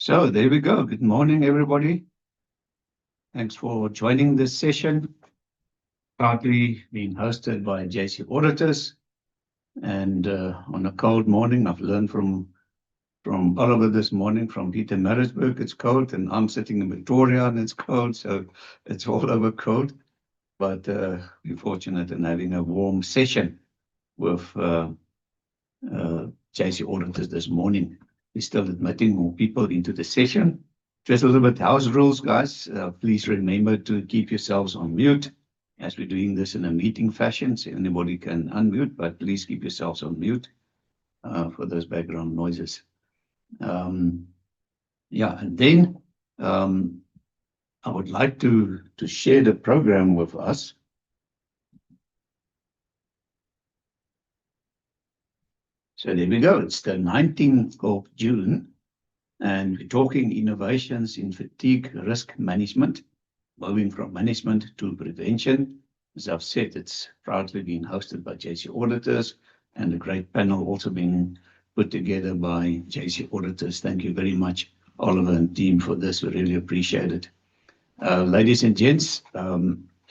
So there we go. Good morning, everybody. Thanks for joining this session. Partly being hosted by JC Auditors. And on a cold morning, I've learned from Oliver this morning, from Peter Maritzburg, it's cold, and I'm sitting in Victoria and it's cold, so it's all over cold. But we're fortunate in having a warm session with JC Auditors this morning. We're still admitting more people into the session. Just a little bit house rules, guys. Please remember to keep yourselves on mute as we're doing this in a meeting fashion. So anybody can unmute, but please keep yourselves on mute for those background noises. Yeah, and then I would like to share the program with us. So there we go. It's the 19th of June, and we're talking innovations in fatigue risk management, moving from management to prevention. As I've said, it's proudly being hosted by JC Auditors, and a great panel also being put together by JC Auditors. Thank you very much, Oliver and team, for this. We really appreciate it. Ladies and gents,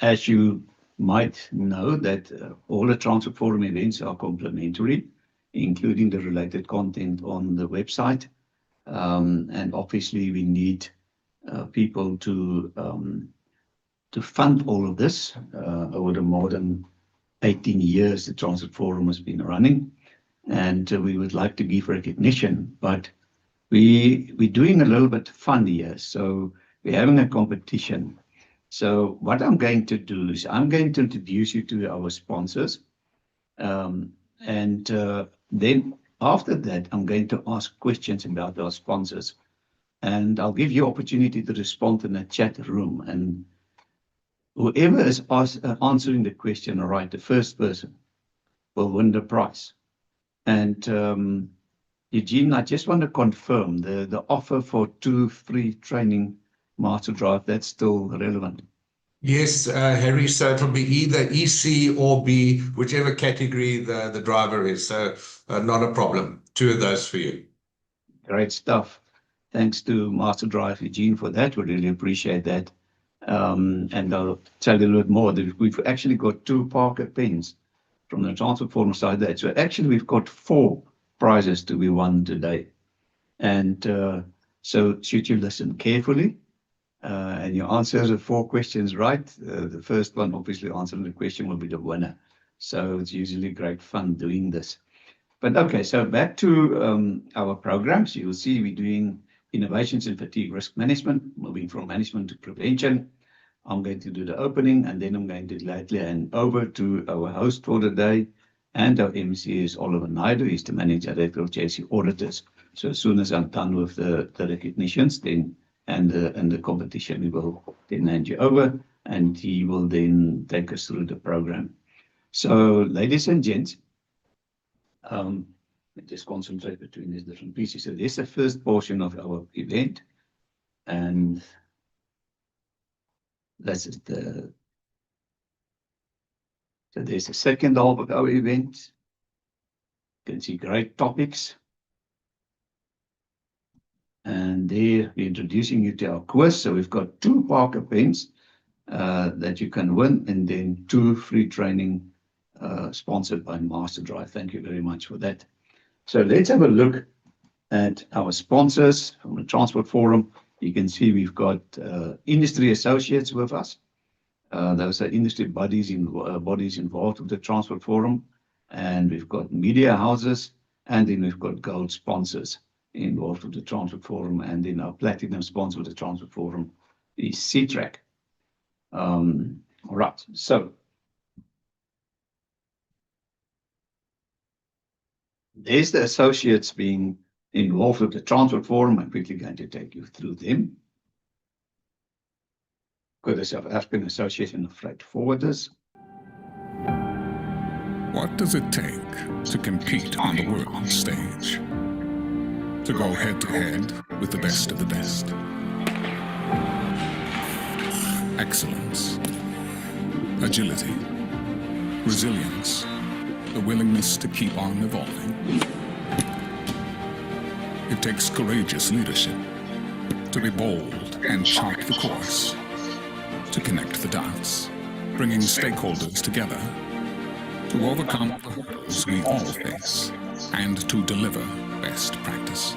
as you might know, that all the Transport Forum events are complimentary, including the related content on the website. And obviously we need people to fund all of this. Over the more than 18 years the Transport Forum has been running, and we would like to give recognition, but we're doing a little bit fun here, so we're having a competition. So what I'm going to do is I'm going to introduce you to our sponsors, and then after that, I'm going to ask questions about our sponsors, and I'll give you opportunity to respond in the chat room. And whoever is answering the question right, the first person will win the prize. And Eugene, I just want to confirm the offer for 2 free training master drive, that's still relevant. Yes, Harry, so it'll be either EC or B, whichever category the driver is. So not a problem. 2 of those for you. Great stuff. Thanks to Master Drive Eugene for that. We really appreciate that. And I'll tell you a little bit more. We've actually got 2 Parker pens from the Transport Forum side there. So actually we've got 4 prizes to be won today. And so should you listen carefully, and you answer the 4 questions right, the first one obviously answering the question will be the winner. So it's usually great fun doing this. But okay, so back to our programs. You'll see we're doing innovations in fatigue risk management, moving from management to prevention. I'm going to do the opening, and then I'm going to gladly hand over to our host for the day, and our MC is Oliver Naidu. He's the Managing Director of JC Auditors. So as soon as I'm done with the recognitions, then and the competition, we will then hand you over, and he will then take us through the program. So, ladies and gents, just concentrate between these different pieces. So this is the first portion of our event, and this is so there's the second half of our event. You can see great topics. And there we're introducing you to our quiz. So we've got 2 Parker pens that you can win, and then 2 free training sponsored by Master Drive. Thank you very much for that. So let's have a look at our sponsors from the Transport Forum. You can see we've got industry associates with us. Those are industry bodies involved with the Transport Forum. And we've got media houses, and then we've got gold sponsors involved with the Transport Forum, and then our platinum sponsor with the Transport Forum is C-Track. All right, so there's the associates being involved with the Transport Forum. I'm quickly going to take you through them. Got the South African Association of Freight Forwarders. What does it take to compete on the world stage? To go head-to-head with the best of the best. Excellence, agility, resilience, the willingness to keep on evolving. It takes courageous leadership, to be bold and chart the course, to connect the dots, bringing stakeholders together, to overcome the hurdles we all face, and to deliver best practice.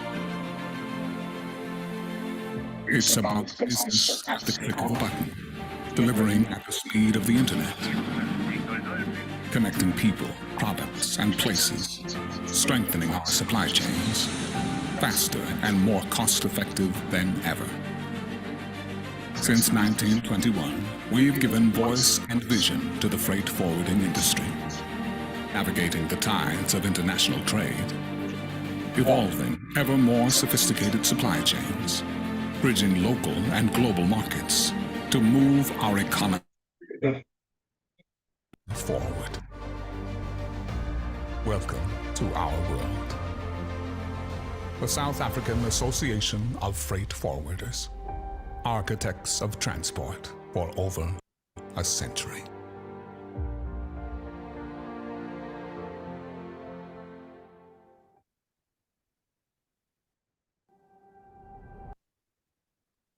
It's about business at the click of a button, delivering at the speed of the internet, connecting people, products, and places, strengthening our supply chains, faster and more cost-effective than ever. Since 1921, we've given voice and vision to the freight forwarding industry, navigating the tides of international trade, evolving ever more sophisticated supply chains, bridging local and global markets to move our economy forward. Welcome to our world. The South African Association of Freight Forwarders, architects of transport for over a century.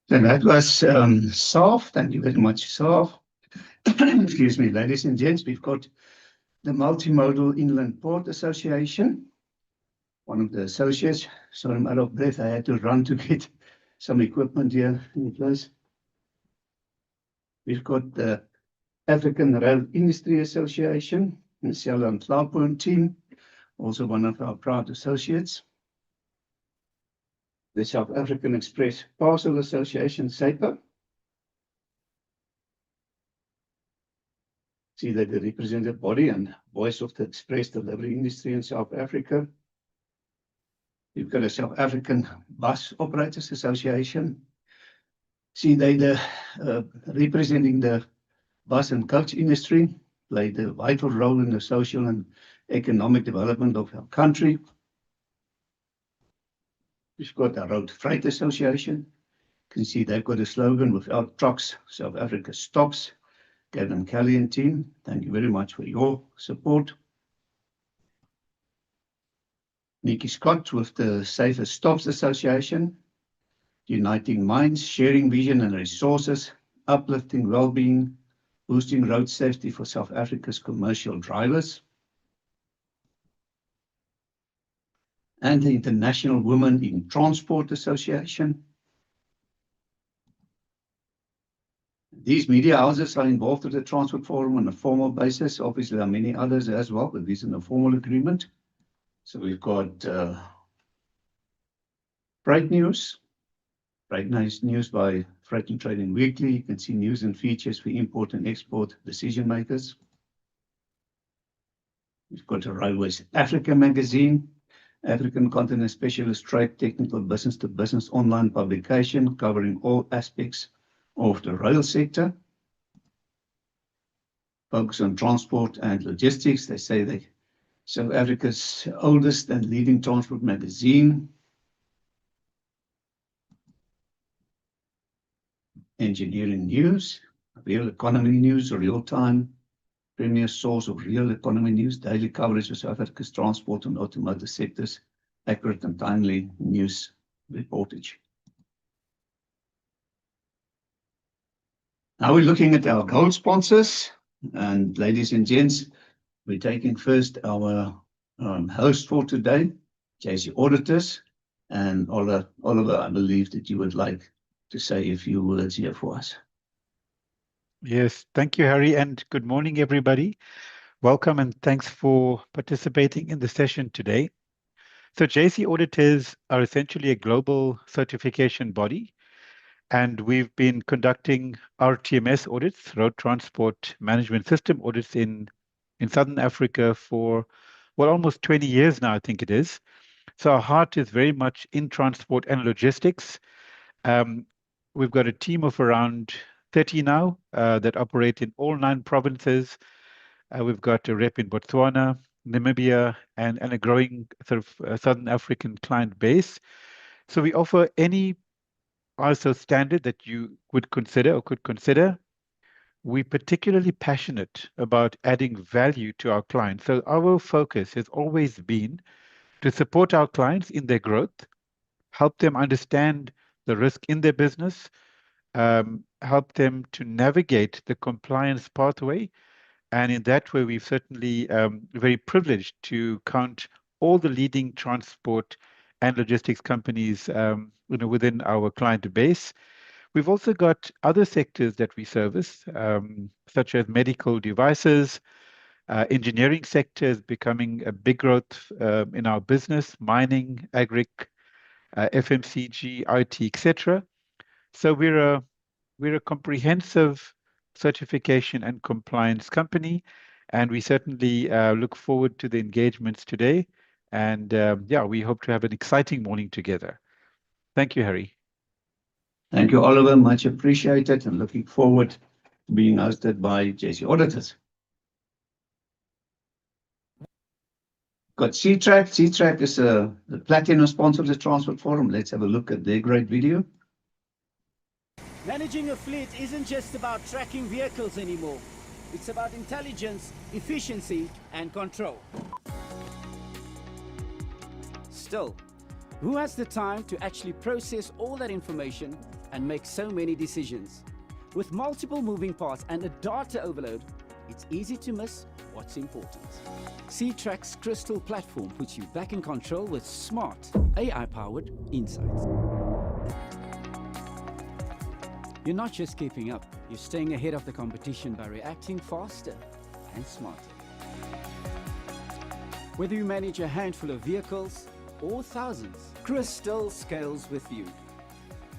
So that was SAF. Thank you very much, SAF. Excuse me, ladies and gents, we've got the Multimodal Inland Port Association. One of the associates, sorry, I'm out of breath. I had to run to get some equipment here in place. We've got the African Rail Industry Association, the Sel and Tlaupoon team, also one of our proud associates. The South African Express Parcel Association, SAPA. See that the representative body and voice of the express delivery industry in South Africa. We've got a South African Bus Operators Association. See, they representing the bus and coach industry, played a vital role in the social and economic development of our country. We've got our Road Freight Association. You can see they've got a slogan, "Without trucks, South Africa stops." Gavin Kelly and team, thank you very much for your support. Nikki Scott with the Safer Stops Association, uniting minds, sharing vision and resources, uplifting well-being, boosting road safety for South Africa's commercial drivers. And the International Women in Transport Association. These media houses are involved with the Transport Forum on a formal basis. Obviously, there are many others as well, but this is a formal agreement. So we've got Freight News. Freight News by Freight and Trading Weekly. You can see news and features for import and export decision makers. We've got a Railways Africa magazine, African Continent Specialist Trade Technical Business to Business online publication covering all aspects of the rail sector. Focus on transport and logistics. They say they South Africa's oldest and leading transport magazine. Engineering News, real economy news, real time, premier source of real economy news, daily coverage of South Africa's transport and automotive sectors, accurate and timely news reportage. Now we're looking at our gold sponsors, and ladies and gents, we're taking first our host for today, JC Auditors, and Oliver, I believe that you would like to say a few words here for us. Yes, thank you, Harry, and good morning, everybody. Welcome and thanks for participating in the session today. So JC Auditors are essentially a global certification body, and we've been conducting RTMS audits, Road Transport Management System audits in Southern Africa for, well, almost 20 years now, I think it is. So our heart is very much in transport and logistics. We've got a team of around 30 now that operate in all 9 provinces. We've got a rep in Botswana, Namibia, and a growing sort of Southern African client base. So we offer any ISO standard that you would consider or could consider. We're particularly passionate about adding value to our clients. So our focus has always been to support our clients in their growth, help them understand the risk in their business, help them to navigate the compliance pathway. And in that way, we've certainly very privileged to count all the leading transport and logistics companies within our client base. We've also got other sectors that we service, such as medical devices, engineering sector is becoming a big growth in our business, mining, agric, FMCG, IT, etc. So we're a comprehensive certification and compliance company, and we certainly look forward to the engagements today. And yeah, we hope to have an exciting morning together. Thank you, Harry. Thank you, Oliver. Much appreciated, and looking forward to being hosted by JC Auditors. Got C-Track. C-Track is the platinum sponsor of the Transport Forum. Let's have a look at their great video. Managing a fleet isn't just about tracking vehicles anymore. It's about intelligence, efficiency, and control. Still, who has the time to actually process all that information and make so many decisions? With multiple moving parts and a data overload, it's easy to miss what's important. C-Track's Crystal platform puts you back in control with smart, AI-powered insights. You're not just keeping up, you're staying ahead of the competition by reacting faster and smarter. Whether you manage a handful of vehicles or thousands, Crystal scales with you.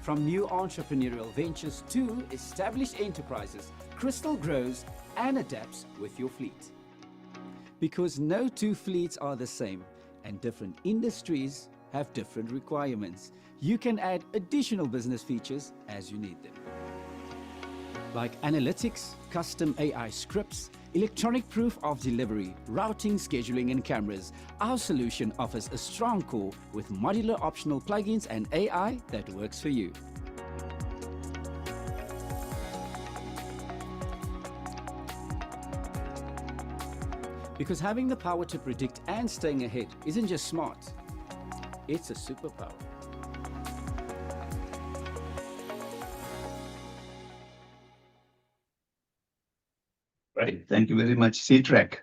From new entrepreneurial ventures to established enterprises, Crystal grows and adapts with your fleet. Because no two fleets are the same, and different industries have different requirements, you can add additional business features as you need them. Like analytics, custom AI scripts, electronic proof of delivery, routing, scheduling, and cameras, our solution offers a strong core with modular optional plugins and AI that works for you. Because having the power to predict and staying ahead isn't just smart, it's a superpower. Great. Thank you very much, C-Track.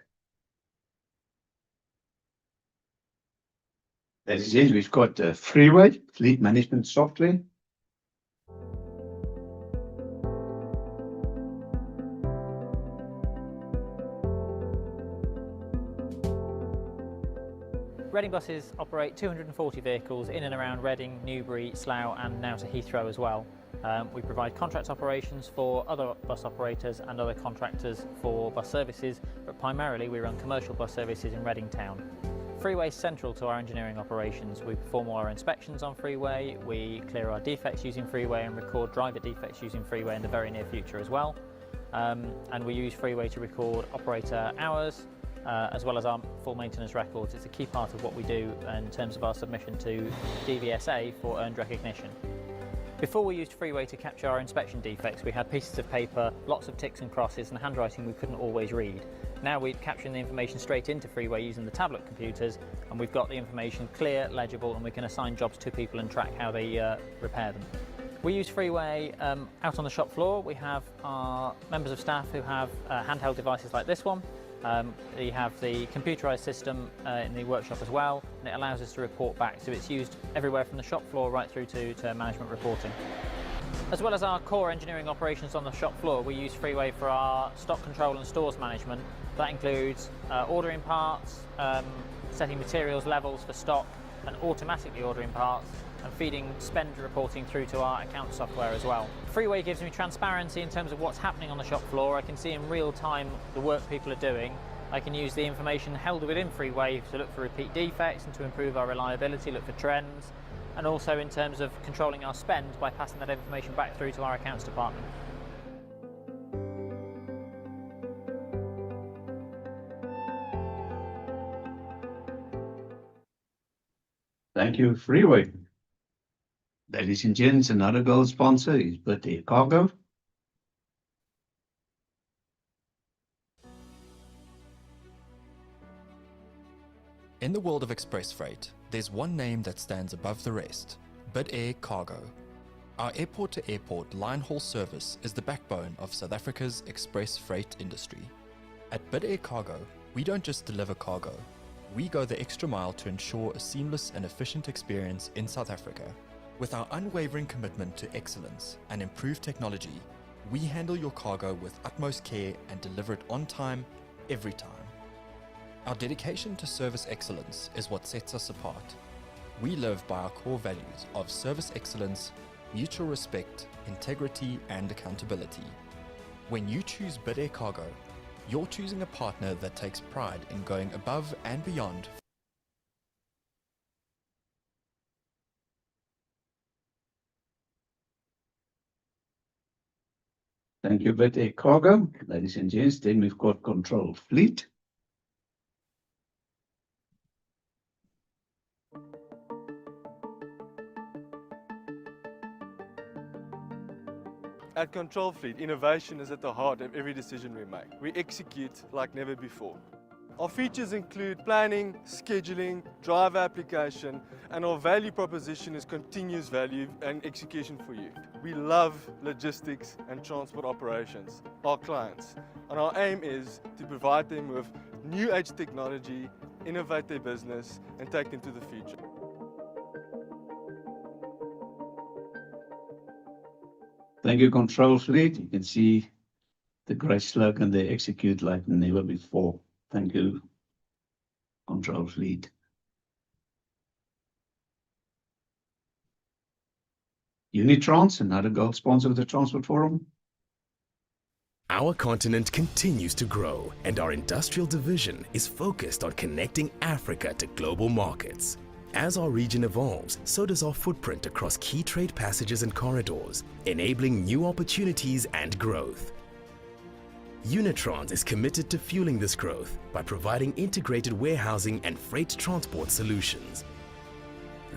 As it is, we've got Freeway, fleet management software. Reading buses operate 240 vehicles in and around Reading, Newbury, Slough and now to Heathrow as well. We provide contract operations for other bus operators and other contractors for bus services, but primarily we run commercial bus services in Reading Town. Freeway is central to our engineering operations. We perform all our inspections on Freeway, we clear our defects using Freeway and record driver defects using Freeway in the very near future as well. And we use Freeway to record operator hours, as well as our full maintenance records. It's a key part of what we do in terms of our submission to DVSA for earned recognition. Before we used Freeway to capture our inspection defects, we had pieces of paper, lots of ticks and crosses and handwriting we couldn't always read. Now we're capturing the information straight into Freeway using the tablet computers, and we've got the information clear, legible, and we can assign jobs to people and track how they repair them. We use Freeway out on the shop floor. We have our members of staff who have handheld devices like this one. We have the computerized system in the workshop as well, and it allows us to report back. So it's used everywhere from the shop floor right through to management reporting. As well as our core engineering operations on the shop floor, we use Freeway for our stock control and stores management. That includes ordering parts, setting materials levels for stock, and automatically ordering parts, and feeding spend reporting through to our account software as well. Freeway gives me transparency in terms of what's happening on the shop floor. I can see in real time the work people are doing. I can use the information held within Freeway to look for repeat defects and to improve our reliability, look for trends, and also in terms of controlling our spend by passing that information back through to our accounts department. Thank you, Freeway. Ladies and gents, another gold sponsor is Birthday Cargo. In the world of express freight, there's one name that stands above the rest: Bid Air Cargo. Our airport-to-airport line haul service is the backbone of South Africa's express freight industry. At Bid Air Cargo, we don't just deliver cargo. We go the extra mile to ensure a seamless and efficient experience in South Africa. With our unwavering commitment to excellence and improved technology, we handle your cargo with utmost care and deliver it on time, every time. Our dedication to service excellence is what sets us apart. We live by our core values of service excellence, mutual respect, integrity, and accountability. When you choose Bid Air Cargo, you're choosing a partner that takes pride in going above and beyond. Thank you, Bid Air Cargo. Ladies and gents, then we've got Control Fleet. At Control Fleet, innovation is at the heart of every decision we make. We execute like never before. Our features include planning, scheduling, driver application, and our value proposition is continuous value and execution for you. We love logistics and transport operations, our clients, and our aim is to provide them with new age technology, innovate their business, and take them to the future. Thank you, Control Fleet. You can see the great slogan, they execute like never before. Thank you, Control Fleet. Unitrans, another gold sponsor of the Transport Forum. Our continent continues to grow, and our industrial division is focused on connecting Africa to global markets. As our region evolves, so does our footprint across key trade passages and corridors, enabling new opportunities and growth. Unitrans is committed to fueling this growth by providing integrated warehousing and freight transport solutions.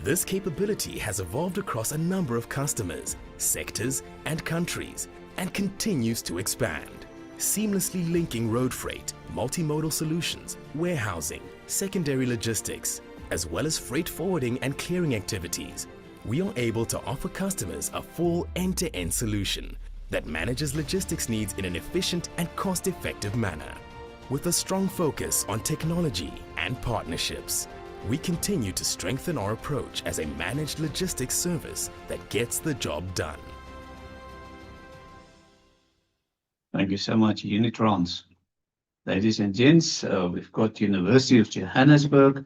This capability has evolved across a number of customers, sectors, and countries, and continues to expand, seamlessly linking road freight, multimodal solutions, warehousing, secondary logistics, as well as freight forwarding and clearing activities. We are able to offer customers a full end-to-end solution that manages logistics needs in an efficient and cost-effective manner. With a strong focus on technology and partnerships, we continue to strengthen our approach as a managed logistics service that gets the job done. Thank you so much, Unitrans. Ladies and gents, we've got University of Johannesburg.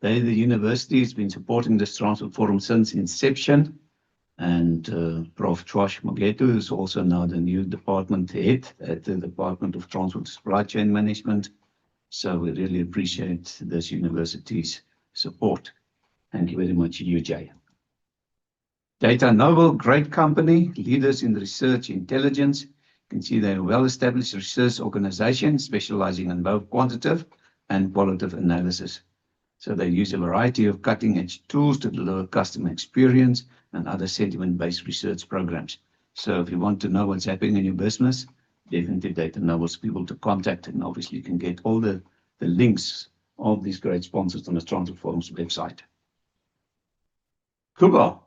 The university has been supporting this Transport Forum since inception. And Prof. Josh Magetu is also now the new department head at the Department of Transport Supply Chain Management. So we really appreciate this university's support. Thank you very much, UJ. Data Noble, great company, leaders in research intelligence. You can see they're a well-established research organization specializing in both quantitative and qualitative analysis. So they use a variety of cutting-edge tools to deliver customer experience and other sentiment-based research programs. So if you want to know what's happening in your business, definitely Data Noble's people to contact, and obviously you can get all the links of these great sponsors on the Transport Forum's website. Kuba,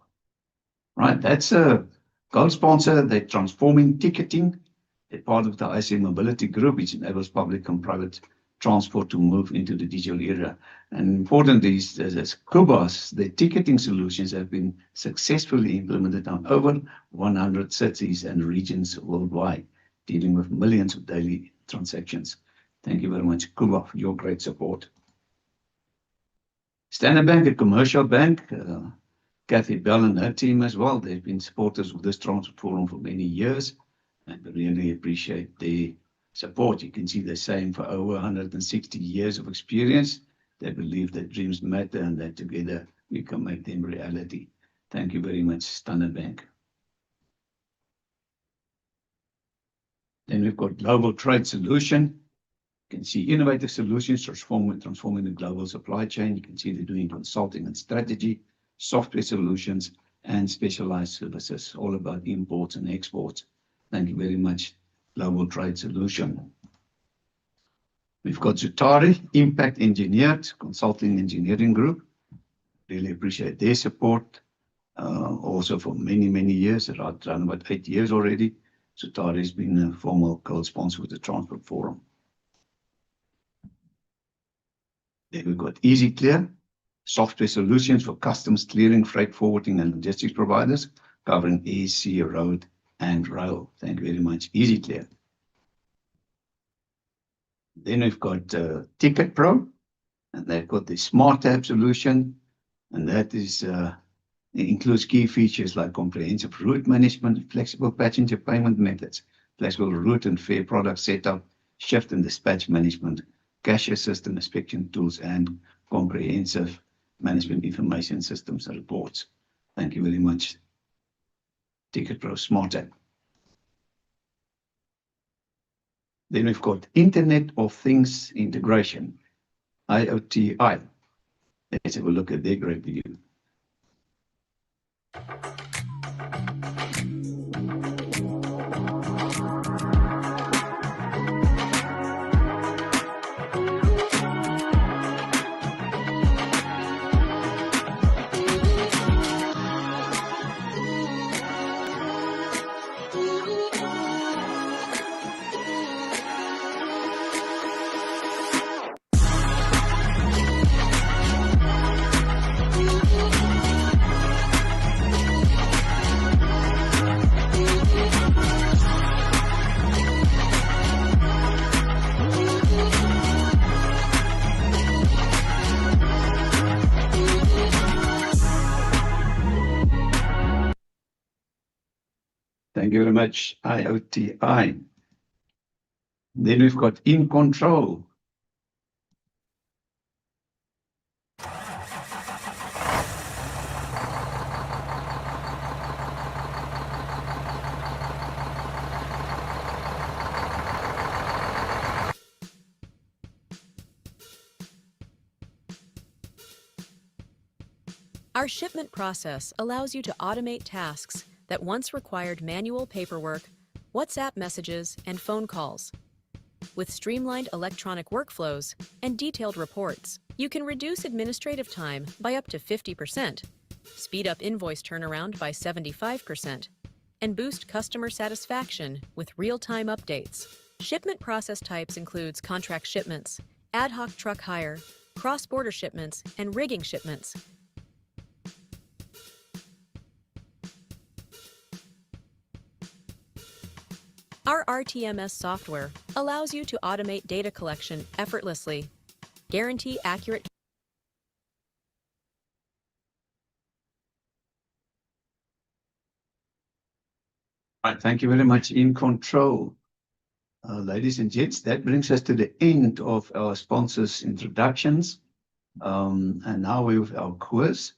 right, that's a gold sponsor. They're transforming ticketing. They're part of the IC Mobility Group, which enables public and private transport to move into the digital era. And importantly, as Kuba's, the ticketing solutions have been successfully implemented on over 100 cities and regions worldwide, dealing with millions of daily transactions. Thank you very much, Kuba, for your great support. Standard Bank, a commercial bank, Kathy Bell and her team as well. They've been supporters of this Transport Forum for many years, and we really appreciate their support. You can see they're saying for over 160 years of experience, they believe that dreams matter and that together we can make them reality. Thank you very much, Standard Bank. Then we've got Global Trade Solution. You can see innovative solutions transforming the global supply chain. You can see they're doing consulting and strategy, software solutions, and specialized services, all about imports and exports. Thank you very much, Global Trade Solution. We've got Zutari, Impact Engineered, Consulting Engineering Group. Really appreciate their support. also for many, many years, around about 8 years already. So Tari has been a formal gold sponsor with the Transport Forum. Then we've got Easy Clear, software solutions for customs clearing, freight forwarding, and logistics providers, covering air, sea, road, and rail. Thank you very much, Easy Clear. Then we've got Ticket Pro, and they've got the Smart Tab solution, and that is it includes key features like comprehensive route management, flexible passenger payment methods, flexible route and fare product setup, shift and dispatch management, cash assist and inspection tools, and comprehensive management information systems and reports. Thank you very much, Ticket Pro Smart Tab. Then we've got Internet of Things integration, IoTI. Let's have a look at their great video. Thank you very much, IoTI. Then we've got In Control. Our shipment process allows you to automate tasks that once required manual paperwork, WhatsApp messages, and phone calls. With streamlined electronic workflows and detailed reports, you can reduce administrative time by up to 50%, speed up invoice turnaround by 75%, and boost customer satisfaction with real-time updates. Shipment process types includes contract shipments, ad hoc truck hire, cross-border shipments, and rigging shipments. Our RTMS software allows you to automate data collection effortlessly, guarantee accurate. All right, thank you very much, In Control. Ladies and gents, that brings us to the end of our sponsors' introductions. And now we have our quiz.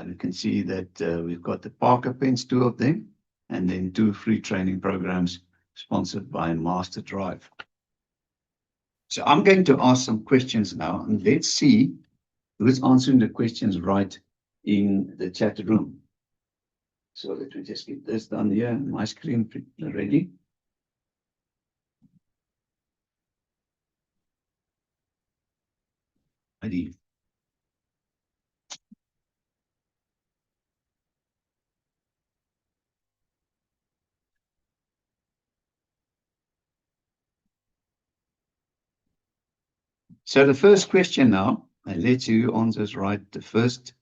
You can see that we've got the Parker Pens, 2 of them, and then 2 free training programs sponsored by Master Drive. So I'm going to ask some questions now, and let's see who's answering the questions right in the chat room. So let me just get this done here, my screen ready. Ready. So the first question now, and let's see who answers right. The first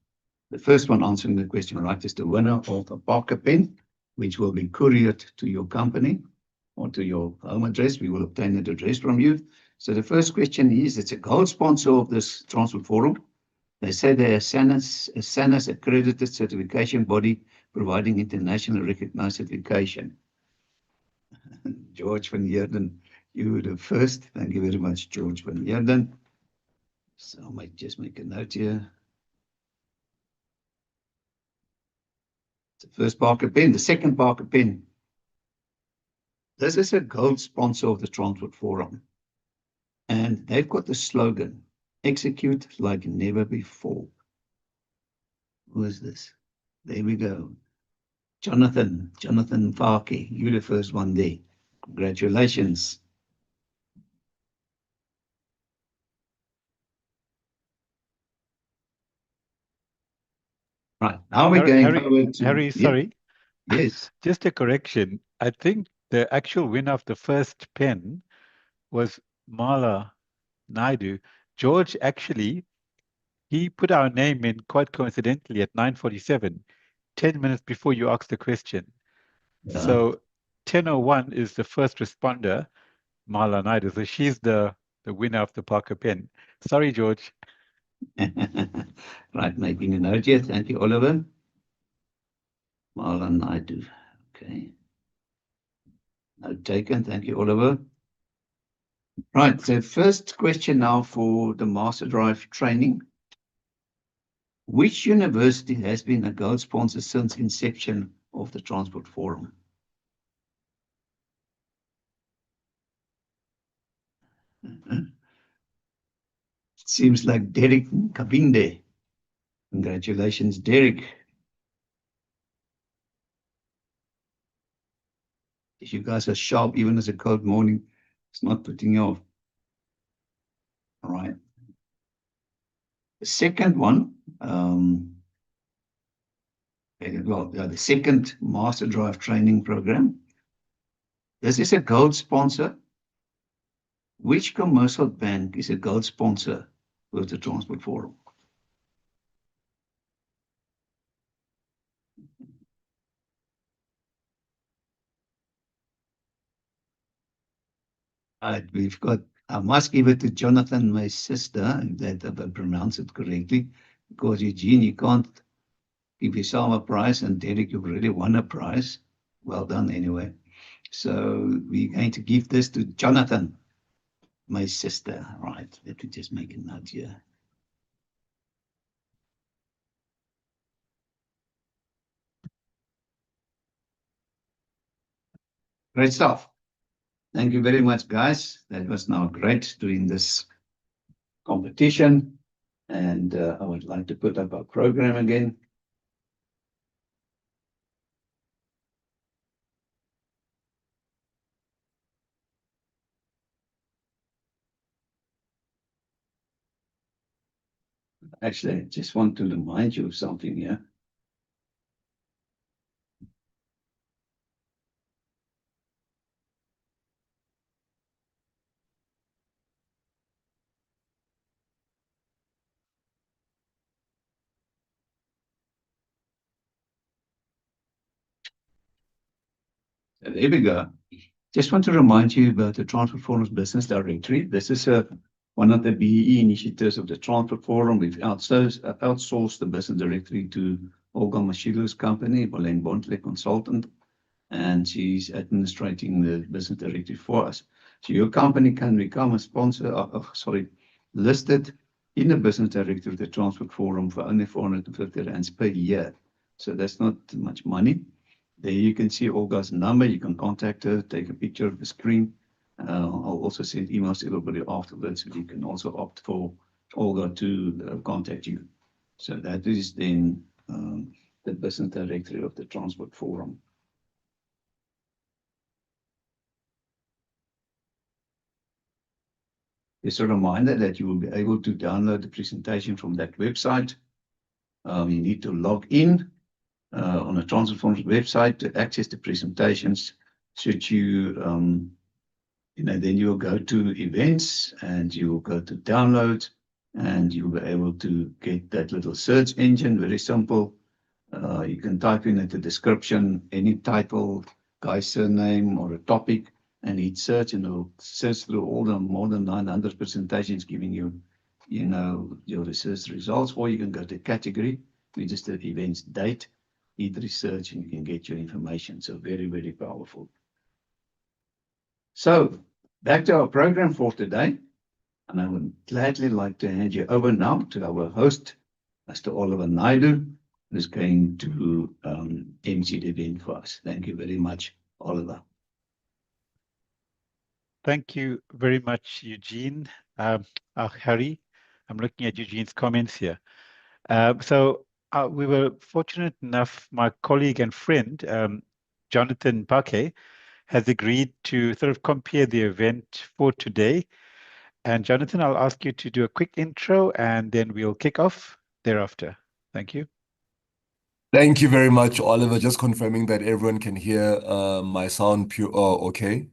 one answering the question right is the winner of a Parker Pen, which will be couriered to your company or to your home address. We will obtain that address from you. So the first question is, it's a gold sponsor of this Transport Forum. They say they're a SANAS accredited certification body providing international recognized certification. George van Heerden, you were the first. Thank you very much, George van Heerden. So I might just make a note here. The first Parker Pen, the second Parker Pen. This is a gold sponsor of the Transport Forum. And they've got the slogan, execute like never before. Who is this? There we go. Jonathan Mfaki, you're the first one there. Congratulations. Right, now we're going over to... Harry, yeah, sorry. yes. Just a correction. I think the actual winner of the first pen was Mala Naidu. George, actually, he put our name in quite coincidentally at 9:47, 10 minutes before you asked the question. Yeah. So 10:01 is the first responder, Mala Naidu. So she's the winner of the Parker pen. Sorry, George. Right, making a note here. Thank you, Oliver. Marlon Naidu. Okay. Note taken. Thank you, Oliver. Right, so first question now for the Master Drive training. Which university has been a gold sponsor since inception of the Transport Forum? It seems like Derek Kabinde. Congratulations, Derek. If you guys are sharp, even as a cold morning, it's not putting you off. All right. The second one, the second Master Drive training program. This is a gold sponsor. Which commercial bank is a gold sponsor with the Transport Forum? We've got, I must give it to Jonathan, my sister, if I pronounce it correctly, because Eugene, you can't give yourself a prize, and Derek, you've already won a prize. Well done anyway. So we're going to give this to Jonathan, my sister. Right, let me just make a note here. Great stuff. Thank you very much, guys. That was now great doing this competition. And I would like to put up our program again. Actually, I just want to remind you of something here. So there we go. Just want to remind you about the Transport Forum's business directory. This is one of the BEE initiatives of the Transport Forum. We've outsourced the business directory to Olga Mashilo's company, Bolene Bontle Consultant, and she's administrating the business directory for us. So your company can become a sponsor, listed in the business directory of the Transport Forum for only 450 rands per year. So that's not much money. There you can see Olga's number. You can contact her, take a picture of the screen. I'll also send emails to everybody afterwards, so you can also opt for Olga to contact you. So that is then the business directory of the Transport Forum. Just a reminder that you will be able to download the presentation from that website. You need to log in on the Transport Forum's website to access the presentations. Should you, then you'll go to events and you'll go to download, and you'll be able to get that little search engine, very simple. You can type in at the description any title, guy's surname, or a topic, and hit search, and it'll search through all the more than 900 presentations, giving you, your research results. Or you can go to category, register events date, hit research, and you can get your information. So very, very powerful. So back to our program for today. And I would gladly like to hand you over now to our host, Mr. Oliver Naidu, who's going to MC the event for us. Thank you very much, Oliver. Thank you very much, Eugene. Harry, I'm looking at Eugene's comments here. We were fortunate enough, my colleague and friend, Jonathan Pake, has agreed to sort of compare the event for today. And Jonathan, I'll ask you to do a quick intro, and then we'll kick off thereafter. Thank you. Thank you very much, Oliver. Just confirming that everyone can hear my sound pure. Oh, okay.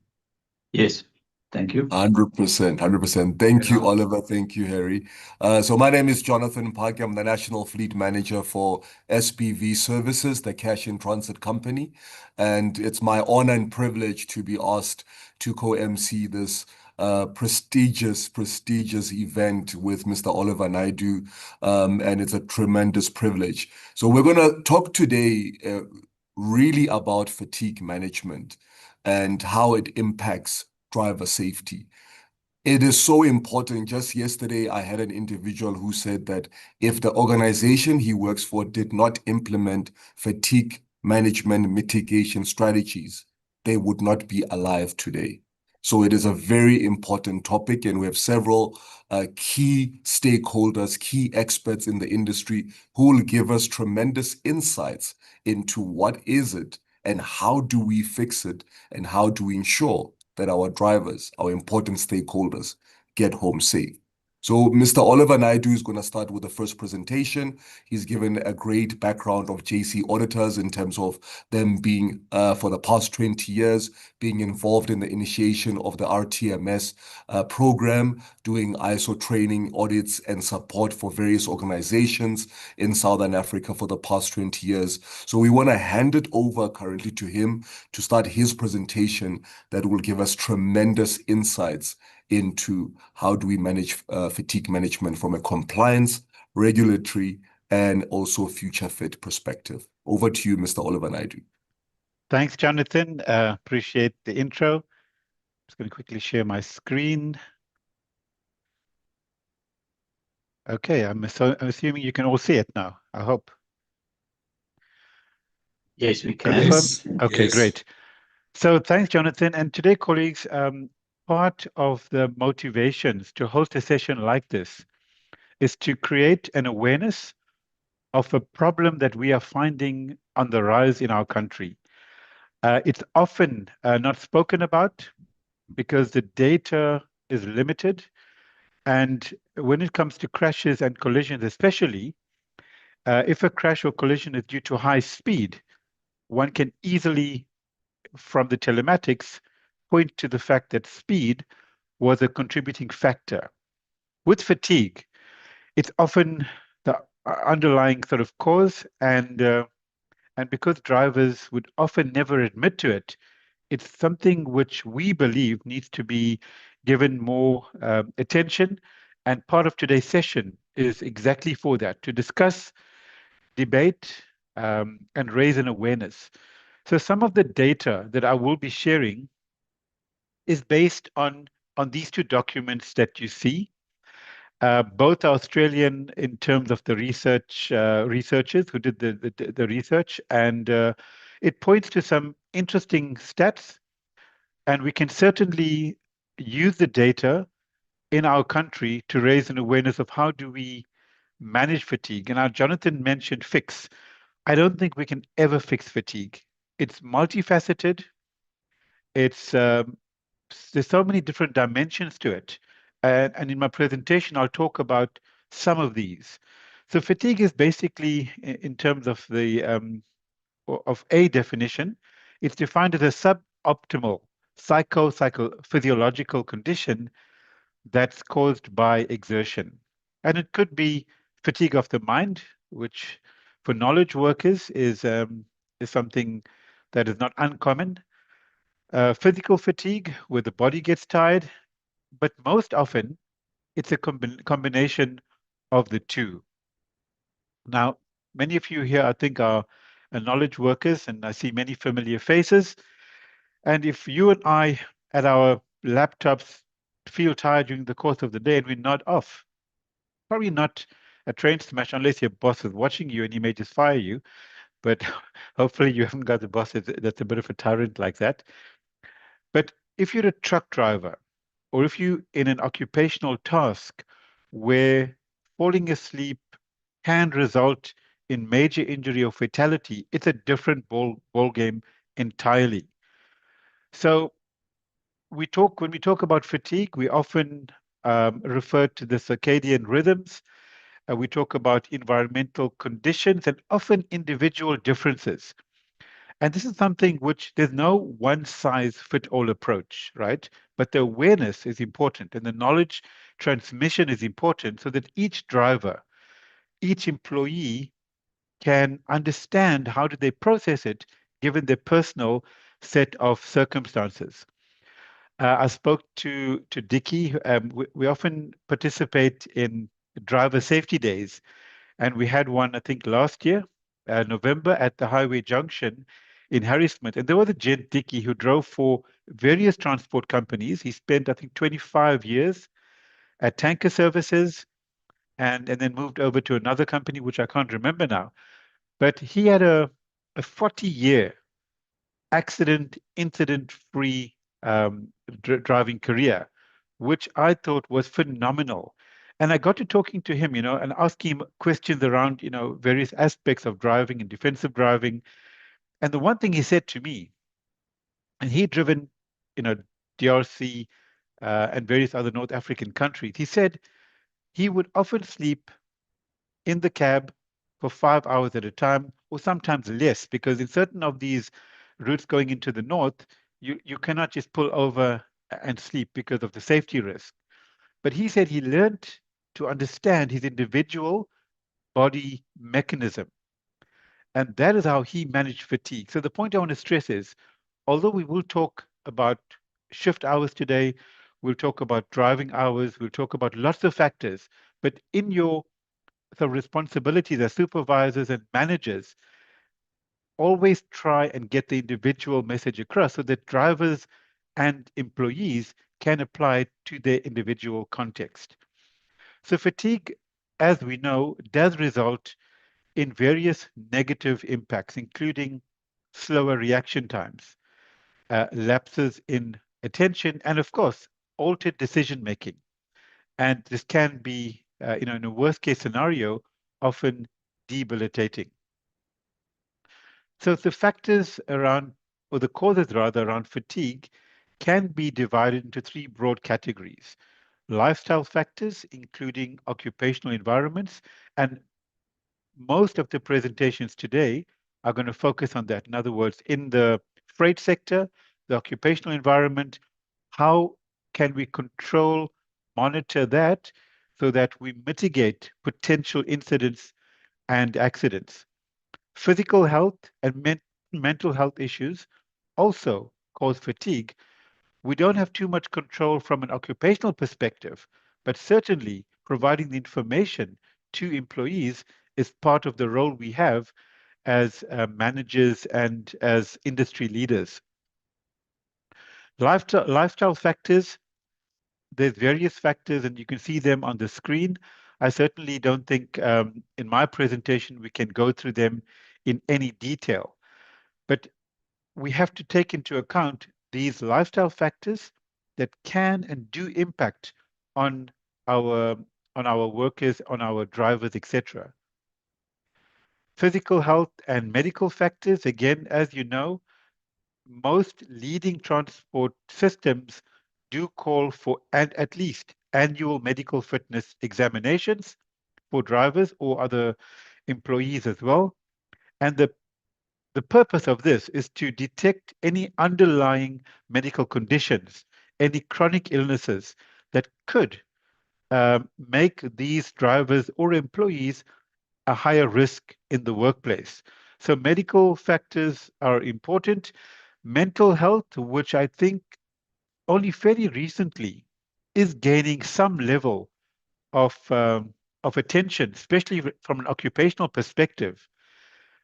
Yes, thank you. 100%, 100%. Thank you, Yeah. Oliver. Thank you, Harry. So my name is Jonathan Paki. I'm the National Fleet Manager for SPV Services, the Cash in Transit company. And it's my honor and privilege to be asked to co-MC this prestigious event with Mr. Oliver Naidu. And it's a tremendous privilege. So we're going to talk today really about fatigue management and how it impacts driver safety. It is so important. Just yesterday, I had an individual who said that if the organization he works for did not implement fatigue management mitigation strategies, they would not be alive today. So it is a very important topic, and we have several key stakeholders, key experts in the industry who will give us tremendous insights into what is it and how do we fix it and how do we ensure that our drivers, our important stakeholders, get home safe. So Mr. Oliver Naidu is going to start with the first presentation. He's given a great background of JC Auditors in terms of them being, for the past 20 years, being involved in the initiation of the RTMS program, doing ISO training, audits, and support for various organizations in Southern Africa for the past 20 years. So we want to hand it over currently to him to start his presentation that will give us tremendous insights into how do we manage fatigue management from a compliance, regulatory, and also future fit perspective. Over to you, Mr. Oliver Naidu. Thanks, Jonathan. Appreciate the intro. Just going to quickly share my screen. Okay, I'm assuming you can all see it now, I hope. Yes, we can. Confirm? Okay, Yes. great. So thanks, Jonathan. And today, colleagues, part of the motivations to host a session like this is to create an awareness of a problem that we are finding on the rise in our country. It's often not spoken about because the data is limited. And when it comes to crashes and collisions, especially, if a crash or collision is due to high speed, one can easily, from the telematics, point to the fact that speed was a contributing factor. With fatigue, it's often the underlying sort of cause, and because drivers would often never admit to it, it's something which we believe needs to be given more attention. And part of today's session is exactly for that, to discuss, debate, and raise an awareness. So some of the data that I will be sharing is based on these two documents that you see. Both are Australian in terms of the researchers who did the research, and it points to some interesting stats, and we can certainly use the data in our country to raise an awareness of how do we manage fatigue. And now Jonathan mentioned fix. I don't think we can ever fix fatigue. It's multifaceted. It's there's so many different dimensions to it. And in my presentation, I'll talk about some of these. So fatigue is basically, in terms of the of a definition, it's defined as a suboptimal psychophysiological condition that's caused by exertion. And it could be fatigue of the mind, which for knowledge workers is something that is not uncommon. Physical fatigue, where the body gets tired, but most often it's a combination of the two. Now, many of you here, I think, are knowledge workers, and I see many familiar faces. And if you and I at our laptops feel tired during the course of the day and we nod off, probably not a train smash unless your boss is watching you and he may just fire you. But hopefully you haven't got the boss that's a bit of a tyrant like that. But if you're a truck driver, or if you in an occupational task where falling asleep can result in major injury or fatality, it's a different ball game entirely. So when we talk about fatigue, we often refer to the circadian rhythms, We talk about environmental conditions and often individual differences. And this is something which there's no one-size-fit-all approach, right? But the awareness is important and the knowledge transmission is important so that each driver, each employee can understand how do they process it given their personal set of circumstances. I spoke to Dickie. We often participate in driver safety days, and we had one, I think, last year, November, at the highway junction in Harrismith. And there was a gent, Dickie, who drove for various transport companies. He spent, I think, 25 years at Tanker Services and then moved over to another company, which I can't remember now. But he had a 40-year accident, incident-free driving career, which I thought was phenomenal. And I got to talking to him, and asking him questions around, various aspects of driving and defensive driving. And the one thing he said to me, and he'd driven, DRC and various other North African countries, he said he would often sleep in the cab for 5 hours at a time, or sometimes less, because in certain of these routes going into the north, you cannot just pull over and sleep because of the safety risk. But he said he learned to understand his individual body mechanism. And that is how he managed fatigue. So the point I want to stress is, although we will talk about shift hours today, we'll talk about driving hours, we'll talk about lots of factors, but in your responsibilities as supervisors and managers, always try and get the individual message across so that drivers and employees can apply it to their individual context. So fatigue, as we know, does result in various negative impacts, including slower reaction times, lapses in attention, and of course, altered decision-making. And this can be, in a worst-case scenario, often debilitating. So the factors around, or the causes rather, around fatigue can be divided into three broad categories. Lifestyle factors, including occupational environments, and most of the presentations today are going to focus on that. In other words, in the freight sector, the occupational environment, how can we control, monitor that so that we mitigate potential incidents and accidents. Physical health and mental health issues also cause fatigue. We don't have too much control from an occupational perspective, but certainly providing the information to employees is part of the role we have as managers and as industry leaders. Lifestyle factors, there's various factors and you can see them on the screen. I certainly don't think in my presentation we can go through them in any detail, but we have to take into account these lifestyle factors that can and do impact on our workers, on our drivers, etc. Physical health and medical factors, again, as you know, most leading transport systems do call for at least annual medical fitness examinations for drivers or other employees as well. And the purpose of this is to detect any underlying medical conditions, any chronic illnesses that could make these drivers or employees a higher risk in the workplace. So medical factors are important. Mental health, which I think only fairly recently is gaining some level of attention, especially from an occupational perspective.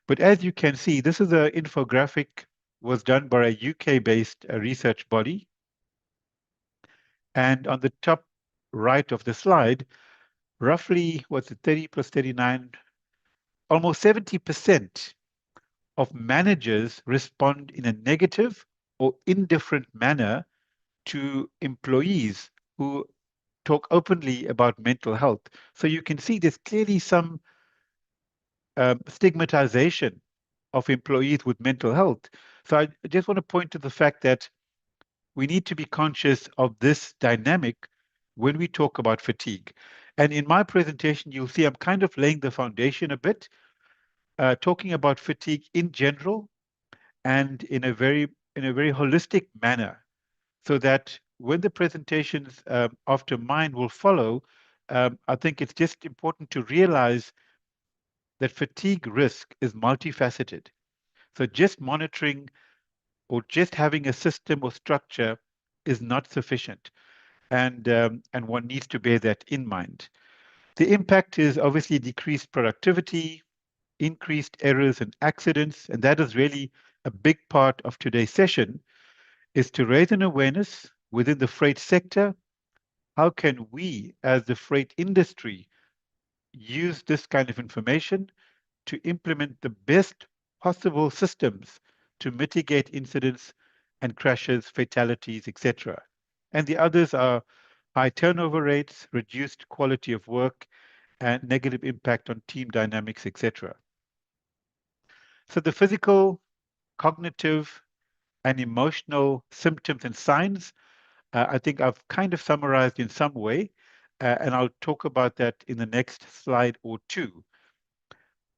But as you can see, this is an infographic was done by a UK-based research body. And on the top right of the slide, roughly, what's it, 30 plus 39, almost 70% of managers respond in a negative or indifferent manner to employees who talk openly about mental health. So you can see there's clearly some stigmatization of employees with mental health. So I just want to point to the fact that we need to be conscious of this dynamic when we talk about fatigue. And in my presentation, you'll see I'm kind of laying the foundation a bit, talking about fatigue in general and in a very holistic manner, so that when the presentations after mine will follow, I think it's just important to realize that fatigue risk is multifaceted. So just monitoring or just having a system or structure is not sufficient, and one needs to bear that in mind. The impact is obviously decreased productivity, increased errors and accidents, and that is really a big part of today's session, is to raise an awareness within the freight sector. How can we, as the freight industry, use this kind of information to implement the best possible systems to mitigate incidents and crashes, fatalities, etc. And the others are high turnover rates, reduced quality of work, and negative impact on team dynamics, etc. So the physical, cognitive, and emotional symptoms and signs, I think I've kind of summarized in some way, and I'll talk about that in the next slide or two.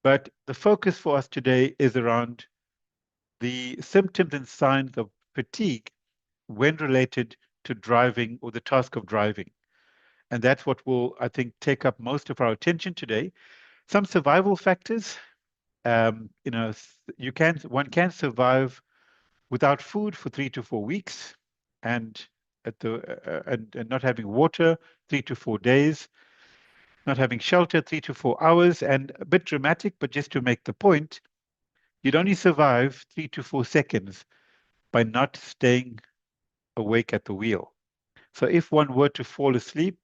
But the focus for us today is around the symptoms and signs of fatigue when related to driving or the task of driving. And that's what will, I think, take up most of our attention today. Some survival factors, you know, one can survive without food for 3 to 4 weeks, and and not having water 3 to 4 days, not having shelter 3 to 4 hours, and a bit dramatic, but just to make the point, you'd only survive 3 to 4 seconds by not staying awake at the wheel. So if one were to fall asleep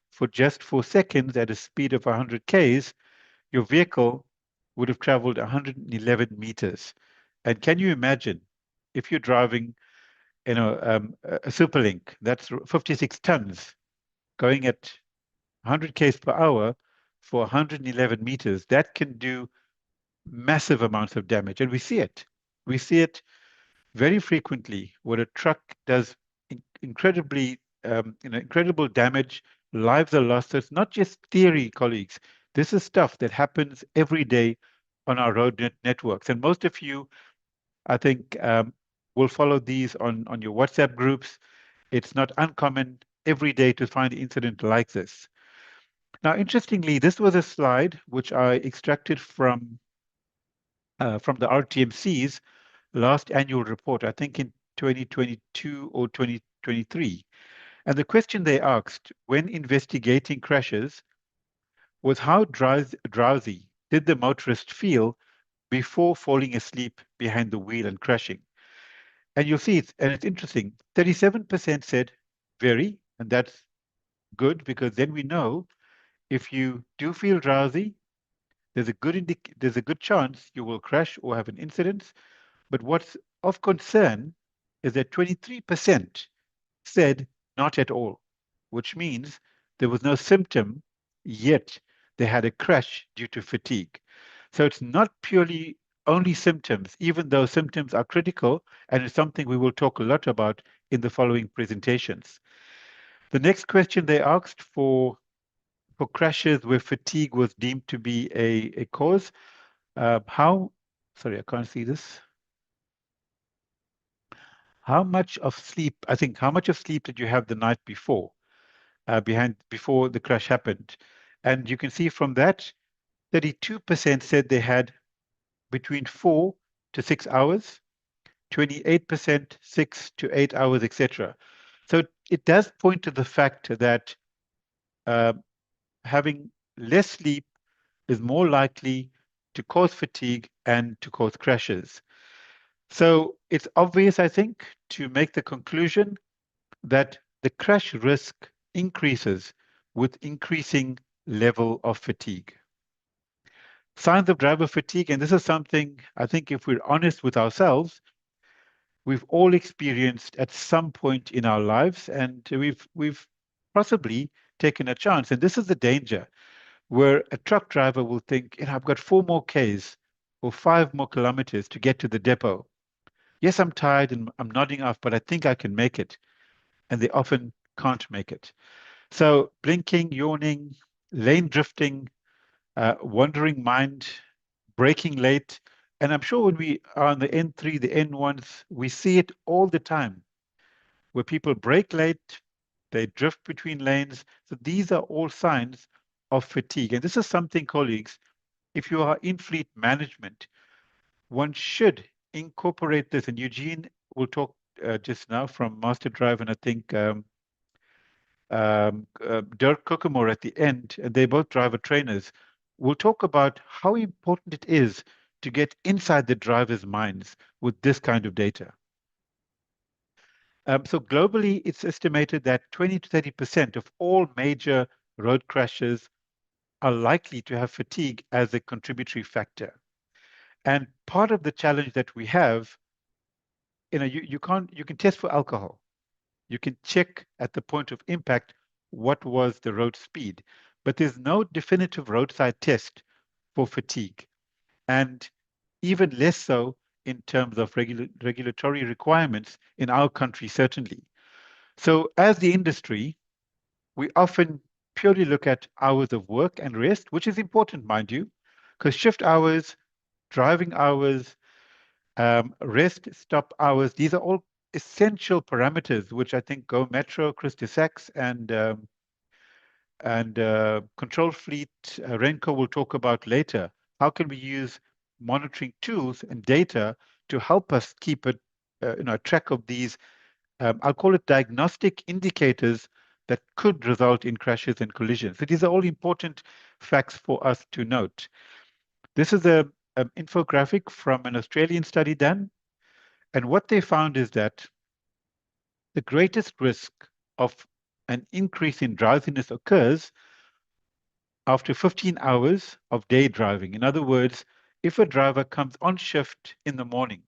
for just 4 seconds at a speed of 100 Ks, your vehicle would have traveled 111 meters. And can you imagine if you're driving, you know, a Superlink, that's 56 tons, going at 100 Ks per hour for 111 meters, that can do massive amounts of damage. And we see it. We see it very frequently where a truck does incredibly, incredible damage, lives are lost. So it's not just theory, colleagues. This is stuff that happens every day on our road networks. And most of you, I think, will follow these on your WhatsApp groups. It's not uncommon every day to find an incident like this. Now, interestingly, this was a slide which I extracted from the RTMC's last annual report, I think in 2022 or 2023. And the question they asked when investigating crashes was how drowsy did the motorist feel before falling asleep behind the wheel and crashing? And you'll see, it's interesting, 37% said very, and that's good because then we know if you do feel drowsy, there's a good chance you will crash or have an incident. But what's of concern is that 23% said not at all, which means there was no symptom, yet they had a crash due to fatigue. So it's not purely only symptoms, even though symptoms are critical, and it's something we will talk a lot about in the following presentations. The next question they asked for crashes where fatigue was deemed to be a cause, sorry, I can't see this. How much of sleep did you have the night before, before the crash happened? And you can see from that, 32% said they had between 4 to 6 hours, 28% 6 to 8 hours, etc. So it does point to the fact that having less sleep is more likely to cause fatigue and to cause crashes. So it's obvious, I think, to make the conclusion that the crash risk increases with increasing level of fatigue. Signs of driver fatigue, and this is something I think if we're honest with ourselves, we've all experienced at some point in our lives, and we've possibly taken a chance. And this is the danger, where a truck driver will think, I've got 4 more Ks or 5 more kilometers to get to the depot. Yes, I'm tired and I'm nodding off, but I think I can make it. And they often can't make it. So blinking, yawning, lane drifting, wandering mind, braking late. And I'm sure when we are on the N3, the N1s, we see it all the time, where people brake late, they drift between lanes. So these are all signs of fatigue. And this is something, colleagues, if you are in fleet management, one should incorporate this. And Eugene will talk just now from Master Drive, and I think Dirk Kokomor at the end, and they both driver trainers, will talk about how important it is to get inside the drivers' minds with this kind of data. So globally, it's estimated that 20 to 30% of all major road crashes are likely to have fatigue as a contributory factor. And part of the challenge that we have, you can test for alcohol. You can check at the point of impact what was the road speed, but there's no definitive roadside test for fatigue, and even less so in terms of regulatory requirements in our country, certainly. So as the industry, we often purely look at hours of work and rest, which is important, mind you, because shift hours, driving hours, rest stop hours, these are all essential parameters, which I think Go Metro, Chris Sachs, and Control Fleet, Renko will talk about later. How can we use monitoring tools and data to help us keep a track of these, I'll call it diagnostic indicators that could result in crashes and collisions. So these are all important facts for us to note. This is an infographic from an Australian study done. And what they found is that the greatest risk of an increase in drowsiness occurs after 15 hours of day driving. In other words, if a driver comes on shift in the morning.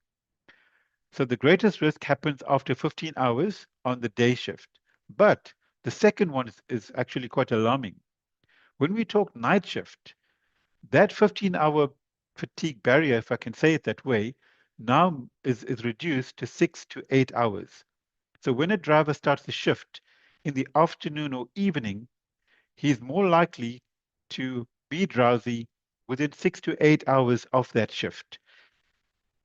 So the greatest risk happens after 15 hours on the day shift. But the second one is actually quite alarming. When we talk night shift, that 15-hour fatigue barrier, if I can say it that way, now is reduced to 6 to 8 hours. So when a driver starts the shift in the afternoon or evening, he's more likely to be drowsy within 6 to 8 hours of that shift.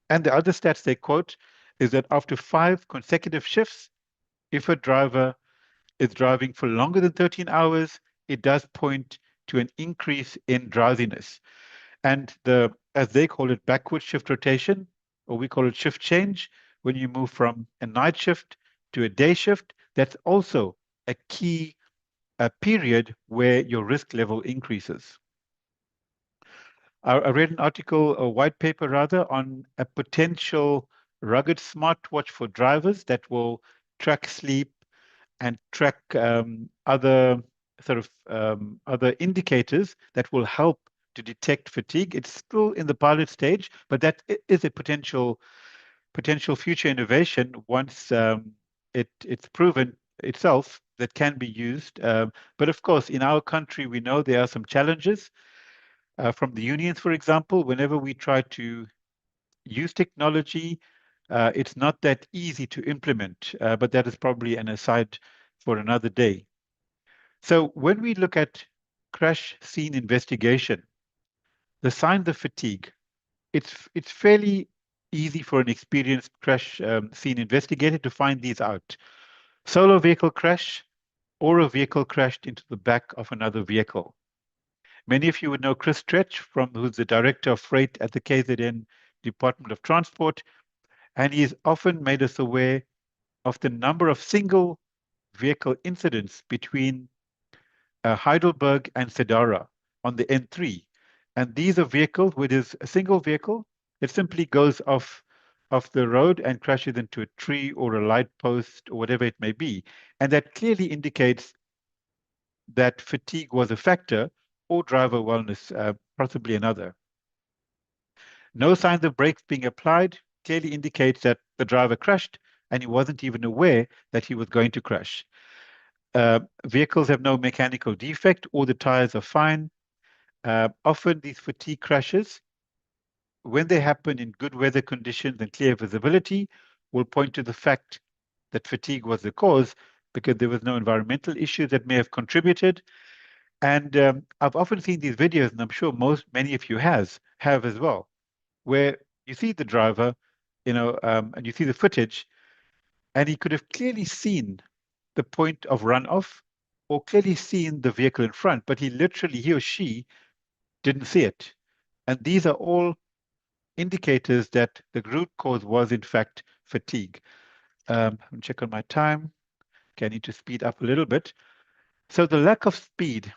And the other stats they quote is that after 5 consecutive shifts, if a driver is driving for longer than 13 hours, it does point to an increase in drowsiness. And as they call it, backward shift rotation, or we call it shift change, when you move from a night shift to a day shift, that's also a key period where your risk level increases. I read an article, a white paper rather, on a potential rugged smartwatch for drivers that will track sleep and track other indicators that will help to detect fatigue. It's still in the pilot stage, but that is a potential future innovation once it's proven itself that can be used. But of course, in our country, we know there are some challenges from the unions, for example. Whenever we try to use technology, it's not that easy to implement, but that is probably an aside for another day. So when we look at crash scene investigation, the signs of fatigue, it's fairly easy for an experienced crash scene investigator to find these out. Solo vehicle crash or a vehicle crashed into the back of another vehicle. Many of you would know Chris Stretch, who's the Director of Freight at the KZN Department of Transport, and he's often made us aware of the number of single vehicle incidents between Heidelberg and Sedara on the N3. And these are vehicles where there's a single vehicle that simply goes off the road and crashes into a tree or a light post or whatever it may be. And that clearly indicates that fatigue was a factor, or driver wellness, possibly another. No signs of brakes being applied clearly indicates that the driver crashed and he wasn't even aware that he was going to crash. Vehicles have no mechanical defect, or the tires are fine. Often these fatigue crashes, when they happen in good weather conditions and clear visibility, will point to the fact that fatigue was the cause, because there was no environmental issue that may have contributed. And I've often seen these videos, and I'm sure many of you have as well, where you see the driver, and you see the footage, and he could have clearly seen the point of runoff or clearly seen the vehicle in front, but he or she didn't see it. And these are all indicators that the root cause was in fact fatigue. Let me check on my time. Okay, I need to speed up a little bit. So the lack of speed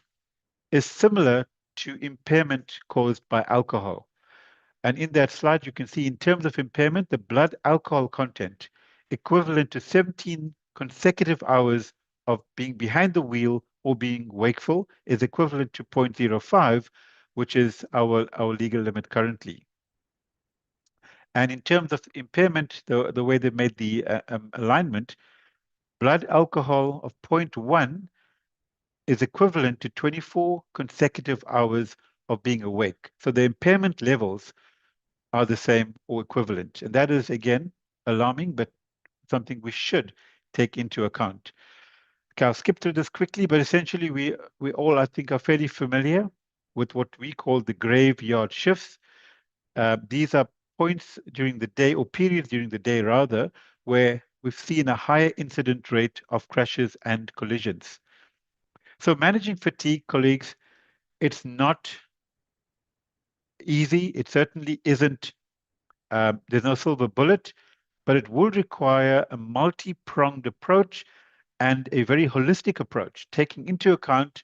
is similar to impairment caused by alcohol. And in that slide, you can see in terms of impairment, the blood alcohol content equivalent to 17 consecutive hours of being behind the wheel or being wakeful is equivalent to 0.05, which is our legal limit currently. And in terms of impairment, the way they made the alignment, blood alcohol of 0.1 is equivalent to 24 consecutive hours of being awake. So the impairment levels are the same or equivalent. And that is, again, alarming, but something we should take into account. Okay, I'll skip through this quickly, but essentially we all, I think, are fairly familiar with what we call the graveyard shifts. These are points during the day, or periods during the day rather, where we've seen a higher incident rate of crashes and collisions. So managing fatigue, colleagues, it's not easy. It certainly isn't. There's no silver bullet, but it will require a multi-pronged approach and a very holistic approach, taking into account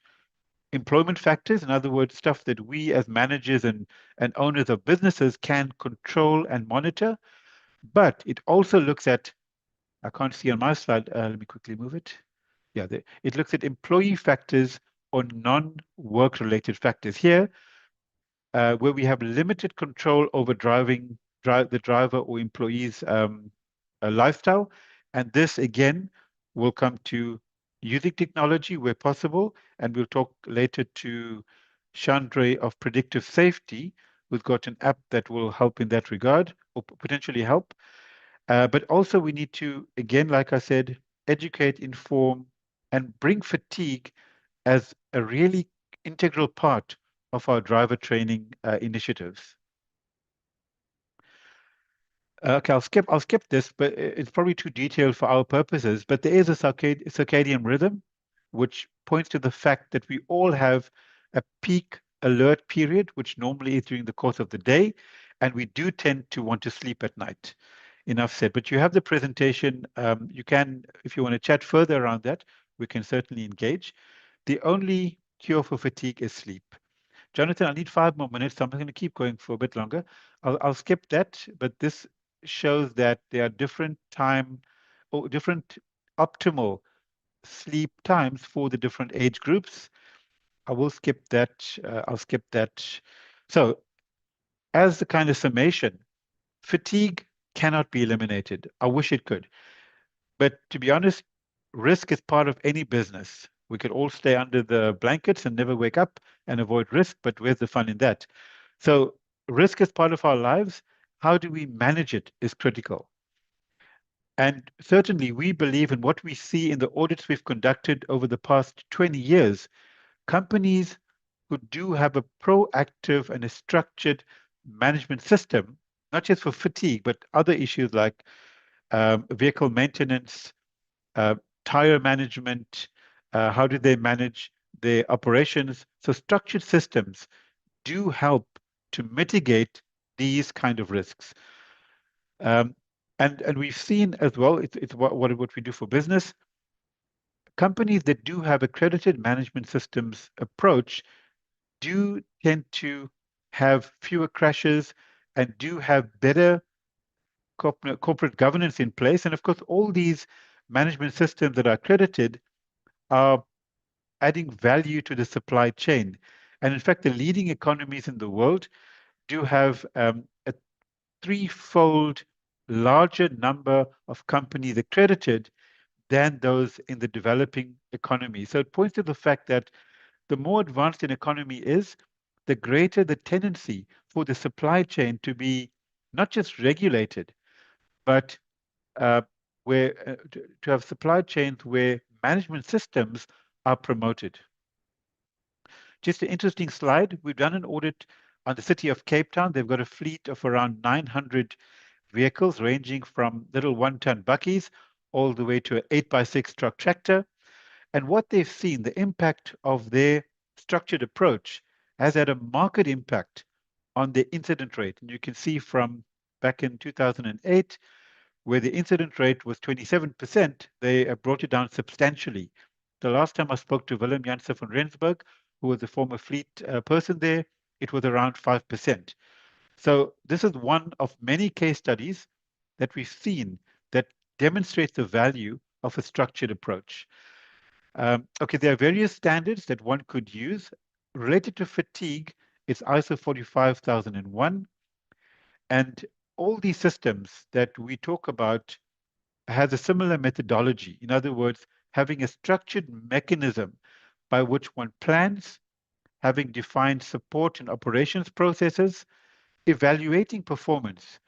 employment factors, in other words, stuff that we as managers and owners of businesses can control and monitor. But it also looks at, I can't see on my slide, let me quickly move it. Yeah, it looks at employee factors or non-work related factors here, where we have limited control over the driver or employee's lifestyle. And this, again, will come to using technology where possible. And we'll talk later to Chandra of Predictive Safety, who's got an app that will help in that regard, or potentially help. But also we need to, again, like I said, educate, inform, and bring fatigue as a really integral part of our driver training initiatives. Okay, I'll skip this, but it's probably too detailed for our purposes. But there is a circadian rhythm, which points to the fact that we all have a peak alert period, which normally is during the course of the day, and we do tend to want to sleep at night. Enough said. But you have the presentation. You can, if you want to chat further around that, we can certainly engage. The only cure for fatigue is sleep. Jonathan, I need 5 more minutes, so I'm going to keep going for a bit longer. I'll skip that, but this shows that there are different time or different optimal sleep times for the different age groups. I will skip that. I'll skip that. So as the kind of summation, fatigue cannot be eliminated. I wish it could. But to be honest, risk is part of any business. We could all stay under the blankets and never wake up and avoid risk, but where's the fun in that? So risk is part of our lives. How do we manage it is critical. And certainly we believe in what we see in the audits we've conducted over the past 20 years, companies who do have a proactive and a structured management system, not just for fatigue, but other issues like vehicle maintenance, tire management, how do they manage their operations? So structured systems do help to mitigate these kind of risks. And we've seen as well, it's what we do for business. Companies that do have accredited management systems approach do tend to have fewer crashes and do have better corporate governance in place. And of course, all these management systems that are accredited are adding value to the supply chain. And in fact, the leading economies in the world do have a threefold larger number of companies accredited than those in the developing economy. So it points to the fact that the more advanced an economy is, the greater the tendency for the supply chain to be not just regulated, but to have supply chains where management systems are promoted. just an interesting slide. We've done an audit on the city of Cape Town. They've got a fleet of around 900 vehicles ranging from little 1-ton buckies all the way to an 8x6 truck tractor. And what they've seen, the impact of their structured approach has had a market impact on the incident rate. And you can see from back in 2008, where the incident rate was 27%, they brought it down substantially. The last time I spoke to Willem Janssen van Rensburg, who was a former fleet person there, it was around 5%. So this is one of many case studies that we've seen that demonstrates the value of a structured approach. Okay, there are various standards that one could use. Related to fatigue, it's ISO 45001. And all these systems that we talk about has a similar methodology. In other words, having a structured mechanism by which one plans, having defined support and operations processes, evaluating performance.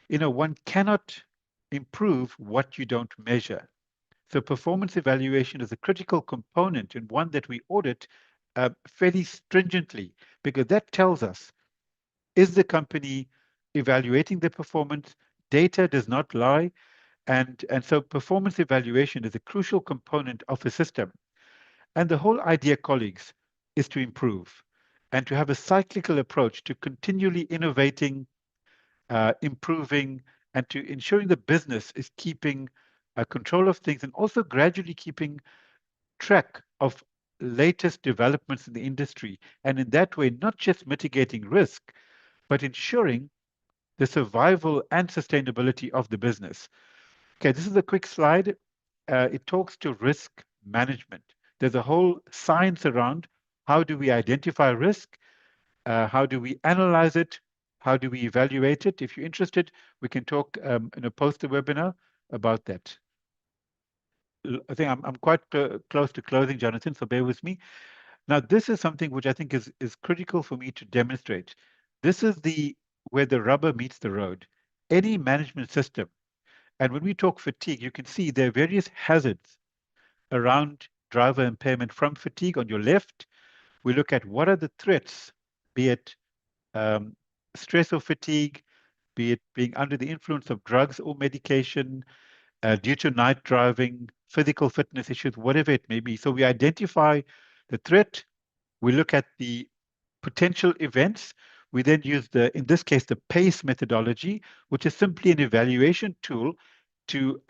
One cannot improve what you don't measure. So performance evaluation is a critical component and one that we audit fairly stringently, because that tells us, is the company evaluating the performance? Data does not lie. And so performance evaluation is a crucial component of a system. And the whole idea, colleagues, is to improve and to have a cyclical approach to continually innovating, improving, and to ensuring the business is keeping control of things and also gradually keeping track of latest developments in the industry. And in that way, not just mitigating risk, but ensuring the survival and sustainability of the business. Okay, this is a quick slide. It talks to risk management. There's a whole science around how do we identify risk, how do we analyze it, how do we evaluate it. If you're interested, we can talk in a poster webinar about that. I think I'm quite close to closing, Jonathan, so bear with me. Now, this is something which I think is critical for me to demonstrate. This is where the rubber meets the road. Any management system, and when we talk fatigue, you can see there are various hazards around driver impairment from fatigue. On your left, we look at what are the threats, be it stress or fatigue, be it being under the influence of drugs or medication, due to night driving, physical fitness issues, whatever it may be. So we identify the threat, we look at the potential events, we then use in this case, the PACE methodology, which is simply an evaluation tool to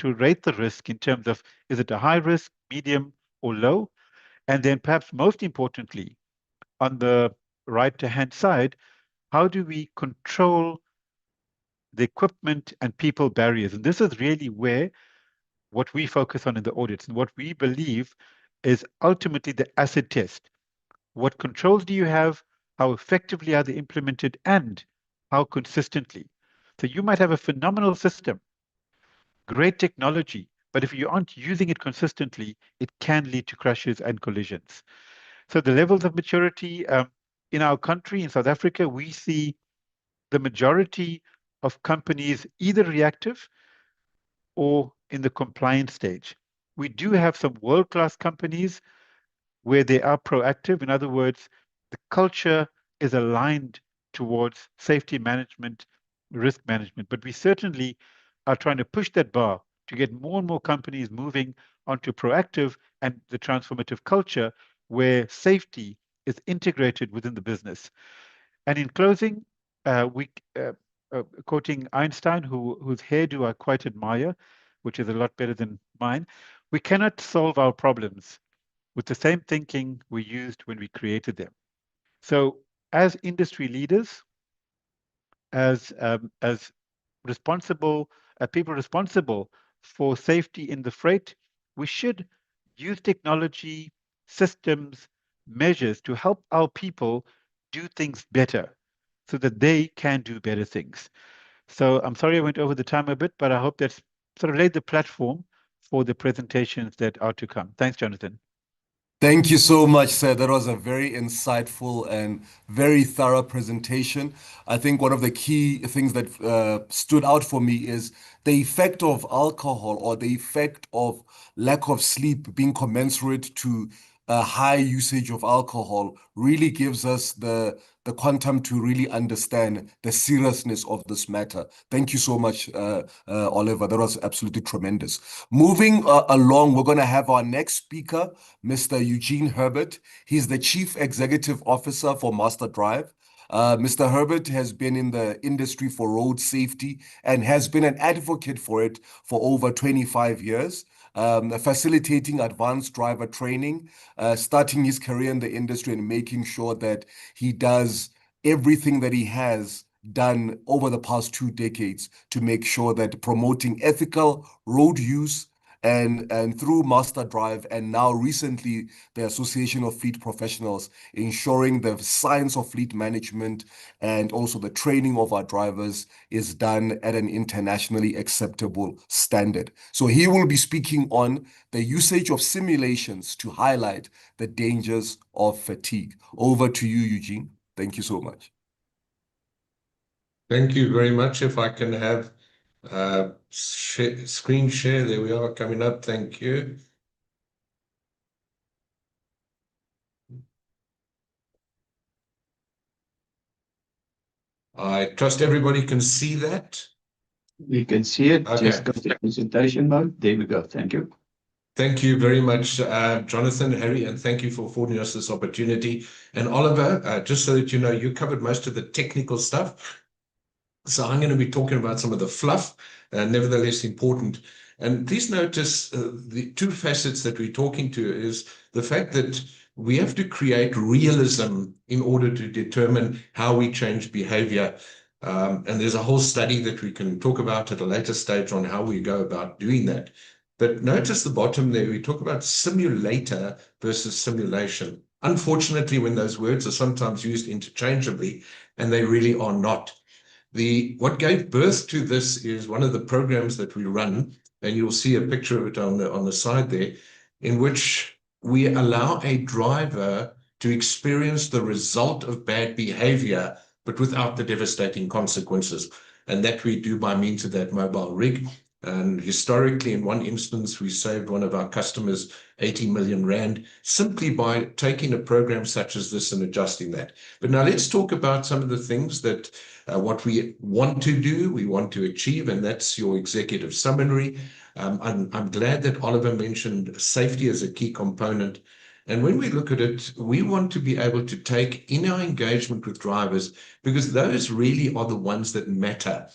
rate the risk in terms of, is it a high risk, medium, or low? And then perhaps most importantly, on the right-hand side, how do we control the equipment and people barriers? And this is really where what we focus on in the audits and what we believe is ultimately the acid test. What controls do you have? How effectively are they implemented? And how consistently? So you might have a phenomenal system, great technology, but if you aren't using it consistently, it can lead to crashes and collisions. So the levels of maturity in our country, in South Africa, we see the majority of companies either reactive or in the compliance stage. We do have some world-class companies where they are proactive. In other words, the culture is aligned towards safety management, risk management, but we certainly are trying to push that bar to get more and more companies moving onto proactive and the transformative culture where safety is integrated within the business. And in closing, quoting Einstein, whose hairdo I quite admire, which is a lot better than mine, we cannot solve our problems with the same thinking we used when we created them. So as industry leaders, as responsible people responsible for safety in the freight, we should use technology, systems, measures to help our people do things better so that they can do better things. So I'm sorry I went over the time a bit, but I hope that's sort of laid the platform for the presentations that are to come. Thanks, Jonathan. Thank you so much, sir. That was a very insightful and very thorough presentation. I think one of the key things that stood out for me is the effect of alcohol or the effect of lack of sleep being commensurate to a high usage of alcohol really gives us the quantum to really understand the seriousness of this matter. Thank you so much, Oliver. That was absolutely tremendous. Moving along, we're going to have our next speaker, Mr. Eugene Herbert. He's the Chief Executive Officer for Master Drive. Mr. Herbert has been in the industry for road safety and has been an advocate for it for over 25 years. Facilitating advanced driver training, starting his career in the industry and making sure that he does everything that he has done over the past 2 decades to make sure that promoting ethical road use and through Master Drive and now recently the Association of Fleet Professionals, ensuring the science of fleet management and also the training of our drivers is done at an internationally acceptable standard. So he will be speaking on the usage of simulations to highlight the dangers of fatigue. Over to you, Eugene. Thank you so much. Thank you very much. If I can have screen share, there we are coming up. Thank you. I trust everybody can see that. We can see it. Okay. Just go to presentation mode. There we go. Thank you. Thank you very much, Jonathan, Harry, and thank you for affording us this opportunity. And Oliver, just so that you know, you covered most of the technical stuff. So I'm going to be talking about some of the fluff, nevertheless important. And please notice the 2 facets that we're talking to is the fact that we have to create realism in order to determine how we change behavior. And there's a whole study that we can talk about at a later stage on how we go about doing that. But notice the bottom there, we talk about simulator versus simulation. Unfortunately, when those words are sometimes used interchangeably, and they really are not. What gave birth to this is one of the programs that we run, and you'll see a picture of it on the side there, in which we allow a driver to experience the result of bad behavior, but without the devastating consequences. And that we do by means of that mobile rig. And historically, in one instance, we saved one of our customers 80 million rand simply by taking a program such as this and adjusting that. But now let's talk about some of the things that what we want to do, we want to achieve, and that's your executive summary. I'm glad that Oliver mentioned safety as a key component. And when we look at it, we want to be able to take in our engagement with drivers, because those really are the ones that matter.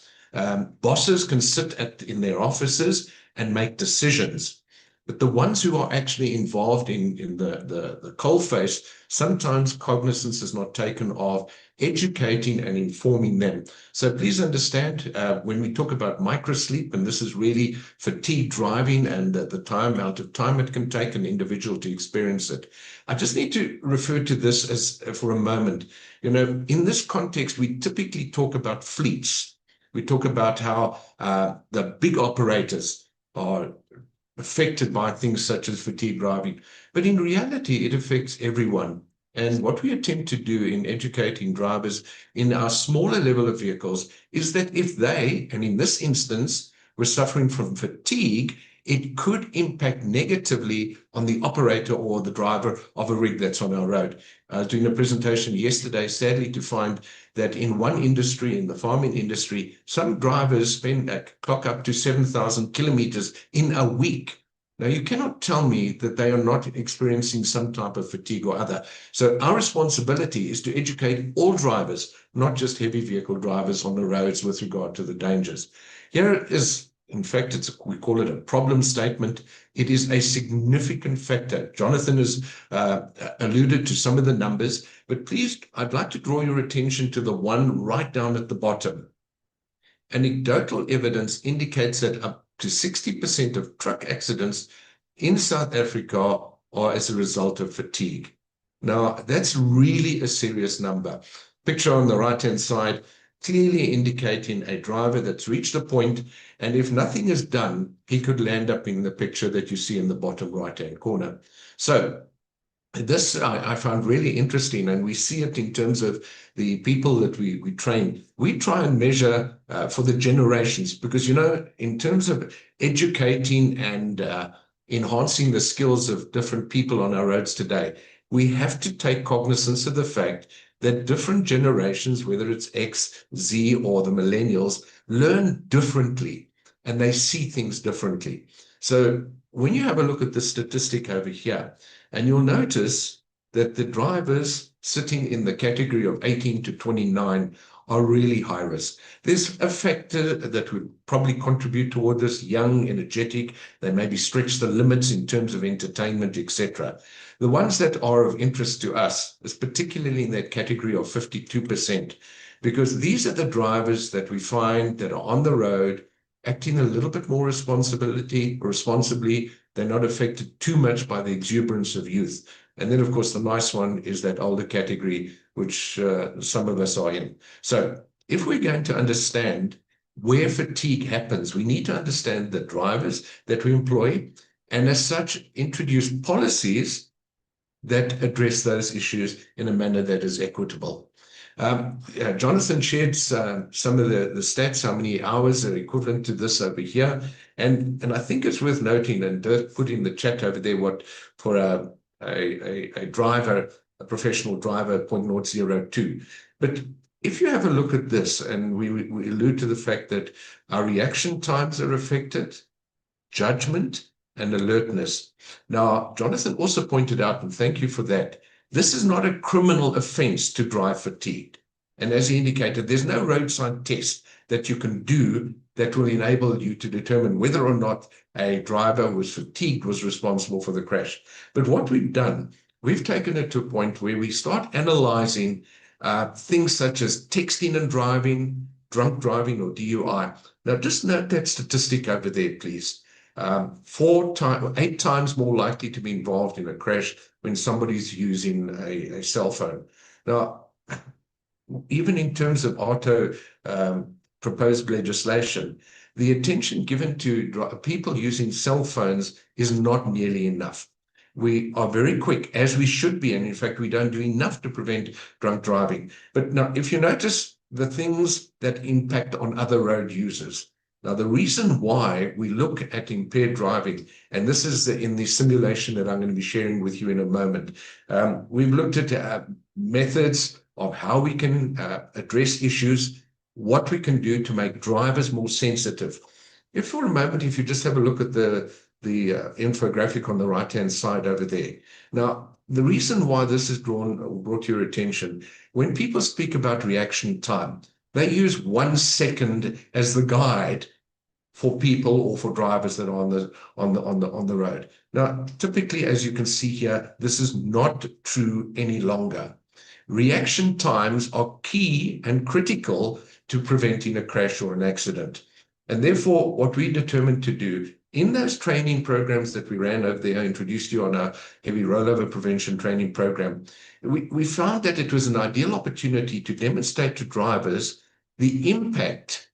Bosses can sit in their offices and make decisions, but the ones who are actually involved in the coalface, sometimes cognizance is not taken of educating and informing them. So please understand, when we talk about microsleep, and this is really fatigue driving and the amount of time it can take an individual to experience it. I just need to refer to this as for a moment. You know, in this context, we typically talk about fleets. We talk about how the big operators are affected by things such as fatigue driving. But in reality, it affects everyone. And what we attempt to do in educating drivers in our smaller level of vehicles is that if they, and in this instance, were suffering from fatigue, it could impact negatively on the operator or the driver of a rig that's on our road. I was doing a presentation yesterday, sadly, to find that in one industry, in the farming industry, some drivers clock up to 7,000 kilometers in a week. Now, you cannot tell me that they are not experiencing some type of fatigue or other. So our responsibility is to educate all drivers, not just heavy vehicle drivers on the roads with regard to the dangers. Here is, in fact, we call it a problem statement. It is a significant factor. Jonathan has alluded to some of the numbers, but please, I'd like to draw your attention to the one right down at the bottom. Anecdotal evidence indicates that up to 60% of truck accidents in South Africa are as a result of fatigue. Now, that's really a serious number. Picture on the right-hand side, clearly indicating a driver that's reached a point, and if nothing is done, he could land up in the picture that you see in the bottom right-hand corner. So this I found really interesting, and we see it in terms of the people that we train. We try and measure for the generations, because, you know, in terms of educating and enhancing the skills of different people on our roads today, we have to take cognizance of the fact that different generations, whether it's X, Z, or the millennials, learn differently and they see things differently. So when you have a look at the statistic over here, and you'll notice that the drivers sitting in the category of 18 to 29 are really high risk. There's a factor that would probably contribute toward this: young, energetic, they maybe stretch the limits in terms of entertainment, etc. The ones that are of interest to us is particularly in that category of 52%, because these are the drivers that we find that are on the road acting a little bit more responsibly. They're not affected too much by the exuberance of youth. And then, of course, the nice one is that older category, which some of us are in. So if we're going to understand where fatigue happens, we need to understand the drivers that we employ, and as such, introduce policies that address those issues in a manner that is equitable. Jonathan shared some of the stats, how many hours are equivalent to this over here. And I think it's worth noting, and Dirk put in the chat over there, what for a driver, a professional driver, 0.002. But if you have a look at this, and we allude to the fact that our reaction times are affected, judgment and alertness. Now, Jonathan also pointed out, and thank you for that, this is not a criminal offense to drive fatigued. And as he indicated, there's no roadside test that you can do that will enable you to determine whether or not a driver who was fatigued was responsible for the crash. But what we've done, we've taken it to a point where we start analyzing things such as texting and driving, drunk driving, or DUI. Now, just note that statistic over there, please. 8 times more likely to be involved in a crash when somebody's using a cell phone. Now, even in terms of proposed legislation, the attention given to people using cell phones is not nearly enough. We are very quick, as we should be, and in fact, we don't do enough to prevent drunk driving. But now, if you notice the things that impact on other road users, now, the reason why we look at impaired driving, and this is in the simulation that I'm going to be sharing with you in a moment, we've looked at methods of how we can address issues, what we can do to make drivers more sensitive. If for a moment, if you just have a look at the infographic on the right-hand side over there. Now, the reason why this is brought to your attention, when people speak about reaction time, they use 1 second as the guide for people or for drivers that are on the road. Now, typically, as you can see here, this is not true any longer. Reaction times are key and critical to preventing a crash or an accident. And therefore, what we determined to do in those training programs that we ran over there, I introduced you on our heavy rollover prevention training program, we found that it was an ideal opportunity to demonstrate to drivers the impact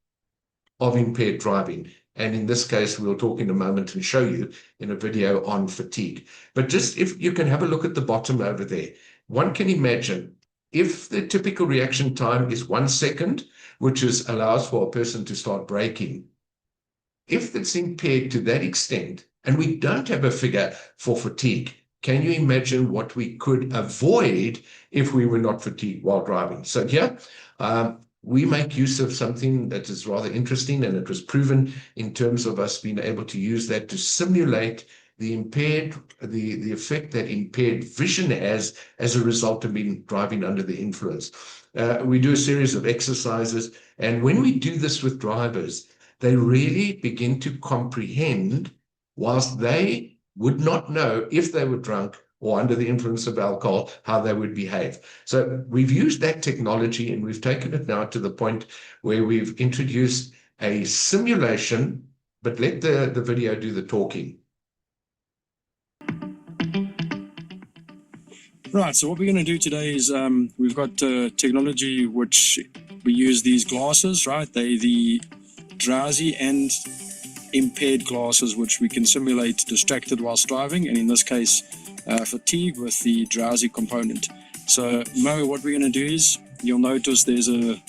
of impaired driving. And in this case, we'll talk in a moment and show you in a video on fatigue. But just if you can have a look at the bottom over there, one can imagine if the typical reaction time is 1 second, which allows for a person to start braking, if it's impaired to that extent, and we don't have a figure for fatigue, can you imagine what we could avoid if we were not fatigued while driving? So here, we make use of something that is rather interesting, and it was proven in terms of us being able to use that to simulate the effect that impaired vision has as a result of being driving under the influence. We do a series of exercises, and when we do this with drivers, they really begin to comprehend, whilst they would not know if they were drunk or under the influence of alcohol, how they would behave. So we've used that technology, and we've taken it now to the point where we've introduced a simulation, but let the video do the talking. Right, so what we're going to do today is we've got technology which we use these glasses, right? They're the drowsy and impaired glasses, which we can simulate distracted whilst driving, and in this case, fatigue with the drowsy component. So Mo, what we're going to do is, you'll notice there's a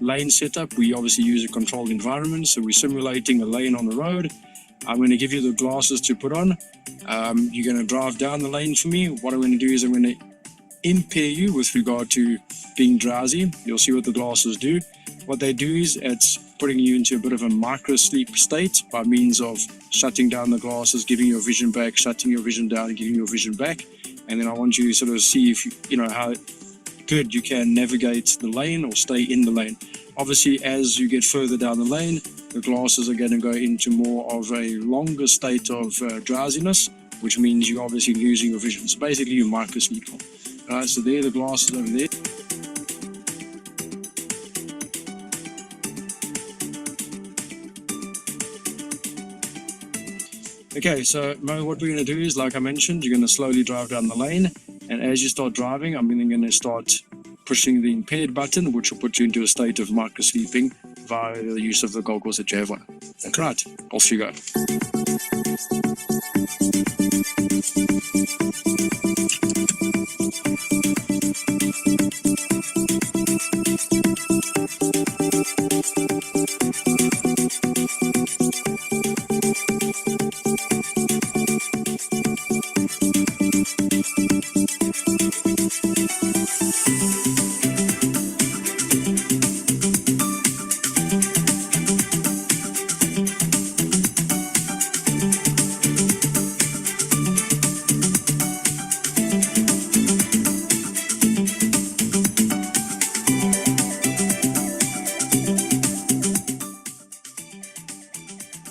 lane setup. We obviously use a controlled environment, so we're simulating a lane on the road, I'm going to give you the glasses to put on. You're going to drive down the lane for me. What I'm going to do is I'm going to impair you with regard to being drowsy. You'll see what the glasses do. What they do is it's putting you into a bit of a micro sleep state by means of shutting down the glasses, giving your vision back, shutting your vision down, giving your vision back. And then I want you to sort of see if you know how good you can navigate the lane or stay in the lane. Obviously, as you get further down the lane, the glasses are going to go into more of a longer state of drowsiness, which means you're obviously losing your vision. So basically, you micro sleep. Alright, so there are the glasses over there. Okay, so Mo, what we're going to do is, like I mentioned, you're going to slowly drive down the lane, and as you start driving, I'm then going to start pushing the impaired button, which will put you into a state of micro sleeping via the use of the goggles that you have on. Right, off you go.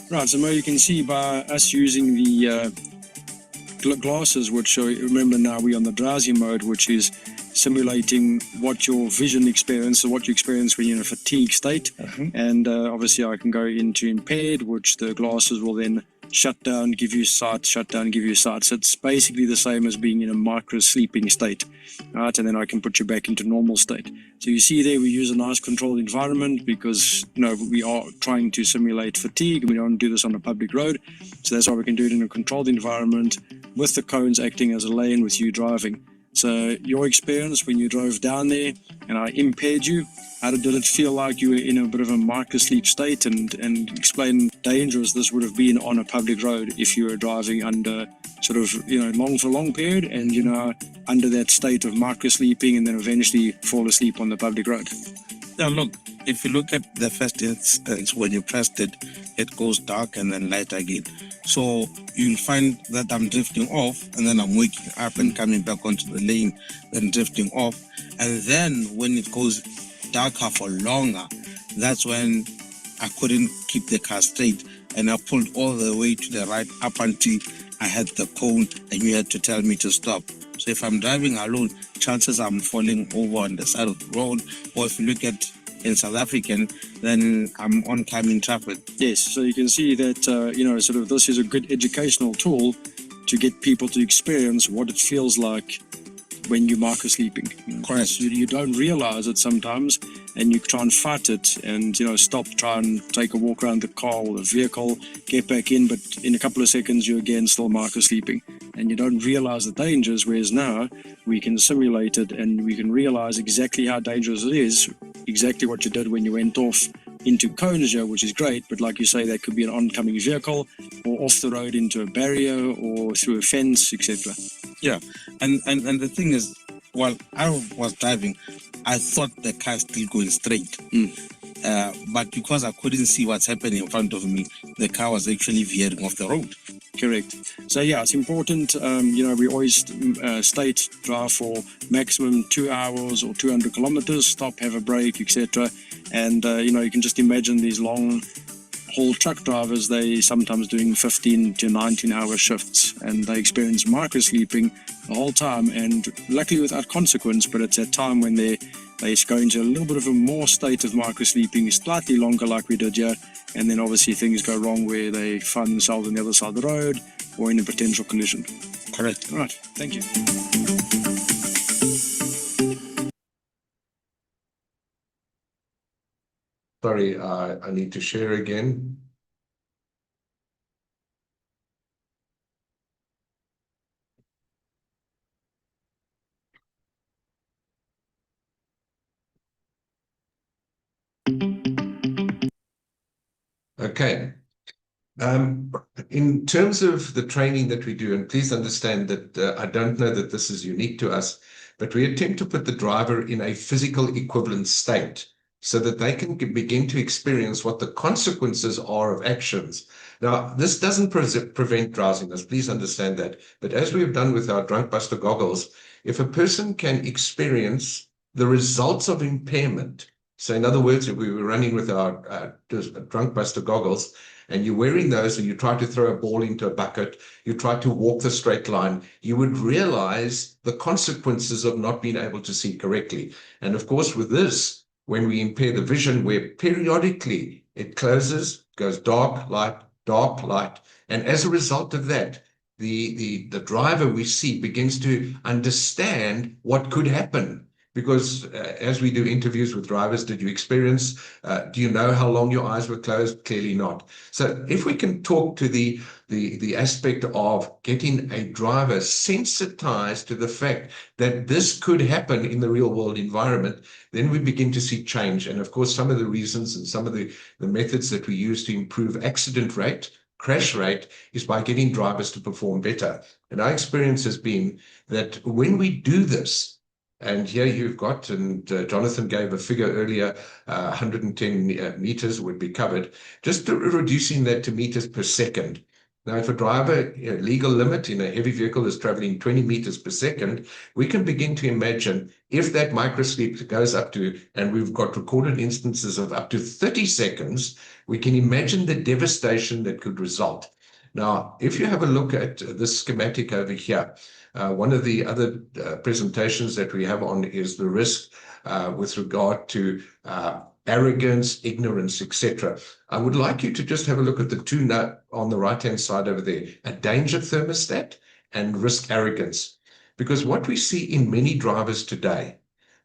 Right, so Mo, you can see by us using the glasses, which remember now we're on the drowsy mode, which is simulating what your vision experience or what you experience when you're in a fatigue state. And obviously I can go into impaired, which the glasses will then shut down, give you sight, shut down, give you sight. So it's basically the same as being in a micro sleeping state, right? And then I can put you back into normal state. So you see there we use a nice controlled environment because, you know, we are trying to simulate fatigue. We don't do this on a public road. So that's why we can do it in a controlled environment with the cones acting as a lane with you driving. So your experience when you drove down there and I impaired you, how did it feel like you were in a bit of a micro sleep state, and explain dangerous this would have been on a public road if you were driving under sort of, you know, long period and, you know, under that state of micro sleeping and then eventually fall asleep on the public road. Yeah, look, if you look at the first instance, when you pressed it, it goes dark and then light again. So you'll find that I'm drifting off and then I'm waking up and coming back onto the lane, then drifting off. And then when it goes darker for longer, that's when I couldn't keep the car straight and I pulled all the way to the right up until I had the cone and you had to tell me to stop. So if I'm driving alone, chances I'm falling over on the side of the road, or if you look at in South African, then I'm oncoming traffic. Yes, so you can see that, you know, sort of this is a good educational tool to get people to experience what it feels like when you're micro sleeping. Correct. You don't realize it sometimes, and you try and fight it and, you know, stop, try and take a walk around the car or the vehicle, get back in, but in a couple of seconds you're again still micro sleeping and you don't realize the dangers, whereas now we can simulate it and we can realize exactly how dangerous it is, exactly what you did when you went off into cones here, which is great, but like you say, that could be an oncoming vehicle or off the road into a barrier or through a fence, etc. Yeah, and the thing is, while I was driving, I thought the car still going straight. But because I couldn't see what's happening in front of me, the car was actually veering off the road. Correct. So yeah, it's important. You know, we always state drive for maximum 2 hours or 200 kilometers, stop, have a break, etc. And you know, you can just imagine these long haul truck drivers, they sometimes doing 15 to 19 hour shifts and they experience micro sleeping the whole time, and luckily without consequence, but it's a time when they go into a little bit of a more state of micro sleeping, slightly longer like we did here, and then obviously things go wrong where they find themselves on the other side of the road or in a potential collision. Correct. All right, thank you. Sorry, I need to share again. Okay. In terms of the training that we do, and please understand that I don't know that this is unique to us, but we attempt to put the driver in a physical equivalent state so that they can begin to experience what the consequences are of actions. Now, this doesn't prevent drowsiness, please understand that. But as we have done with our drunk buster goggles, if a person can experience the results of impairment, so in other words, if we were running with our drunk buster goggles, and you're wearing those and you try to throw a ball into a bucket, you try to walk the straight line, you would realize the consequences of not being able to see correctly. And of course, with this, when we impair the vision, where periodically it closes, goes dark, light, and as a result of that, the driver we see begins to understand what could happen. Because as we do interviews with drivers, did you experience, do you know how long your eyes were closed? Clearly not. So if we can talk to the aspect of getting a driver sensitized to the fact that this could happen in the real world environment, then we begin to see change. And of course, some of the reasons and some of the methods that we use to improve accident rate, crash rate, is by getting drivers to perform better. And our experience has been that when we do this, and here you've got, and Jonathan gave a figure earlier, 110 meters would be covered, just reducing that to meters per second. Now, if a driver, legal limit in a heavy vehicle is traveling 20 meters per second, we can begin to imagine if that microsleep goes up to, and we've got recorded instances of up to 30 seconds, we can imagine the devastation that could result. Now, if you have a look at this schematic over here, one of the other presentations that we have on is the risk with regard to arrogance, ignorance, etc. I would like you to just have a look at the two on the right-hand side over there, a danger thermostat and risk arrogance. Because what we see in many drivers today,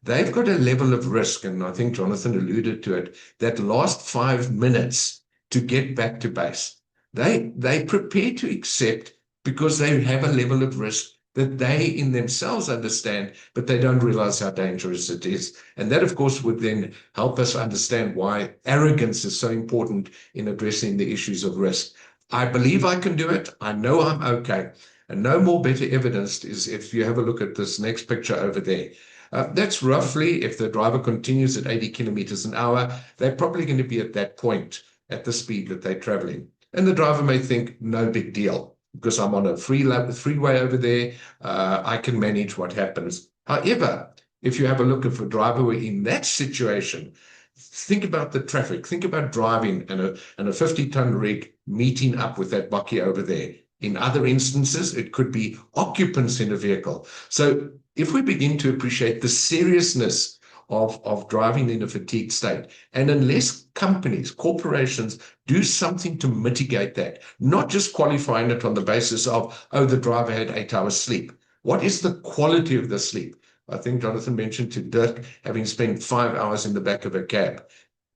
they've got a level of risk, and I think Jonathan alluded to it, that last 5 minutes to get back to base. They prepare to accept because they have a level of risk that they in themselves understand, but they don't realize how dangerous it is. And that, of course, would then help us understand why arrogance is so important in addressing the issues of risk. I believe I can do it. I know I'm okay. And no more better evidence is if you have a look at this next picture over there. That's roughly, if the driver continues at 80 kilometers an hour, they're probably going to be at that point at the speed that they're traveling. And the driver may think, no big deal, because I'm on a freeway over there, I can manage what happens. However, if you have a look at a driver in that situation, think about the traffic, think about driving and a 50-ton rig meeting up with that bakkie over there. In other instances, it could be occupants in a vehicle. So if we begin to appreciate the seriousness of driving in a fatigued state, and unless companies, corporations do something to mitigate that, not just qualifying it on the basis of, oh, the driver had 8 hours sleep. What is the quality of the sleep? I think Jonathan mentioned to Dirk having spent 5 hours in the back of a cab.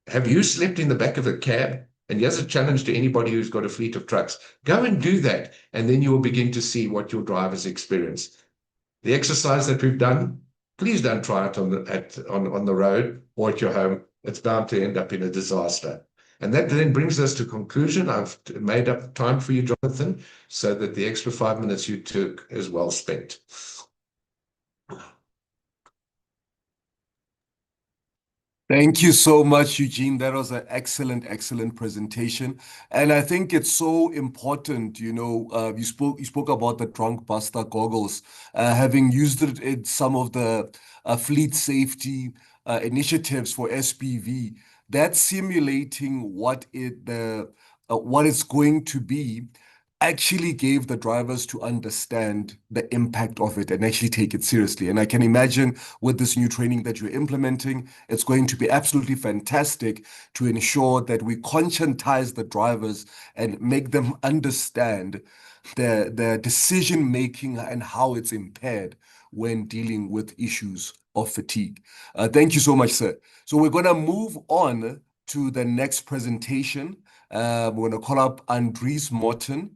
Have you slept in the back of a cab? And here's a challenge to anybody who's got a fleet of trucks. Go and do that, and then you will begin to see what your drivers experience. The exercise that we've done, please don't try it on the road or at your home. It's bound to end up in a disaster. And that then brings us to conclusion. I've made up time for you, Jonathan, so that the extra 5 minutes you took is well spent. Thank you so much, Eugene. That was an excellent, excellent presentation. And I think it's so important, you spoke about the drunk buster goggles, having used it in some of the fleet safety initiatives for SPV. That's simulating what it's going to be, actually gave the drivers to understand the impact of it and actually take it seriously. And I can imagine with this new training that you're implementing, it's going to be absolutely fantastic to ensure that we conscientize the drivers and make them understand the decision making and how it's impaired when dealing with issues of fatigue. Thank you so much, sir. So we're going to move on to the next presentation. We're going to call up Andries Morton.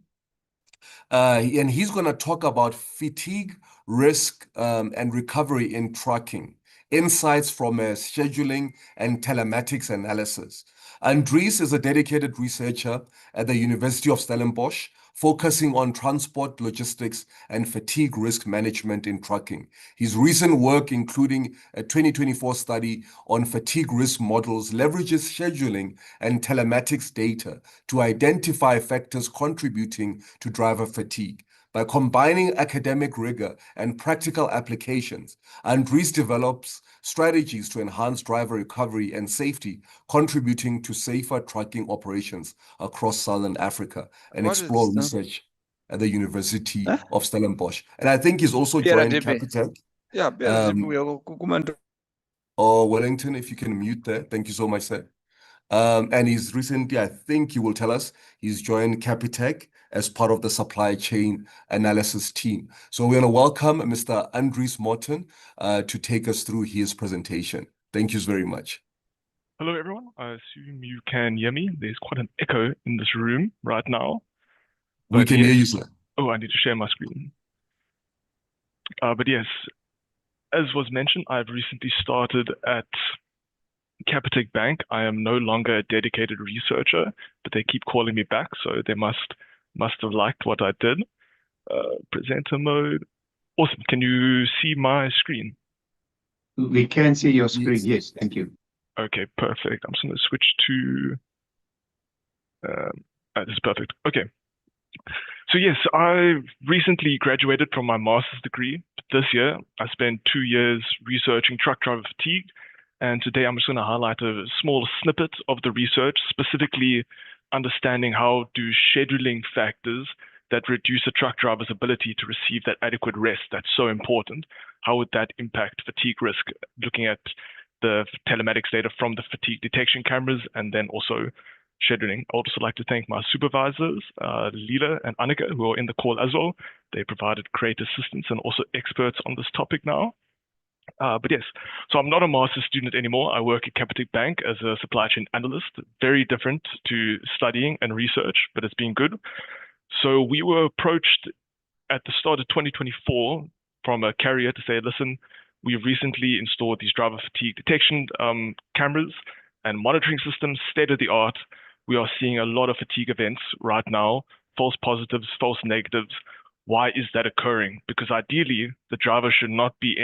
And he's going to talk about fatigue, risk, and recovery in trucking. insights from scheduling and telematics analysis. Andries is a dedicated researcher at the University of Stellenbosch, focusing on transport, logistics, and fatigue risk management in trucking. His recent work, including a 2024 study on fatigue risk models, leverages scheduling and telematics data to identify factors contributing to driver fatigue. By combining academic rigor and practical applications, Andries develops strategies to enhance driver recovery and safety, contributing to safer trucking operations across Southern Africa, and explore research at the University of Stellenbosch. And I think he's also joined Capitec. Oh, Wellington, if you can mute there. Thank you so much, sir. And he's recently, I think you will tell us, he's joined Capitec as part of the supply chain analysis team. So we're going to welcome Mr. Andries Morton to take us through his presentation. Thank you very much. Hello, everyone. I assume you can hear me. There's quite an echo in this room right now. We can hear you, sir. Oh, I need to share my screen. But yes, as was mentioned, I've recently started at Capitec Bank. I am no longer a dedicated researcher, but they keep calling me back, so they must have liked what I did. Presenter mode. Awesome. Can you see my screen? We can see your screen. Yes, thank you. Okay, perfect. I'm just going to switch to. This is perfect. Okay. So yes, I recently graduated from my master's degree. This year, I spent 2 years researching truck driver fatigue. And today I'm just going to highlight a small snippet of the research, specifically understanding how do scheduling factors that reduce a truck driver's ability to receive that adequate rest that's so important, how would that impact fatigue risk, looking at the telematics data from the fatigue detection cameras and then also scheduling. I would also like to thank my supervisors, Lila and Annika, who are in the call as well. They provided great assistance and also experts on this topic now. But yes, so I'm not a master's student anymore. I work at Capitec Bank as a supply chain analyst, very different to studying and research, but it's been good. So we were approached at the start of 2024 from a carrier to say, listen, we've recently installed these driver fatigue detection cameras and monitoring systems, state of the art. We are seeing a lot of fatigue events right now, false positives, false negatives. Why is that occurring? Because ideally, the driver should not be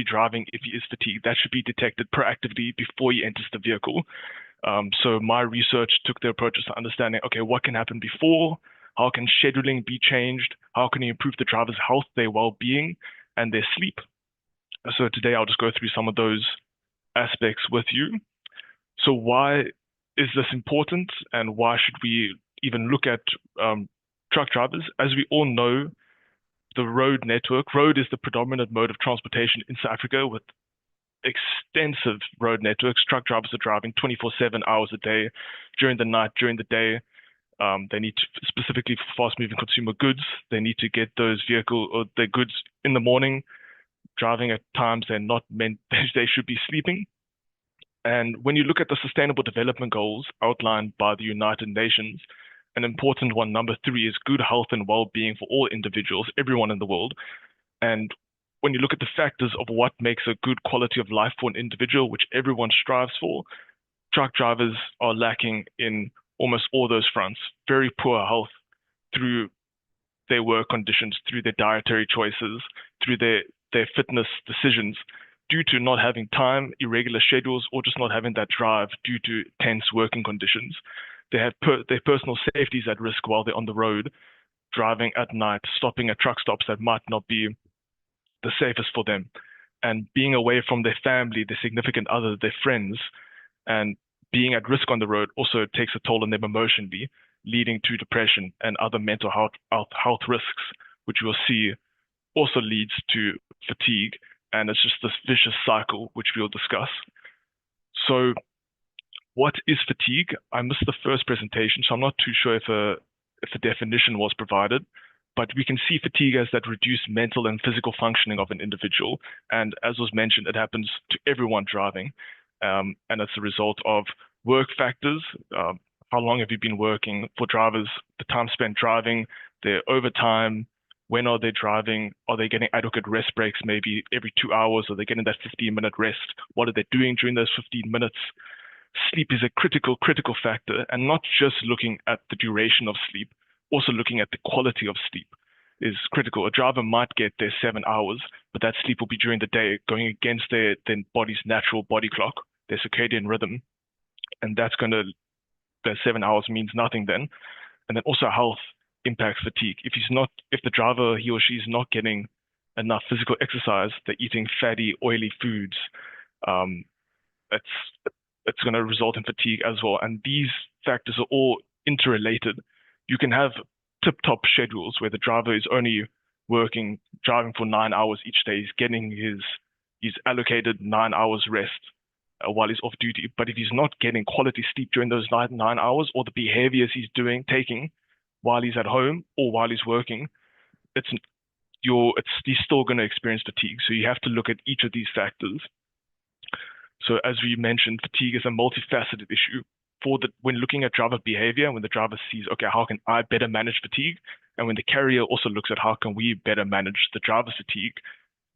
driving if he is fatigued. That should be detected proactively before he enters the vehicle. So my research took the approach to understanding, okay, what can happen before? How can scheduling be changed? How can you improve the driver's health, their well-being, and their sleep? So today I'll just go through some of those aspects with you. So why is this important, and why should we even look at truck drivers? As we all know, the road is the predominant mode of transportation in South Africa with extensive road networks. Truck drivers are driving 24/7 hours a day, during the night, during the day. They need to, specifically for fast-moving consumer goods, they need to get those their goods in the morning, driving at times they're not meant, they should be sleeping. And when you look at the Sustainable Development Goals outlined by the United Nations, an important one, number 3, is good health and well-being for all individuals, everyone in the world. And when you look at the factors of what makes a good quality of life for an individual, which everyone strives for, truck drivers are lacking in almost all those fronts. Very poor health through their work conditions, through their dietary choices, through their fitness decisions, due to not having time, irregular schedules, or just not having that drive due to tense working conditions. They have their personal safety is at risk while they're on the road, driving at night, stopping at truck stops that might not be the safest for them, and being away from their family, their significant other, their friends, and being at risk on the road also takes a toll on them emotionally, leading to depression and other mental health risks, which we'll see also leads to fatigue. And it's just this vicious cycle, which we'll discuss. So what is fatigue? I missed the first presentation, so I'm not too sure if a definition was provided, but we can see fatigue as that reduced mental and physical functioning of an individual. And as was mentioned, it happens to everyone driving. And it's a result of work factors. How long have you been working? For drivers, the time spent driving, their overtime, When are they driving? Are they getting adequate rest breaks maybe every 2 hours? Are they getting that 15-minute rest? What are they doing during those 15 minutes? Sleep is a critical factor, and not just looking at the duration of sleep, also looking at the quality of sleep is critical. A driver might get their 7 hours, but that sleep will be during the day, going against their body's natural body clock, their circadian rhythm. And that's going to, that 7 hours means nothing then. And then also health impacts fatigue. If the driver, he or she is not getting enough physical exercise, they're eating fatty, oily foods, it's going to result in fatigue as well. And these factors are all interrelated. You can have tip-top schedules where the driver is only driving for 9 hours each day. He's getting his allocated 9 hours rest while he's off duty. But if he's not getting quality sleep during those 9 hours, or the behaviors he's taking while he's at home or while he's working, he's still going to experience fatigue. So you have to look at each of these factors. So as we mentioned, fatigue is a multifaceted issue. When looking at driver behavior, when the driver sees, okay, how can I better manage fatigue? And when the carrier also looks at how can we better manage the driver's fatigue,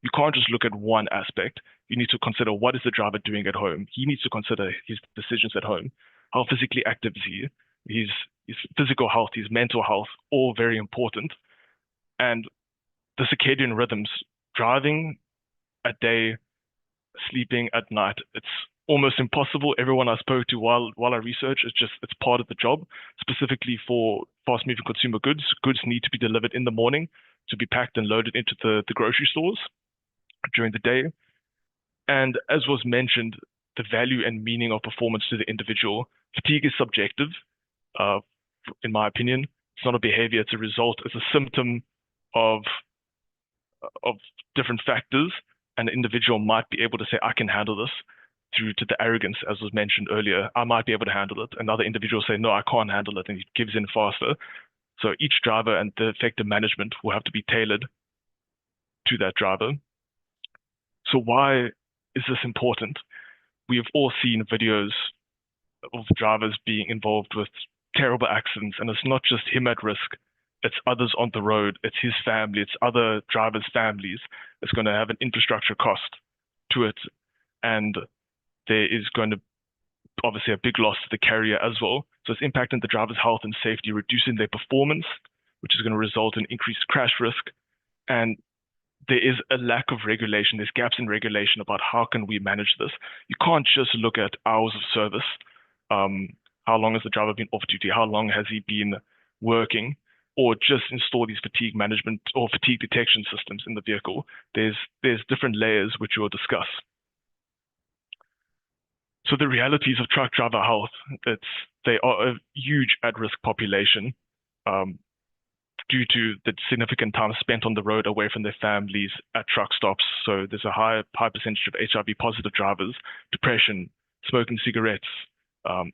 you can't just look at one aspect. You need to consider, what is the driver doing at home? He needs to consider his decisions at home. How physically active is he? His physical health, his mental health, all very important. And the circadian rhythms, driving at day, sleeping at night, it's almost impossible. Everyone I spoke to while I research, it's part of the job. Specifically for fast-moving consumer goods, goods need to be delivered in the morning to be packed and loaded into the grocery stores during the day. And as was mentioned, the value and meaning of performance to the individual. Fatigue is subjective, in my opinion. It's not a behavior, it's a result, it's a symptom of different factors. An individual might be able to say, I can handle this, due to the arrogance, as was mentioned earlier. I might be able to handle it. Another individual say, no, I can't handle it, and he gives in faster. So each driver and the effective management will have to be tailored to that driver. So why is this important? We have all seen videos of drivers being involved with terrible accidents, and it's not just him at risk. It's others on the road, it's his family, it's other drivers' families. It's going to have an infrastructure cost to it. And there is going to obviously a big loss to the carrier as well. So it's impacting the driver's health and safety, reducing their performance, which is going to result in increased crash risk. And there is a lack of regulation. There's gaps in regulation about how can we manage this. You can't just look at hours of service. How long has the driver been off duty? How long has he been working? Or just install these fatigue management or fatigue detection systems in the vehicle. There's different layers which we'll discuss. So the realities of truck driver health, they are a huge at-risk population due to the significant time spent on the road away from their families at truck stops. So there's a high percentage of HIV-positive drivers, depression, smoking cigarettes,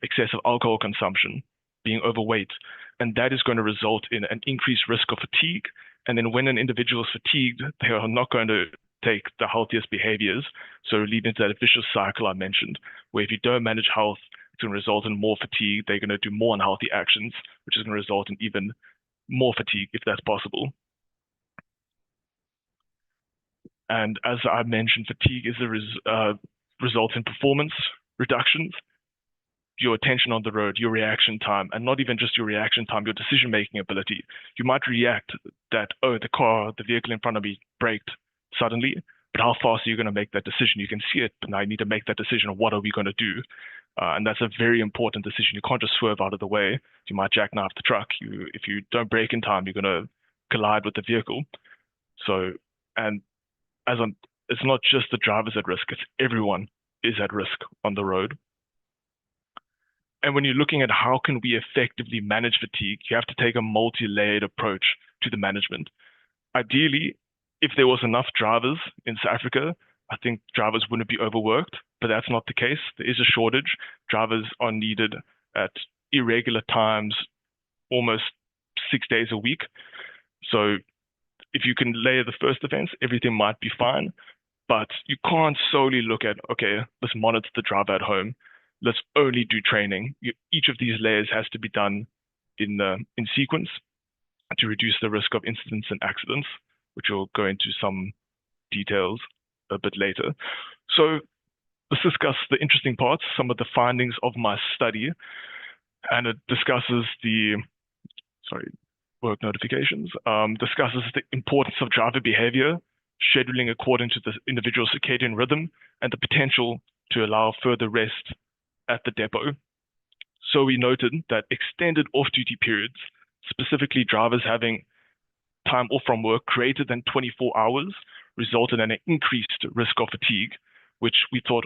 excessive alcohol consumption, being overweight. And that is going to result in an increased risk of fatigue. And then when an individual is fatigued, they are not going to take the healthiest behaviors. So leading to that vicious cycle I mentioned, where if you don't manage health, it's going to result in more fatigue. They're going to do more unhealthy actions, which is going to result in even more fatigue if that's possible. And as I mentioned, fatigue is a result in performance reductions, your attention on the road, your reaction time, and not even just your reaction time, your decision-making ability. You might react that, oh, the vehicle in front of me braked suddenly, but how fast are you going to make that decision? You can see it, but now you need to make that decision of what are we going to do? And that's a very important decision. You can't just swerve out of the way. You might jackknife the truck. If you don't brake in time, you're going to collide with the vehicle. So, and it's not just the drivers at risk, it's everyone is at risk on the road. And when you're looking at how can we effectively manage fatigue, you have to take a multi-layered approach to the management. Ideally, if there was enough drivers in South Africa, I think drivers wouldn't be overworked, but that's not the case. There is a shortage. Drivers are needed at irregular times, almost 6 days a week. So if you can layer the first offense, everything might be fine, but you can't solely look at, okay, let's monitor the driver at home. Let's only do training. Each of these layers has to be done in sequence. to reduce the risk of incidents and accidents, which we'll go into some details a bit later. So let's discuss the interesting parts, some of the findings of my study, and it discusses the, work notifications, discusses the importance of driver behavior, scheduling according to the individual circadian rhythm, and the potential to allow further rest at the depot. So we noted that extended off-duty periods, specifically drivers having time off from work greater than 24 hours, resulted in an increased risk of fatigue, which we thought,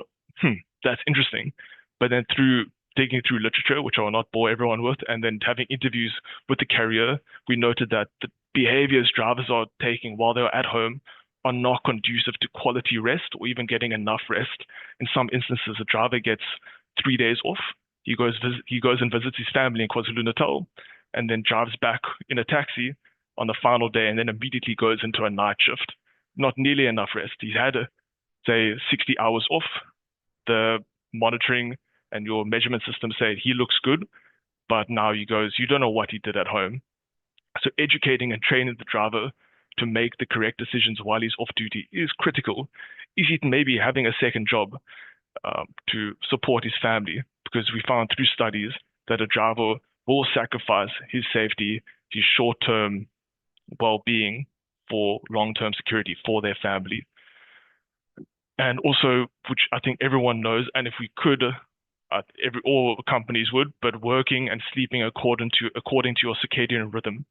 that's interesting. But then through digging through literature, which I will not bore everyone with, and then having interviews with the carrier, we noted that the behaviors drivers are taking while they're at home are not conducive to quality rest or even getting enough rest. In some instances, a driver gets 3 days off. He goes and visits his family in KwaZulu-Natal, and then drives back in a taxi on the final day, and then immediately goes into a night shift. Not nearly enough rest. He's had, say, 60 hours off. The monitoring and your measurement system say he looks good, but now he goes, you don't know what he did at home. So educating and training the driver to make the correct decisions while he's off duty is critical. Is he maybe having a second job to support his family? Because we found through studies that a driver will sacrifice his safety, his short-term well-being for long-term security for their family. And also, which I think everyone knows, and if we could, all companies would, but working and sleeping according to your circadian rhythm.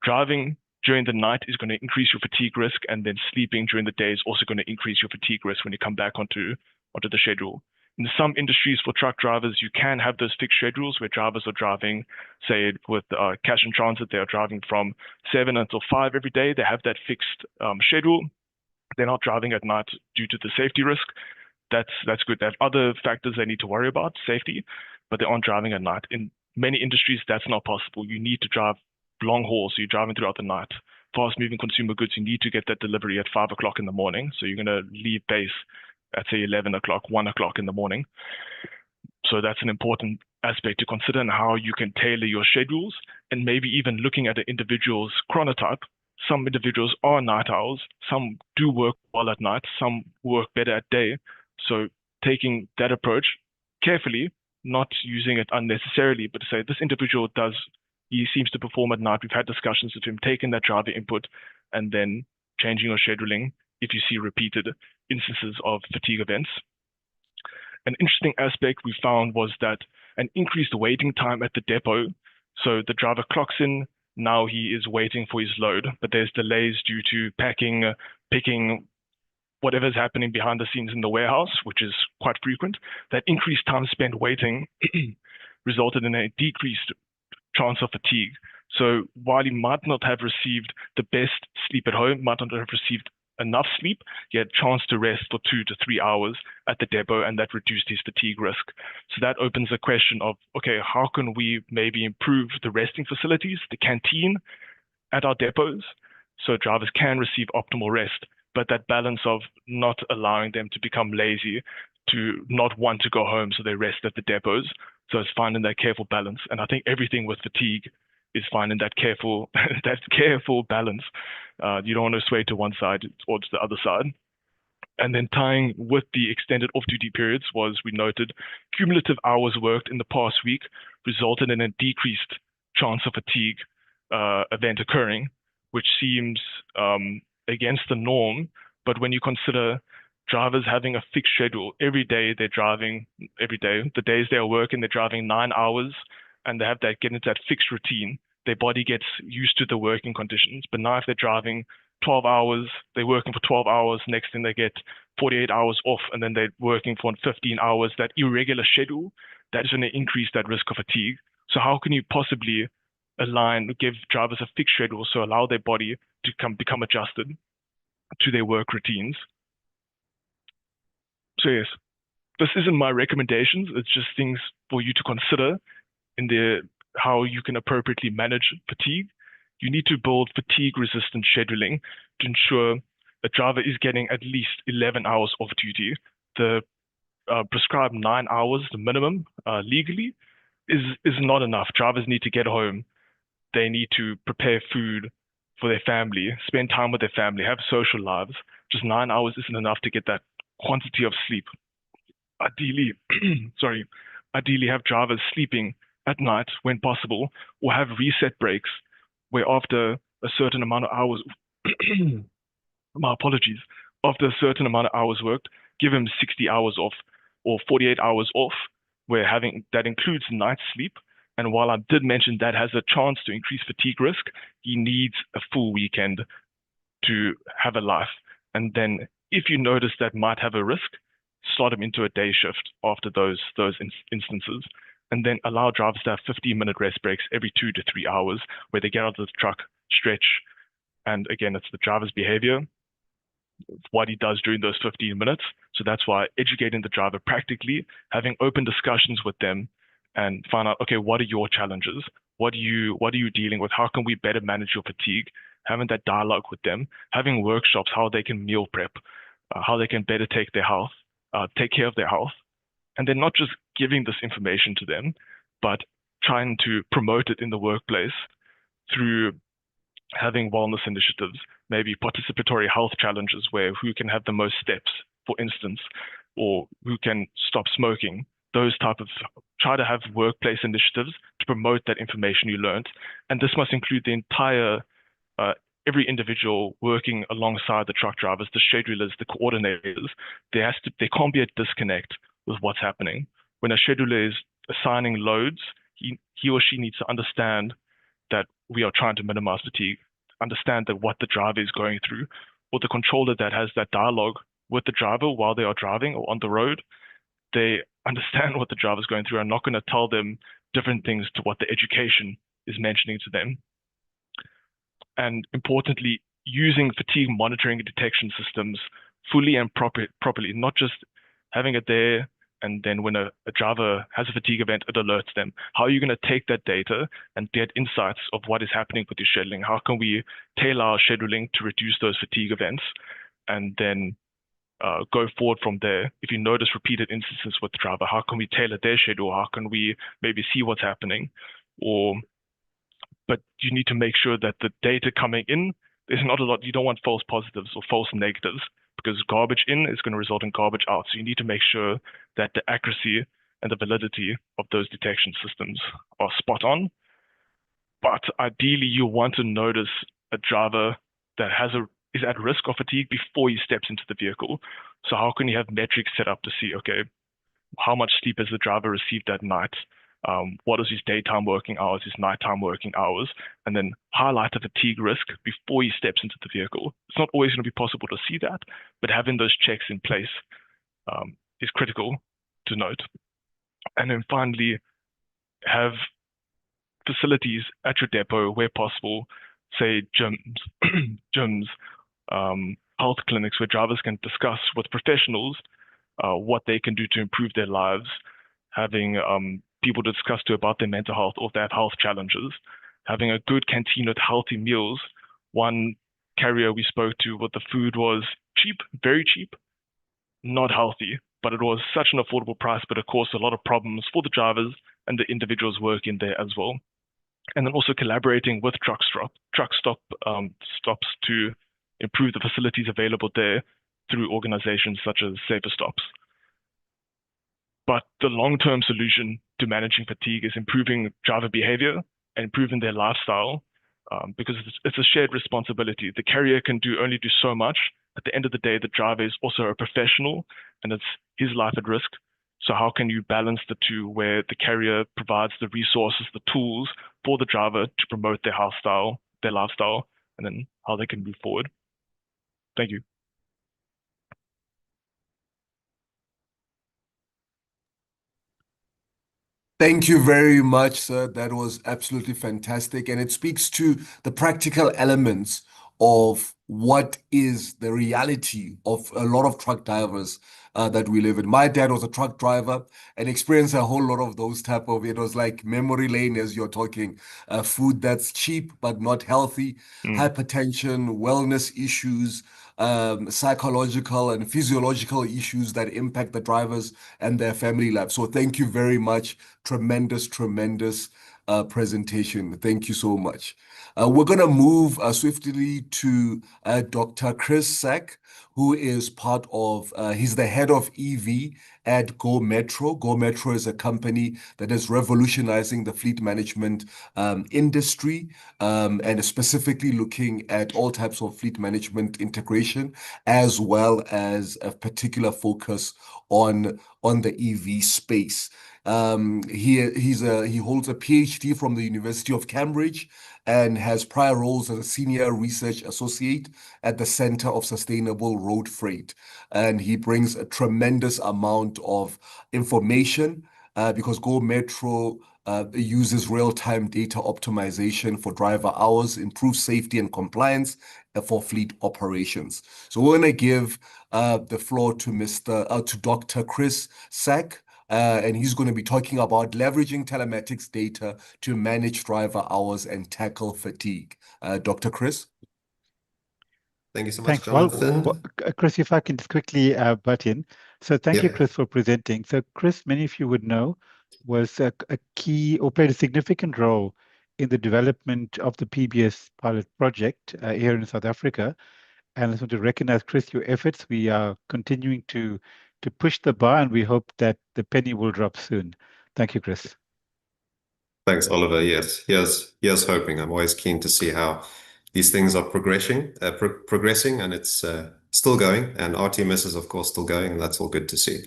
Driving during the night is going to increase your fatigue risk, and then sleeping during the day is also going to increase your fatigue risk when you come back onto the schedule. In some industries, for truck drivers, you can have those fixed schedules where drivers are driving, say with cash and transit, they are driving from 7 until 5 every day. They have that fixed schedule. They're not driving at night due to the safety risk. That's good. They have other factors they need to worry about, safety, but they aren't driving at night. In many industries, that's not possible. You need to drive long haul, so you're driving throughout the night. Fast moving consumer goods, you need to get that delivery at 5 o'clock in the morning. So you're going to leave base at say 11 o'clock, 1 o'clock in the morning. So that's an important aspect to consider, and how you can tailor your schedules, and maybe even looking at an individual's chronotype. Some individuals are night owls, some do work well at night, some work better at day. So taking that approach carefully, not using it unnecessarily, but to say this individual he seems to perform at night. We've had discussions with him, taking that driver input and then changing your scheduling if you see repeated instances of fatigue events. An interesting aspect we found was that an increased waiting time at the depot. So the driver clocks in, now he is waiting for his load, but there's delays due to packing, picking, whatever's happening behind the scenes in the warehouse, which is quite frequent. That increased time spent waiting resulted in a decreased chance of fatigue. So while he might not have received the best sleep at home, might not have received enough sleep, he had a chance to rest for 2 to 3 hours at the depot, and that reduced his fatigue risk. So that opens a question of, okay, how can we maybe improve the resting facilities, the canteen at our depots, so drivers can receive optimal rest, but that balance of not allowing them to become lazy, to not want to go home, so they rest at the depots. So it's finding that careful balance. And I think everything with fatigue is finding that careful balance. You don't want to sway to one side or to the other side. And then tying with the extended off-duty periods was, we noted, cumulative hours worked in the past week resulted in a decreased chance of fatigue event occurring, which seems against the norm. But when you consider drivers having a fixed schedule, every day they're driving, the days they are working, they're driving 9 hours, and they have that, get into that fixed routine. Their body gets used to the working conditions. But now if they're driving 12 hours, they're working for 12 hours, next thing they get 48 hours off, and then they're working for 15 hours, that irregular schedule, that is going to increase that risk of fatigue. So how can you possibly give drivers a fixed schedule, so allow their body to become adjusted to their work routines? So yes, this isn't my recommendations. It's just things for you to consider in how you can appropriately manage fatigue. You need to build fatigue-resistant scheduling to ensure a driver is getting at least 11 hours off duty. The prescribed 9 hours, the minimum legally, is not enough. Drivers need to get home they need to prepare food for their family, spend time with their family, have social lives. Just 9 hours isn't enough to get that quantity of sleep. Ideally, ideally have drivers sleeping at night when possible, or have reset breaks where after a certain amount of hours, my apologies, after a certain amount of hours worked, give him 60 hours off or 48 hours off, where that includes night sleep. And while I did mention that has a chance to increase fatigue risk, he needs a full weekend to have a life. And then if you notice that might have a risk, slot him into a day shift after those instances, and then allow drivers to have 15-minute rest breaks every 2 to 3 hours where they get out of the truck, stretch. And again, it's the driver's behavior, what he does during those 15 minutes. So that's why educating the driver practically, having open discussions with them and find out, okay, what are your challenges? What are you dealing with? How can we better manage your fatigue? Having that dialogue with them, having workshops, how they can meal prep, how they can better take care of their health. And then not just giving this information to them, but trying to promote it in the workplace through having wellness initiatives, maybe participatory health challenges where who can have the most steps, for instance, or who can stop smoking. Those try to have workplace initiatives to promote that information you learned. And this must include the entire, every individual working alongside the truck drivers, the schedulers, the coordinators. There can't be a disconnect with what's happening. When a scheduler is assigning loads, he or she needs to understand that we are trying to minimize fatigue, understand that what the driver is going through, or the controller that has that dialogue with the driver while they are driving or on the road. They understand what the driver is going through and not going to tell them different things to what the education is mentioning to them. And importantly, using fatigue monitoring and detection systems fully and properly, not just having it there and then when a driver has a fatigue event, it alerts them. How are you going to take that data and get insights of what is happening with your scheduling? How can we tailor our scheduling to reduce those fatigue events? And then go forward from there. If you notice repeated instances with the driver, how can we tailor their schedule? How can we maybe see what's happening? But you need to make sure that the data coming in, there's not a lot, you don't want false positives or false negatives, because garbage in is going to result in garbage out. So you need to make sure that the accuracy and the validity of those detection systems are spot on. But ideally, you want to notice a driver that is at risk of fatigue before he steps into the vehicle. So how can you have metrics set up to see, okay, how much sleep has the driver received that night? What is his daytime working hours, his nighttime working hours, and then highlight the fatigue risk before he steps into the vehicle. It's not always going to be possible to see that, but having those checks in place is critical to note. And then finally, have facilities at your depot where possible, say gyms, health clinics where drivers can discuss with professionals what they can do to improve their lives, having people to discuss to about their mental health or if they have health challenges, having a good canteen with healthy meals. One carrier we spoke to, what the food was cheap, very cheap, not healthy, but it was such an affordable price, but it caused a lot of problems for the drivers and the individuals working there as well. And then also collaborating with truck stops to improve the facilities available there through organizations such as Safer Stops. But the long-term solution to managing fatigue is improving driver behavior and improving their lifestyle, because it's a shared responsibility. The carrier can only do so much. At the end of the day, the driver is also a professional and it's his life at risk. So how can you balance the two, where the carrier provides the resources, the tools for the driver to promote their lifestyle, and then how they can move forward? Thank you. Thank you very much, sir. That was absolutely fantastic. And it speaks to the practical elements of what is the reality of a lot of truck drivers that we live in. My dad was a truck driver and experienced a whole lot of those it was like memory lane as you're talking, food that's cheap but not healthy, hypertension, wellness issues, psychological and physiological issues that impact the drivers and their family lives. So thank you very much. Tremendous presentation. Thank you so much. We're going to move swiftly to Dr. Chris Sack, who is part of, he's the head of EV at Go Metro. Go Metro is a company that is revolutionizing the fleet management industry and is specifically looking at all types of fleet management integration, as well as a particular focus on the EV space. He holds a PhD from the University of Cambridge and has prior roles as a senior research associate at the Center of Sustainable Road Freight. And he brings a tremendous amount of information because Go Metro uses real-time data optimization for driver hours, improve safety and compliance for fleet operations. So we're going to give the floor to Dr. Chris Sack. And he's going to be talking about leveraging telematics data to manage driver hours and tackle fatigue. Dr. Chris? Thank you so much, Thanks. Jonathan. Well, Chris, if I can just quickly butt in. So thank you, Chris, for presenting. So Chris, many of you would know, was a key or played a significant role in the development of the PBS pilot project here in South Africa. And I just want to recognize, Chris, your efforts. We are continuing to push the bar, and we hope that the penny will drop soon. Thank you, Chris. Thanks, Oliver. Yes, here's hoping. I'm always keen to see how these things are progressing, and it's still going. And RTMS is, of course, still going, and that's all good to see.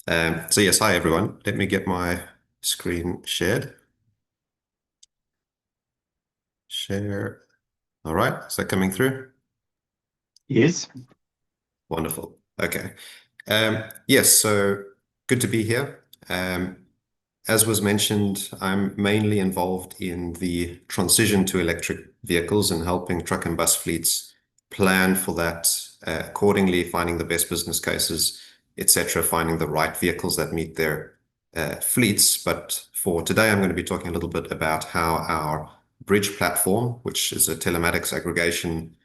So yes, hi, everyone. Let me get my screen shared. Share. All right, is that coming through? Yes. Wonderful. Okay. Yes, so good to be here. As was mentioned, I'm mainly involved in the transition to electric vehicles and helping truck and bus fleets plan for that accordingly, finding the best business cases, etc., finding the right vehicles that meet their fleets. But for today, I'm going to be talking a little bit about how our Bridge platform, which is a telematics aggregation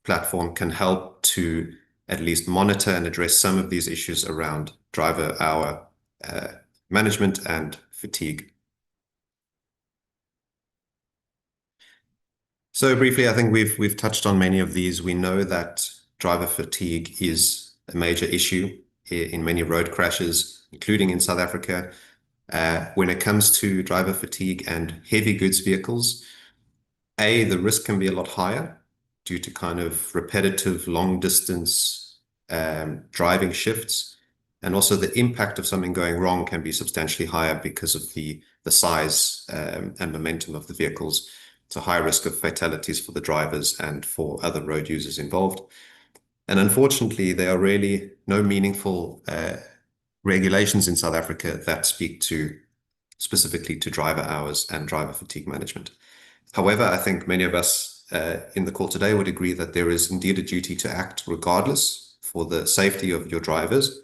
platform, can help to at least monitor and address some of these issues around driver hour management and fatigue. So briefly, I think we've touched on many of these. We know that driver fatigue is a major issue in many road crashes, including in South Africa. When it comes to driver fatigue and heavy goods vehicles, the risk can be a lot higher due to kind of repetitive long distance driving shifts. And also the impact of something going wrong can be substantially higher because of the size and momentum of the vehicles. It's a high risk of fatalities for the drivers and for other road users involved. And unfortunately, there are really no meaningful regulations in South Africa that speak specifically to driver hours and driver fatigue management. However, I think many of us in the call today would agree that there is indeed a duty to act regardless for the safety of your drivers,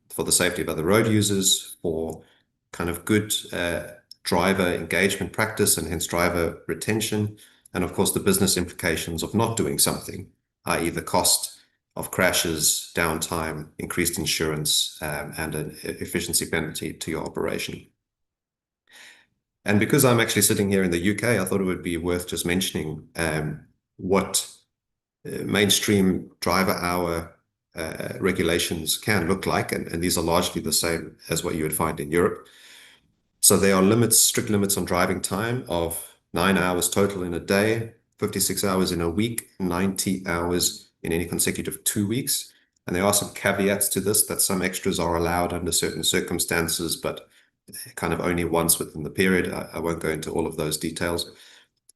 for the safety of other road users, for kind of good driver engagement practice and hence driver retention, and of course the business implications of not doing something, i.e. the cost of crashes, downtime, increased insurance, and an efficiency penalty to your operation. And because I'm actually sitting here in the UK, I thought it would be worth just mentioning what mainstream driver hour regulations can look like, and these are largely the same as what you would find in Europe. So there are strict limits on driving time of 9 hours total in a day, 56 hours in a week, 90 hours in any consecutive 2 weeks. And there are some caveats to this, that some extras are allowed under certain circumstances, but kind of only once within the period. I won't go into all of those details.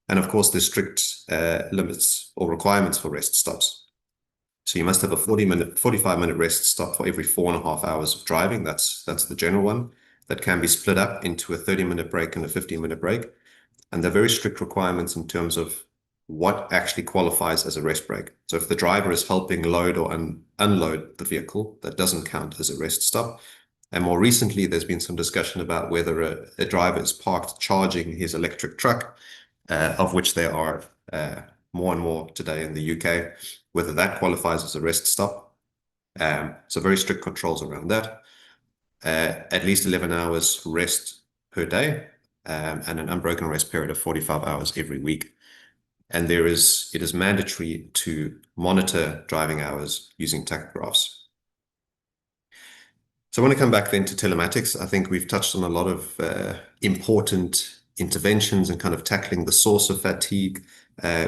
And of course, there's strict limits or requirements for rest stops. So you must have a 45-minute rest stop for every 4.5 hours of driving. That's the general one. That can be split up into a 30-minute break and a 15-minute break. And there are very strict requirements in terms of what actually qualifies as a rest break. So if the driver is helping load or unload the vehicle, that doesn't count as a rest stop. And more recently, there's been some discussion about whether a driver is parked charging his electric truck, of which there are more and more today in the UK, whether that qualifies as a rest stop. So very strict controls around that. At least 11 hours rest per day. and an unbroken rest period of 45 hours every week. And it is mandatory to monitor driving hours using tachographs. So I want to come back then to telematics. I think we've touched on a lot of important interventions and kind of tackling the source of fatigue.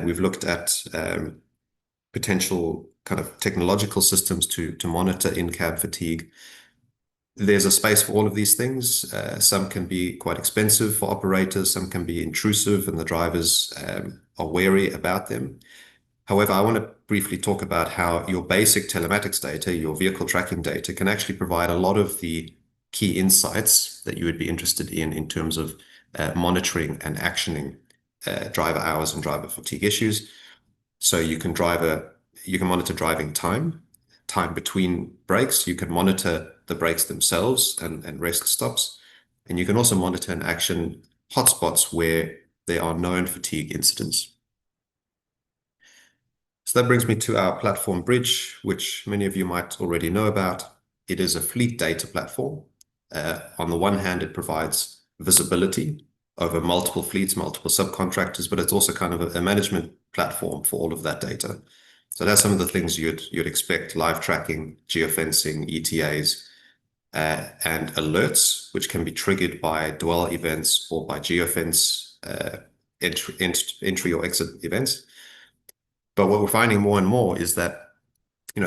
We've looked at potential kind of technological systems to monitor in-cab fatigue. There's a space for all of these things. Some can be quite expensive for operators, some can be intrusive, and the drivers are wary about them. However, I want to briefly talk about how your basic telematics data, your vehicle tracking data, can actually provide a lot of the key insights that you would be interested in terms of monitoring and actioning driver hours and driver fatigue issues. So you can monitor driving time between breaks. You can monitor the breaks themselves and rest stops. And you can also monitor and action hotspots where there are known fatigue incidents. So that brings me to our platform Bridge, which many of you might already know about. It is a fleet data platform. On the one hand, it provides visibility over multiple fleets, multiple subcontractors, but it's also kind of a management platform for all of that data. So that's some of the things you'd expect: live tracking, geofencing, ETAs, and alerts, which can be triggered by dwell events or by geofence entry or exit events. But what we're finding more and more is that,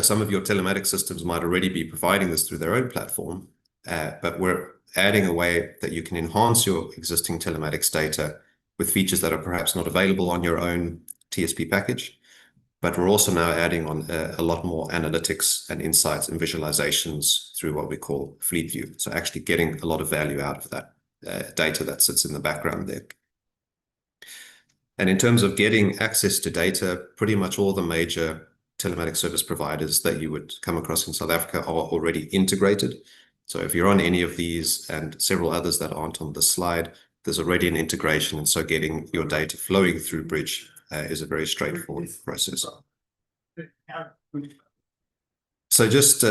some of your telematics systems might already be providing this through their own platform, but we're adding a way that you can enhance your existing telematics data with features that are perhaps not available on your own TSP package. But we're also now adding on a lot more analytics and insights and visualizations through what we call Fleet View. So actually getting a lot of value out of that data that sits in the background there. And in terms of getting access to data, pretty much all the major telematics service providers that you would come across in South Africa are already integrated. So if you're on any of these and several others that aren't on the slide, there's already an integration. And so getting your data flowing through Bridge is a very straightforward process. So just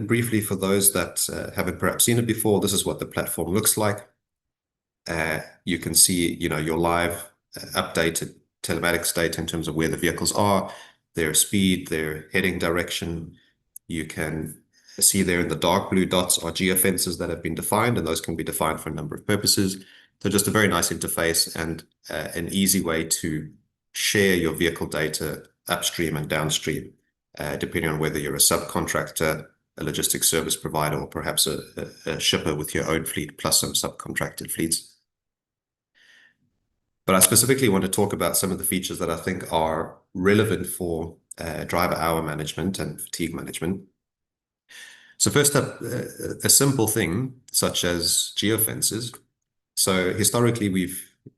briefly, for those that haven't perhaps seen it before, this is what the platform looks like. You can see, your live updated telematics data in terms of where the vehicles are, their speed, their heading direction. You can see there in the dark blue dots are geofences that have been defined, and those can be defined for a number of purposes. So just a very nice interface and an easy way to share your vehicle data upstream and downstream, depending on whether you're a subcontractor, a logistics service provider, or perhaps a shipper with your own fleet plus some subcontracted fleets. But I specifically want to talk about some of the features that I think are relevant for driver hour management and fatigue management. So first up, a simple thing such as geofences. So historically,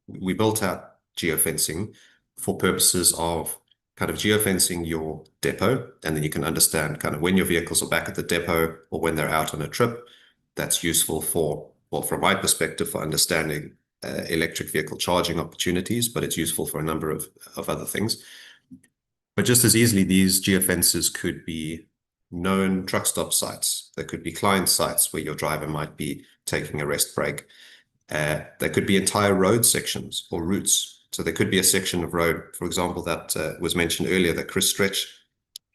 we built out geofencing for purposes of kind of geofencing your depot, and then you can understand kind of when your vehicles are back at the depot or when they're out on a trip. That's useful for, well, from my perspective, for understanding electric vehicle charging opportunities, but it's useful for a number of other things. But just as easily, these geofences could be known truck stop sites. There could be client sites where your driver might be taking a rest break. There could be entire road sections or routes. So there could be a section of road, for example, that was mentioned earlier that Chris Stretch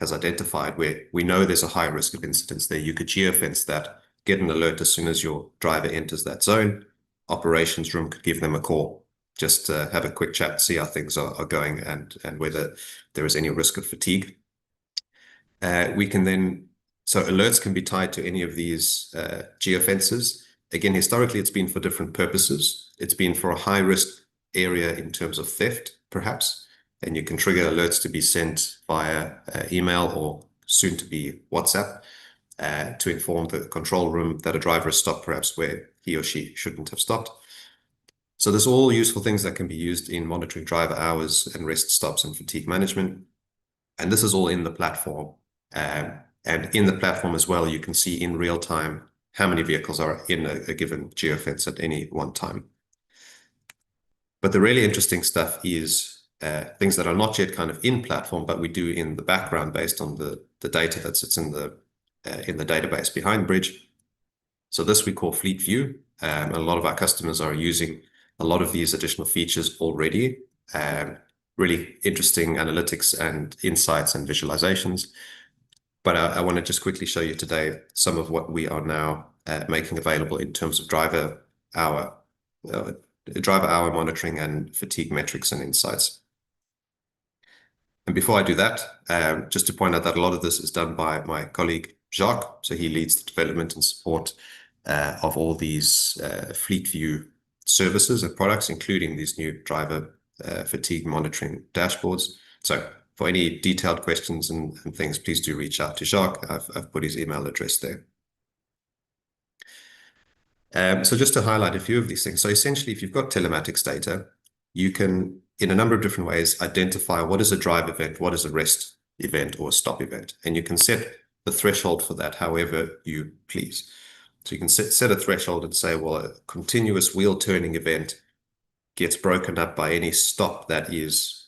has identified, where we know there's a high risk of incidents there. You could geofence that, get an alert as soon as your driver enters that zone. Operations room could give them a call, just have a quick chat, see how things are going and whether there is any risk of fatigue. We can then, so alerts can be tied to any of these geofences. Again, historically, it's been for different purposes. It's been for a high risk area in terms of theft, perhaps, and you can trigger alerts to be sent via email or soon to be WhatsApp to inform the control room that a driver has stopped perhaps where he or she shouldn't have stopped. So there's all useful things that can be used in monitoring driver hours and rest stops and fatigue management. And this is all in the platform. And in the platform as well, you can see in real time how many vehicles are in a given geofence at any one time. But the really interesting stuff is things that are not yet kind of in platform, but we do in the background based on the data that sits in the database behind Bridge. So this we call Fleet View. A lot of our customers are using a lot of these additional features already, really interesting analytics and insights and visualizations. But I want to just quickly show you today some of what we are now making available in terms of driver hour monitoring and fatigue metrics and insights. And before I do that, just to point out that a lot of this is done by my colleague Jacques. So he leads the development and support of all these Fleet View services and products, including these new driver fatigue monitoring dashboards. So for any detailed questions and things, please do reach out to Jacques. I've put his email address there. So just to highlight a few of these things. So essentially, if you've got telematics data, you can, in a number of different ways, identify what is a drive event, what is a rest event or a stop event. And you can set the threshold for that however you please. So you can set a threshold and say, well, a continuous wheel turning event gets broken up by any stop that is,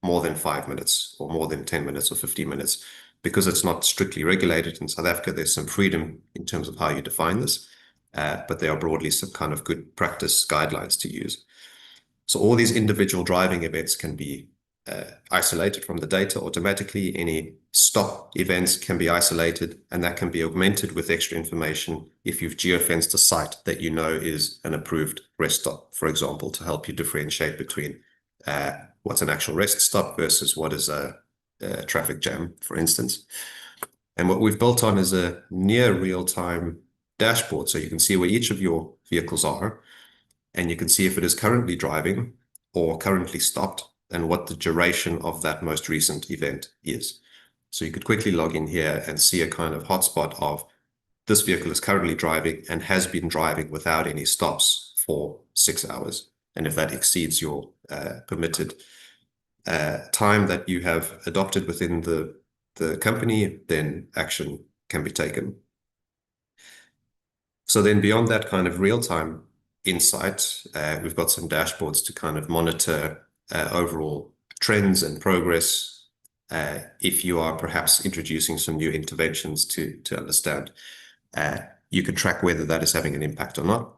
more than 5 minutes or more than 10 minutes or 15 minutes. Because it's not strictly regulated in South Africa, there's some freedom in terms of how you define this, but there are broadly some kind of good practice guidelines to use. So all these individual driving events can be isolated from the data automatically. Any stop events can be isolated, and that can be augmented with extra information if you've geofenced a site that you know is an approved rest stop, for example, to help you differentiate between what's an actual rest stop versus what is a traffic jam, for instance. And what we've built on is a near real-time dashboard, so you can see where each of your vehicles are, and you can see if it is currently driving or currently stopped, and what the duration of that most recent event is. So you could quickly log in here and see a kind of hotspot of this vehicle is currently driving and has been driving without any stops for 6 hours. And if that exceeds your permitted time that you have adopted within the company, then action can be taken. So then beyond that kind of real-time insight, we've got some dashboards to kind of monitor overall trends and progress if you are perhaps introducing some new interventions to understand. You can track whether that is having an impact or not.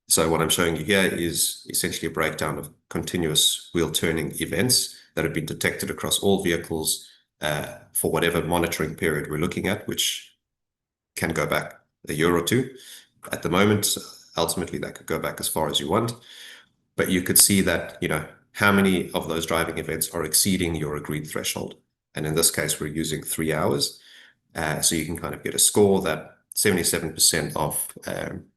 So what I'm showing you here is essentially a breakdown of continuous wheel turning events that have been detected across all vehicles for whatever monitoring period we're looking at, which can go back a year or two. At the moment, ultimately, that could go back as far as you want. But you could see that, how many of those driving events are exceeding your agreed threshold. And in this case, we're using 3 hours. So you can kind of get a score that 77% of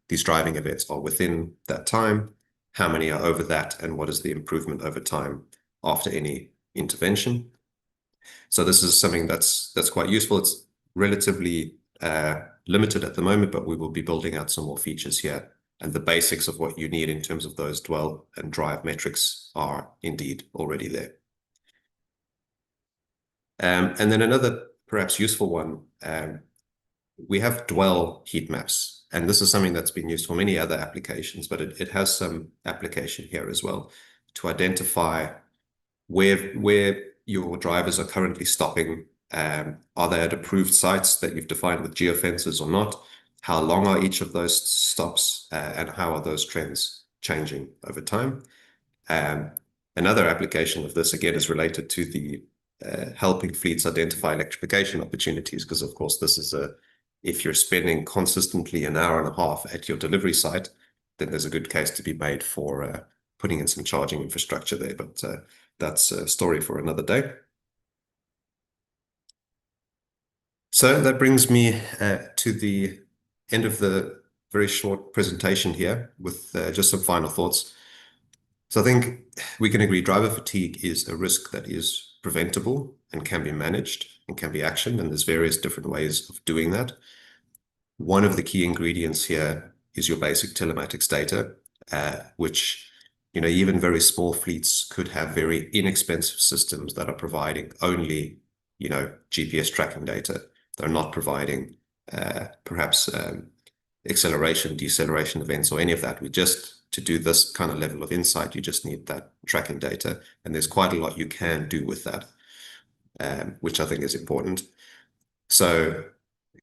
these driving events are within that time. How many are over that, and what is the improvement over time after any intervention? So this is something that's quite useful. It's relatively limited at the moment, but we will be building out some more features here. And the basics of what you need in terms of those dwell and drive metrics are indeed already there. And then another perhaps useful one, we have dwell heat maps. And this is something that's been used for many other applications, but it has some application here as well to identify where your drivers are currently stopping. Are they at approved sites that you've defined with geofences or not? How long are each of those stops, and how are those trends changing over time? Another application of this, again, is related to the helping fleets identify electrification opportunities, because, of course, this is if you're spending consistently an hour and a half at your delivery site, then there's a good case to be made for putting in some charging infrastructure there. But that's a story for another day. So that brings me to the end of the very short presentation here with just some final thoughts. So I think we can agree driver fatigue is a risk that is preventable and can be managed and can be actioned, and there's various different ways of doing that. One of the key ingredients here is your basic telematics data, which, even very small fleets could have very inexpensive systems that are providing only, GPS tracking data. They're not providing perhaps acceleration, deceleration events or any of that. To do this kind of level of insight, you just need that tracking data. And there's quite a lot you can do with that, which I think is important. So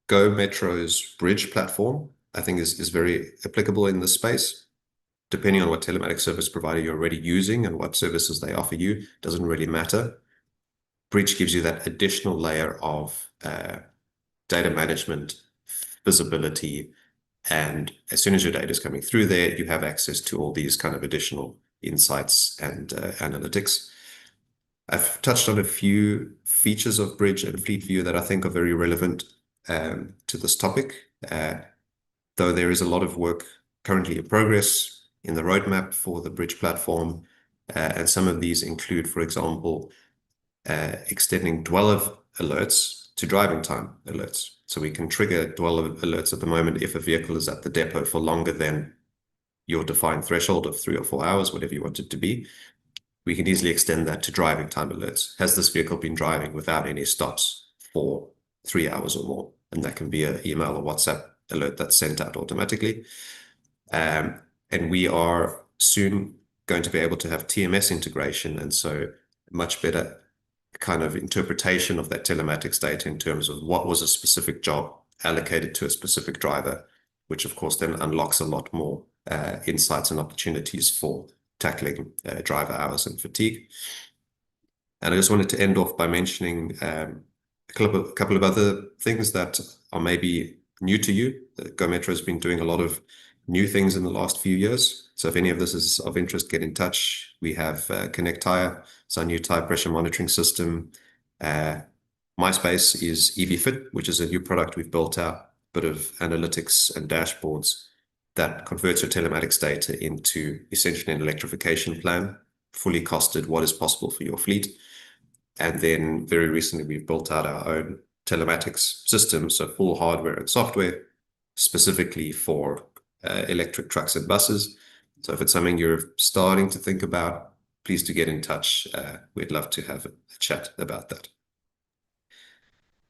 Go Metro's Bridge platform, I think, is very applicable in this space. depending on what telematics service provider you're already using and what services they offer you, doesn't really matter. Bridge gives you that additional layer of data management, visibility, and as soon as your data is coming through there, you have access to all these kind of additional insights and analytics. I've touched on a few features of Bridge and Fleet View that I think are very relevant to this topic, though there is a lot of work currently in progress in the roadmap for the Bridge platform, and some of these include, for example, extending dweller alerts to driving time alerts. So we can trigger dweller alerts at the moment if a vehicle is at the depot for longer than your defined threshold of 3 or 4 hours, whatever you want it to be. We can easily extend that to driving time alerts. Has this vehicle been driving without any stops for 3 hours or more? And that can be an email or WhatsApp alert that's sent out automatically. And we are soon going to be able to have TMS integration, and so much better kind of interpretation of that telematics data in terms of what was a specific job allocated to a specific driver, which of course then unlocks a lot more insights and opportunities for tackling driver hours and fatigue. And I just wanted to end off by mentioning a couple of other things that are maybe new to you. Go Metro has been doing a lot of new things in the last few years. So if any of this is of interest, get in touch. We have Connect Tire. It's our new tire pressure monitoring system. MySpace is EV-Fit, which is a new product we've built out, a bit of analytics and dashboards that converts your telematics data into essentially an electrification plan, fully costed what is possible for your fleet. And then very recently, we've built out our own telematics system, so full hardware and software, specifically for electric trucks and buses. So if it's something you're starting to think about, please do get in touch. We'd love to have a chat about that.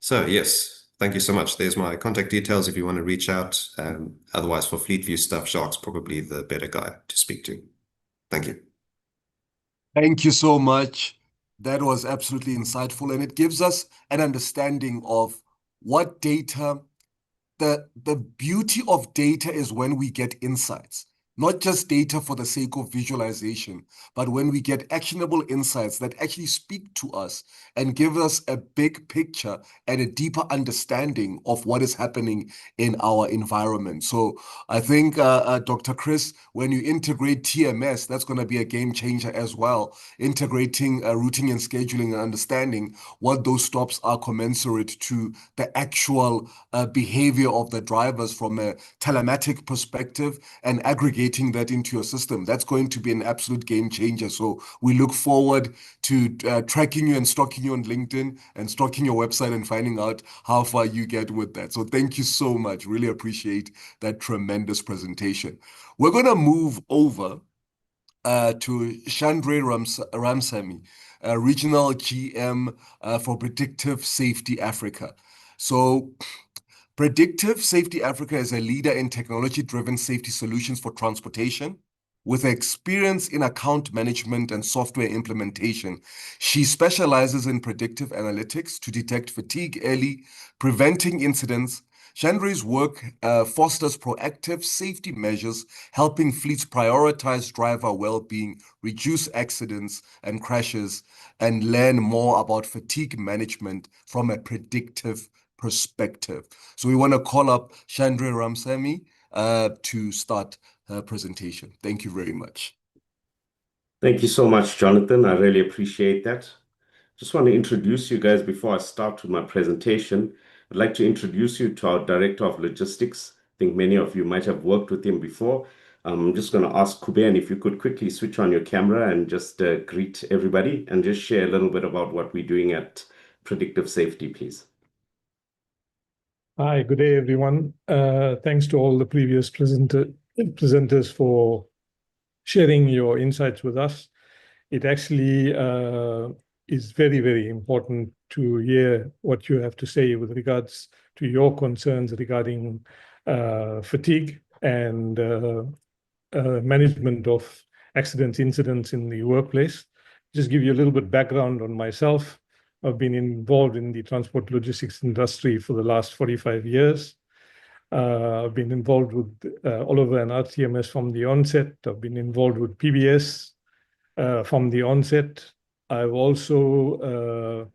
So yes, thank you so much. There's my contact details if you want to reach out. Otherwise, for Fleet View stuff, Jacques probably the better guy to speak to. Thank you. Thank you so much. That was absolutely insightful, and it gives us an understanding of what data, the beauty of data is when we get insights. Not just data for the sake of visualization, but when we get actionable insights that actually speak to us and give us a big picture and a deeper understanding of what is happening in our environment. So I think, Dr. Chris, when you integrate TMS, that's going to be a game changer as well, integrating routing and scheduling and understanding what those stops are commensurate to the actual behavior of the drivers from a telematic perspective and aggregating that into your system. That's going to be an absolute game changer. So we look forward to tracking you and stalking you on LinkedIn and stalking your website and finding out how far you get with that. So thank you so much. Really appreciate that tremendous presentation. We're going to move over to Chandra Ramsamy, Regional GM for Predictive Safety Africa. So Predictive Safety Africa is a leader in technology-driven safety solutions for transportation. With experience in account management and software implementation, she specializes in predictive analytics to detect fatigue early, preventing incidents. Chandra's work fosters proactive safety measures, helping fleets prioritize driver well-being, reduce accidents and crashes, and learn more about fatigue management from a predictive perspective. So we want to call up Chandra Ramsamy to start her presentation. Thank you very much. Thank you so much, Jonathan. I really appreciate that. Just want to introduce you guys before I start with my presentation. I'd like to introduce you to our Director of Logistics. I think many of you might have worked with him before. I'm just going to ask Kuben if you could quickly switch on your camera and just greet everybody and just share a little bit about what we're doing at Predictive Safety, please. Hi, good day, everyone. Thanks to all the previous presenters for sharing your insights with us. It actually is very, very important to hear what you have to say with regards to your concerns regarding fatigue and management of accidents, incidents in the workplace. Just give you a little bit background on myself. I've been involved in the transport logistics industry for the last 45 years. I've been involved with Oliver and RTMS from the onset. I've been involved with PBS from the onset. I've also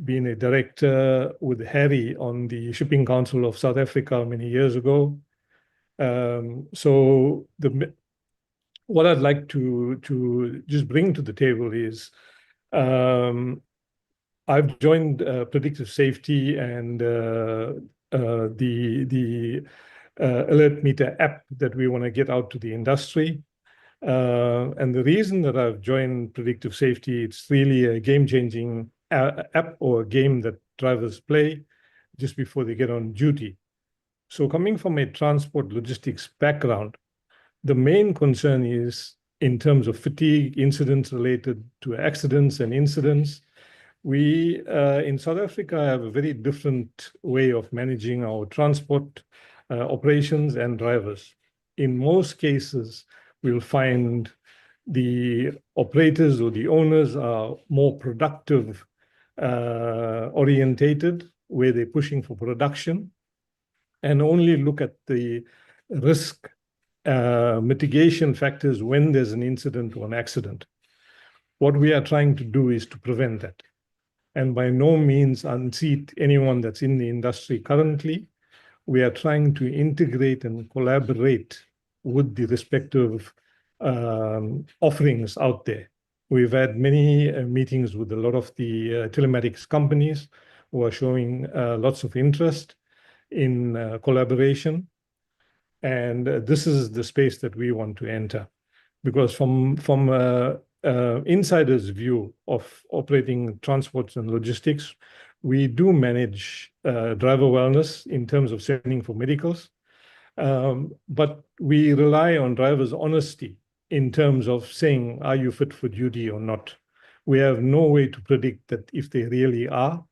been a director with Harry on the Shipping Council of South Africa many years ago. So what I'd like to just bring to the table is I've joined predictive safety and the alert meter app that we want to get out to the industry. And the reason that I've joined predictive safety, it's really a game-changing app or a game that drivers play just before they get on duty. So coming from a transport logistics background, the main concern is in terms of fatigue, incidents related to accidents and incidents. We in South Africa have a very different way of managing our transport operations and drivers. In most cases, we'll find the operators or the owners are more productive orientated, where they're pushing for production and only look at the risk mitigation factors when there's an incident or an accident. What we are trying to do is to prevent that, and by no means unseat anyone that's in the industry currently. We are trying to integrate and collaborate with the respective offerings out there. We've had many meetings with a lot of the telematics companies who are showing lots of interest in collaboration. And this is the space that we want to enter, because from insider's view of operating transports and logistics, we do manage driver wellness in terms of sending for medicals, but we rely on drivers' honesty in terms of saying, are you fit for duty or not? We have no way to predict that if they really are,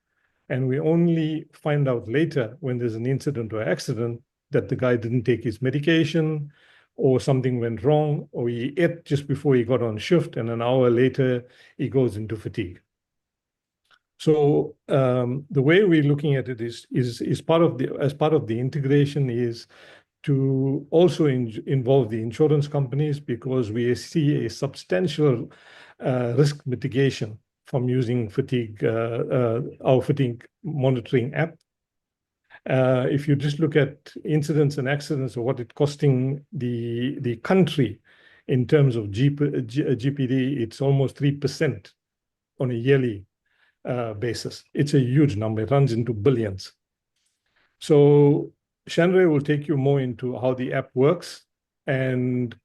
and we only find out later when there's an incident or accident that the guy didn't take his medication, or something went wrong, or he ate just before he got on shift, and an hour later he goes into fatigue. So the way we're looking at it is part of the integration is to also involve the insurance companies, because we see a substantial risk mitigation from using fatigue, our fatigue monitoring app. If you just look at incidents and accidents or what it's costing the country in terms of GPD, it's almost 3% on a yearly basis. It's a huge number. It runs into billions. So Shanre will take you more into how the app works and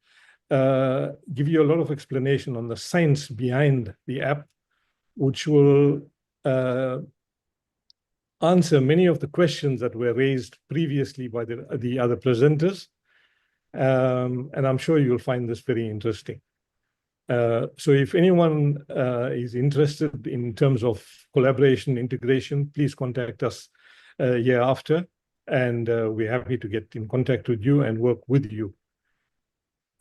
give you a lot of explanation on the science behind the app, which will answer many of the questions that were raised previously by the other presenters. And I'm sure you'll find this very interesting. So if anyone is interested in terms of collaboration, integration, please contact us hereafter, and we're happy to get in contact with you and work with you.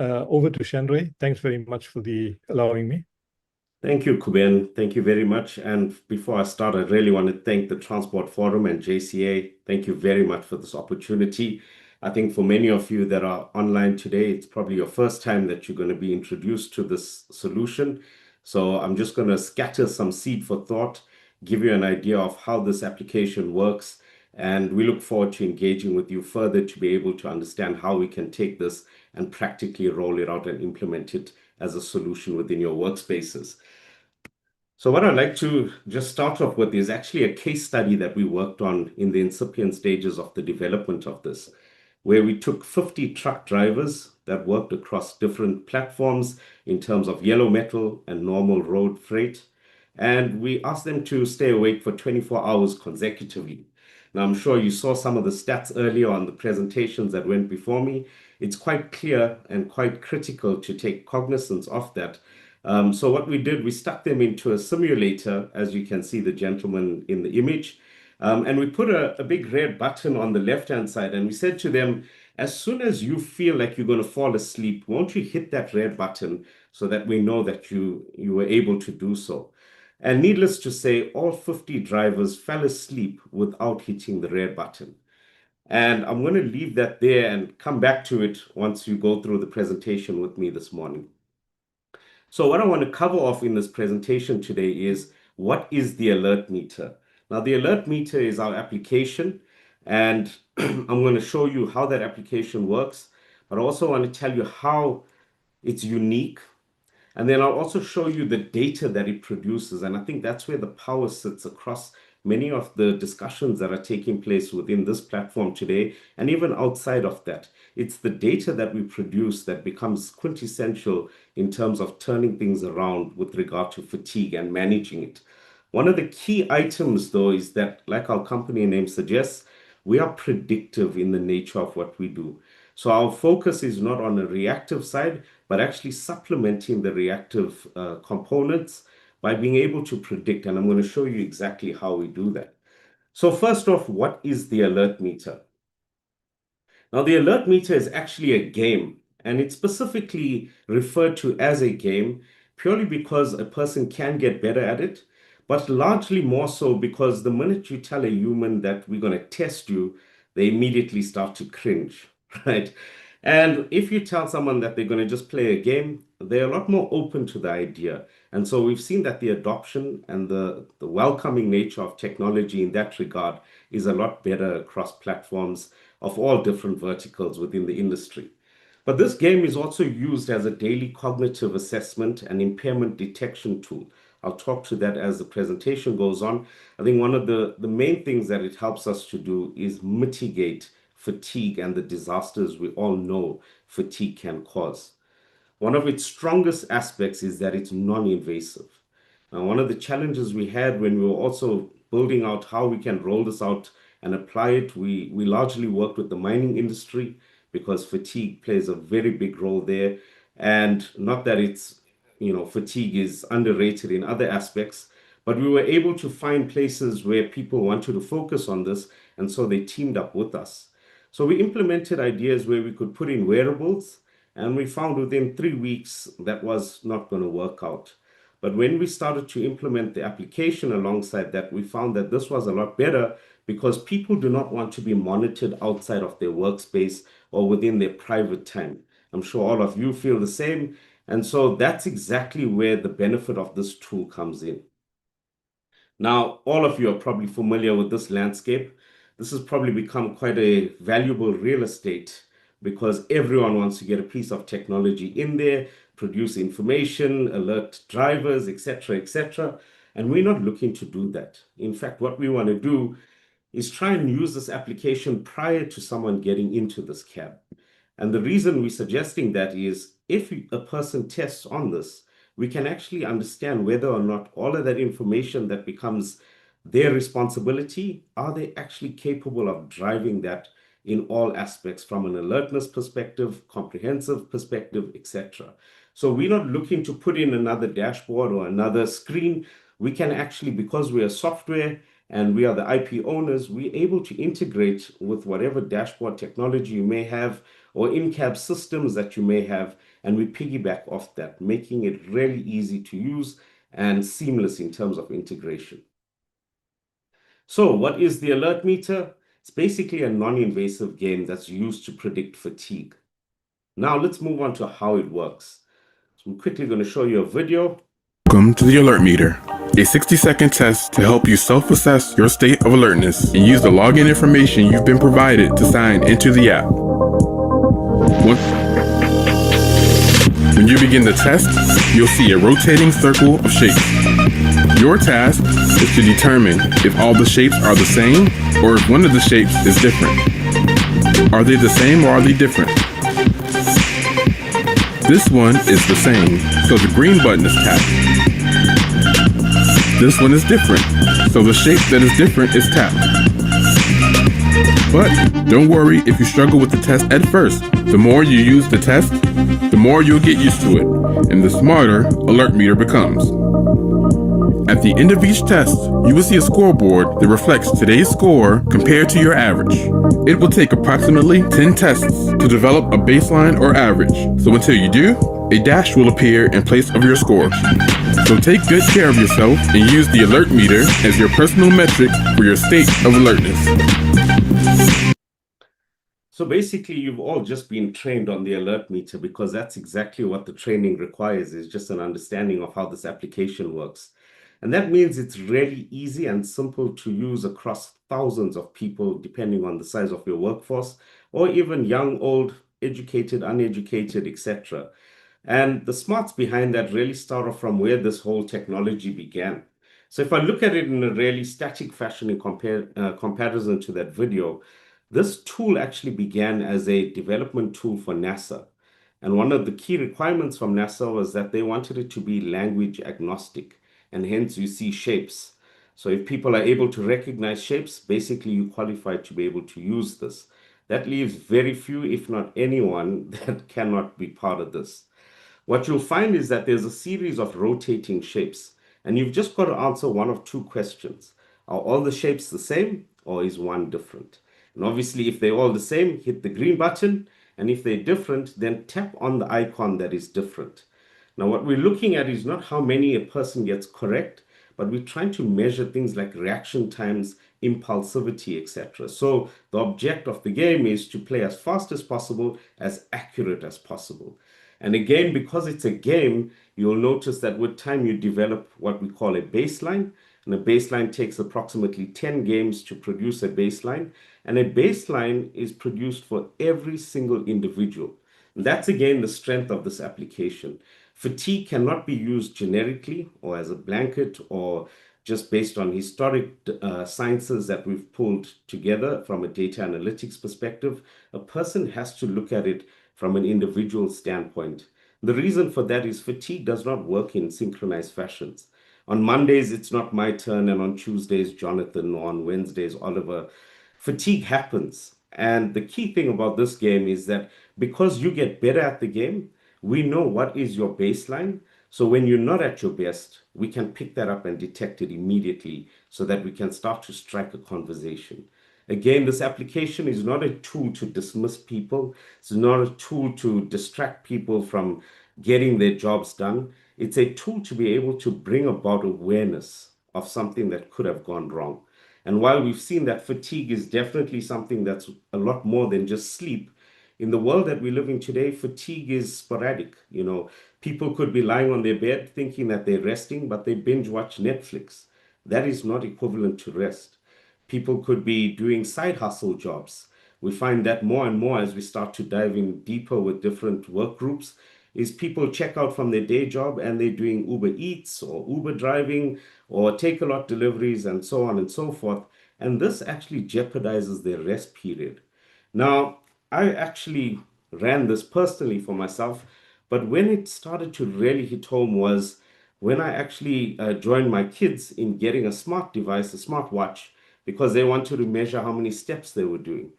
Over to Shanre. Thanks very much for allowing me. Thank you, Kuben. Thank you very much. And before I start, I really want to thank the Transport Forum and JCA. Thank you very much for this opportunity. I think for many of you that are online today, it's probably your first time that you're going to be introduced to this solution. So I'm just going to scatter some seed for thought, give you an idea of how this application works, and we look forward to engaging with you further to be able to understand how we can take this and practically roll it out and implement it as a solution within your workspaces. So what I'd like to just start off with is actually a case study that we worked on in the incipient stages of the development of this, where we took 50 truck drivers that worked across different platforms in terms of yellow metal and normal road freight, and we asked them to stay awake for 24 hours consecutively. Now, I'm sure you saw some of the stats earlier on the presentations that went before me. It's quite clear and quite critical to take cognizance of that. So what we did, we stuck them into a simulator, as you can see the gentleman in the image, and we put a big red button on the left-hand side, and we said to them, as soon as you feel like you're going to fall asleep, won't you hit that red button so that we know that you were able to do so? And needless to say, all 50 drivers fell asleep without hitting the red button. And I'm going to leave that there and come back to it once you go through the presentation with me this morning. So what I want to cover off in this presentation today is, what is the alert meter? Now, the alert meter is our application, and I'm going to show you how that application works, but I also want to tell you how it's unique. And then I'll also show you the data that it produces. And I think that's where the power sits across many of the discussions that are taking place within this platform today, and even outside of that. It's the data that we produce that becomes quintessential in terms of turning things around with regard to fatigue and managing it. One of the key items, though, is that, like our company name suggests, we are predictive in the nature of what we do. So our focus is not on the reactive side, but actually supplementing the reactive components by being able to predict. And I'm going to show you exactly how we do that. So first off, what is the alert meter? Now, the alert meter is actually a game, and it's specifically referred to as a game purely because a person can get better at it, but largely more so because the minute you tell a human that we're going to test you, they immediately start to cringe, right? And if you tell someone that they're going to just play a game, they're a lot more open to the idea. And so we've seen that the adoption and the welcoming nature of technology in that regard is a lot better across platforms of all different verticals within the industry. But this game is also used as a daily cognitive assessment and impairment detection tool. I'll talk to that as the presentation goes on. I think one of the main things that it helps us to do is mitigate fatigue and the disasters we all know fatigue can cause. One of its strongest aspects is that it's non-invasive. Now, one of the challenges we had when we were also building out how we can roll this out and apply it, we largely worked with the mining industry because fatigue plays a very big role there. And not that it's, fatigue is underrated in other aspects, but we were able to find places where people wanted to focus on this, and so they teamed up with us. So we implemented ideas where we could put in wearables, and we found within 3 weeks that was not going to work out. But when we started to implement the application alongside that, we found that this was a lot better because people do not want to be monitored outside of their workspace or within their private time. I'm sure all of you feel the same. And so that's exactly where the benefit of this tool comes in. Now, all of you are probably familiar with this landscape. This has probably become quite a valuable real estate because everyone wants to get a piece of technology in there, produce information, alert drivers, etc., etc. And we're not looking to do that. In fact, what we want to do is try and use this application prior to someone getting into this cab. And the reason we're suggesting that is if a person tests on this, we can actually understand whether or not all of that information that becomes their responsibility, are they actually capable of driving that in all aspects from an alertness perspective, comprehensive perspective, etc. So we're not looking to put in another dashboard or another screen. We can actually, because we are software and we are the IP owners, we're able to integrate with whatever dashboard technology you may have or in-cab systems that you may have, and we piggyback off that, making it really easy to use and seamless in terms of integration. So what is the alert meter? It's basically a non-invasive game that's used to predict fatigue. Now let's move on to how it works. So I'm quickly going to show you a video. Welcome to the Alert Meter, a 60-second test to help you self-assess your state of alertness and use the login information you've been provided to sign into the app. When you begin the test, you'll see a rotating circle of shapes. Your task is to determine if all the shapes are the same or if one of the shapes is different. Are they the same or are they different? This one is the same, so the green button is tapped. This one is different, so the shape that is different is tapped. But don't worry if you struggle with the test at first. The more you use the test, the more you'll get used to it, and the smarter Alert Meter becomes. At the end of each test, you will see a scoreboard that reflects today's score compared to your average. It will take approximately 10 tests to develop a baseline or average, so until you do, a dash will appear in place of your score. So take good care of yourself and use the Alert Meter as your personal metric for your state of alertness. So basically, you've all just been trained on the alert meter because that's exactly what the training requires, is just an understanding of how this application works. And that means it's really easy and simple to use across thousands of people, depending on the size of your workforce, or even young, old, educated, uneducated, etc. And the smarts behind that really start off from where this whole technology began. So if I look at it in a really static fashion in comparison to that video, this tool actually began as a development tool for NASA. And one of the key requirements from NASA was that they wanted it to be language agnostic, and hence you see shapes. So if people are able to recognize shapes, basically you qualify to be able to use this. That leaves very few, if not anyone, that cannot be part of this. What you'll find is that there's a series of rotating shapes, and you've just got to answer one of two questions. Are all the shapes the same, or is one different? And obviously, if they're all the same, hit the green button, and if they're different, then tap on the icon that is different. Now, what we're looking at is not how many a person gets correct, but we're trying to measure things like reaction times, impulsivity, etc. So the object of the game is to play as fast as possible, as accurate as possible. And again, because it's a game, you'll notice that with time you develop what we call a baseline. And a baseline takes approximately 10 games to produce a baseline. And a baseline is produced for every single individual. And that's again the strength of this application. Fatigue cannot be used generically or as a blanket or just based on historic sciences that we've pulled together from a data analytics perspective. A person has to look at it from an individual standpoint. The reason for that is fatigue does not work in synchronized fashions. On Mondays, it's not my turn, and on Tuesdays, Jonathan, or on Wednesdays, Oliver. Fatigue happens. And the key thing about this game is that because you get better at the game, we know what is your baseline. So when you're not at your best, we can pick that up and detect it immediately so that we can start to strike a conversation. Again, this application is not a tool to dismiss people. It's not a tool to distract people from getting their jobs done. It's a tool to be able to bring about awareness of something that could have gone wrong. And while we've seen that fatigue is definitely something that's a lot more than just sleep, in the world that we live in today, fatigue is sporadic. You know, people could be lying on their bed thinking that they're resting, but they binge watch Netflix. That is not equivalent to rest. People could be doing side hustle jobs. We find that more and more as we start to dive in deeper with different work groups, is people check out from their day job and they're doing Uber Eats or Uber driving or Take-A-Lot deliveries and so on and so forth. And this actually jeopardizes their rest period. Now, I actually ran this personally for myself, but when it started to really hit home was when I actually joined my kids in getting a smart device, a smartwatch, because they wanted to measure how many steps they were doing.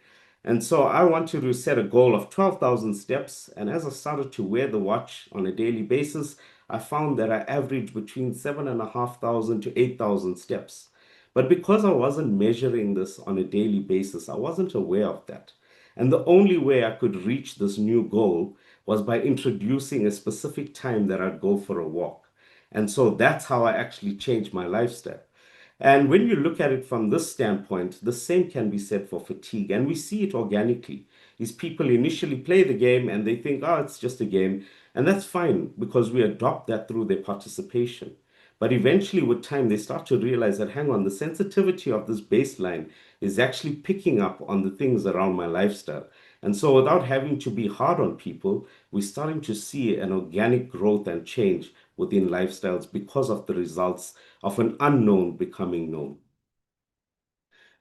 And so I wanted to set a goal of 12,000 steps. And as I started to wear the watch on a daily basis, I found that I averaged between 7,500 to 8,000 steps. But because I wasn't measuring this on a daily basis, I wasn't aware of that. And the only way I could reach this new goal was by introducing a specific time that I'd go for a walk. And so that's how I actually changed my lifestyle. And when you look at it from this standpoint, the same can be said for fatigue. And we see it organically. Is people initially play the game and they think, oh, it's just a game. And that's fine because we adopt that through their participation. But eventually with time, they start to realize that, hang on, the sensitivity of this baseline is actually picking up on the things around my lifestyle. And so without having to be hard on people, we're starting to see an organic growth and change within lifestyles because of the results of an unknown becoming known.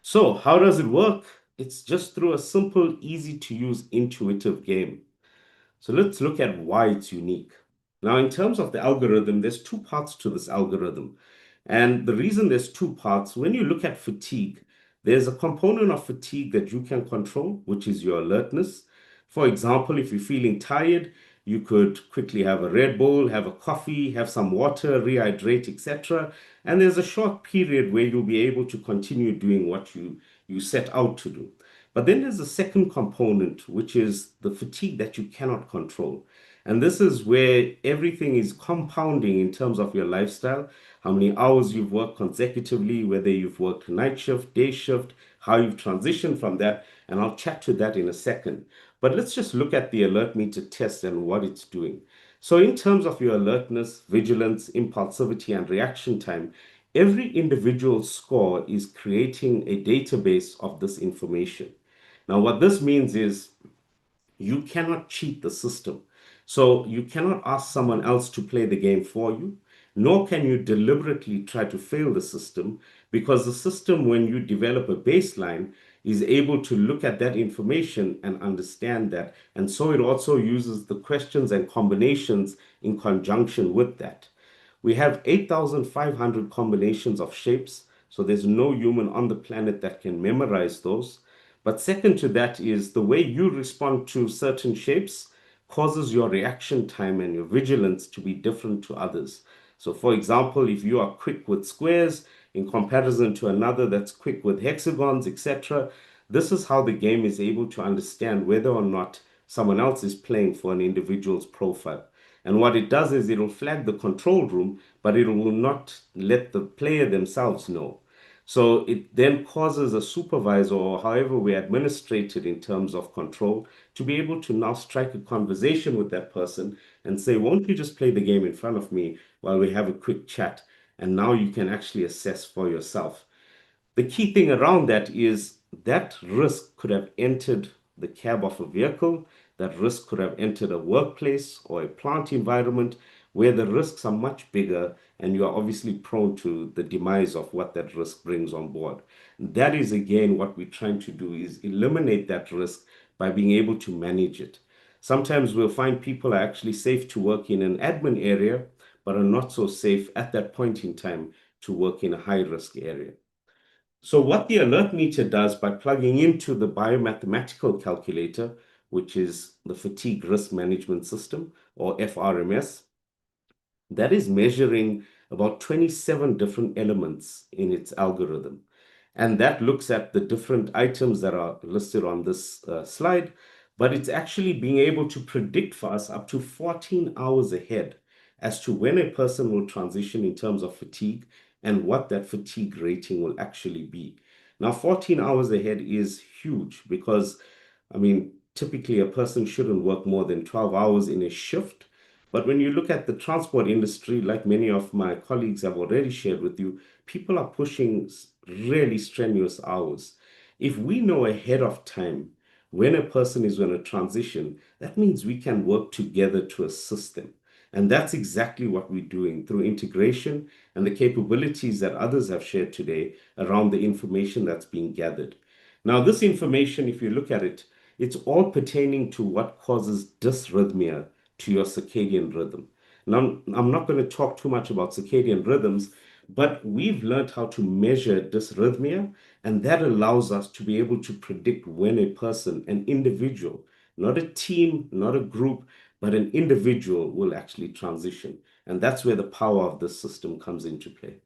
So how does it work? It's just through a simple, easy to use, intuitive game. So let's look at why it's unique. Now, in terms of the algorithm, there's two parts to this algorithm. And the reason there's two parts, when you look at fatigue, there's a component of fatigue that you can control, which is your alertness. For example, if you're feeling tired, you could quickly have a Red Bull, have a coffee, have some water, rehydrate, etc. And there's a short period where you'll be able to continue doing what you set out to do. But then there's a second component, which is the fatigue that you cannot control. And this is where everything is compounding in terms of your lifestyle, how many hours you've worked consecutively, whether you've worked night shift, day shift, how you've transitioned from that. And I'll chat to that in a second. But let's just look at the alert meter test and what it's doing. So in terms of your alertness, vigilance, impulsivity, and reaction time, every individual score is creating a database of this information. Now, what this means is you cannot cheat the system. So you cannot ask someone else to play the game for you, nor can you deliberately try to fail the system, because the system, when you develop a baseline, is able to look at that information and understand that. And so it also uses the questions and combinations in conjunction with that. We have 8,500 combinations of shapes, so there's no human on the planet that can memorize those. But second to that is the way you respond to certain shapes causes your reaction time and your vigilance to be different to others. So for example, if you are quick with squares in comparison to another that's quick with hexagons, etc., this is how the game is able to understand whether or not someone else is playing for an individual's profile. And what it does is it'll flag the control room, but it will not let the player themselves know. So it then causes a supervisor, or however we administrate it in terms of control, to be able to now strike a conversation with that person and say, won't you just play the game in front of me while we have a quick chat? And now you can actually assess for yourself. The key thing around that is that risk could have entered the cab of a vehicle, that risk could have entered a workplace or a plant environment where the risks are much bigger and you are obviously prone to the demise of what that risk brings on board. That is, again, what we're trying to do is eliminate that risk by being able to manage it. Sometimes we'll find people are actually safe to work in an admin area, but are not so safe at that point in time to work in a high-risk area. So what the alert meter does by plugging into the biomathematical calculator, which is the Fatigue Risk Management System, or FRMS, that is measuring about 27 different elements in its algorithm. And that looks at the different items that are listed on this slide, but it's actually being able to predict for us up to 14 hours ahead as to when a person will transition in terms of fatigue and what that fatigue rating will actually be. Now, 14 hours ahead is huge because, I mean, typically a person shouldn't work more than 12 hours in a shift. But when you look at the transport industry, like many of my colleagues have already shared with you, people are pushing really strenuous hours. If we know ahead of time when a person is going to transition, that means we can work together to assist them. And that's exactly what we're doing through integration and the capabilities that others have shared today around the information that's being gathered. Now, this information, if you look at it, it's all pertaining to what causes dysrhythmia to your circadian rhythm. Now, I'm not going to talk too much about circadian rhythms, but we've learned how to measure dysrhythmia, and that allows us to be able to predict when a person, an individual, not a team, not a group, but an individual will actually transition. And that's where the power of this system comes into play.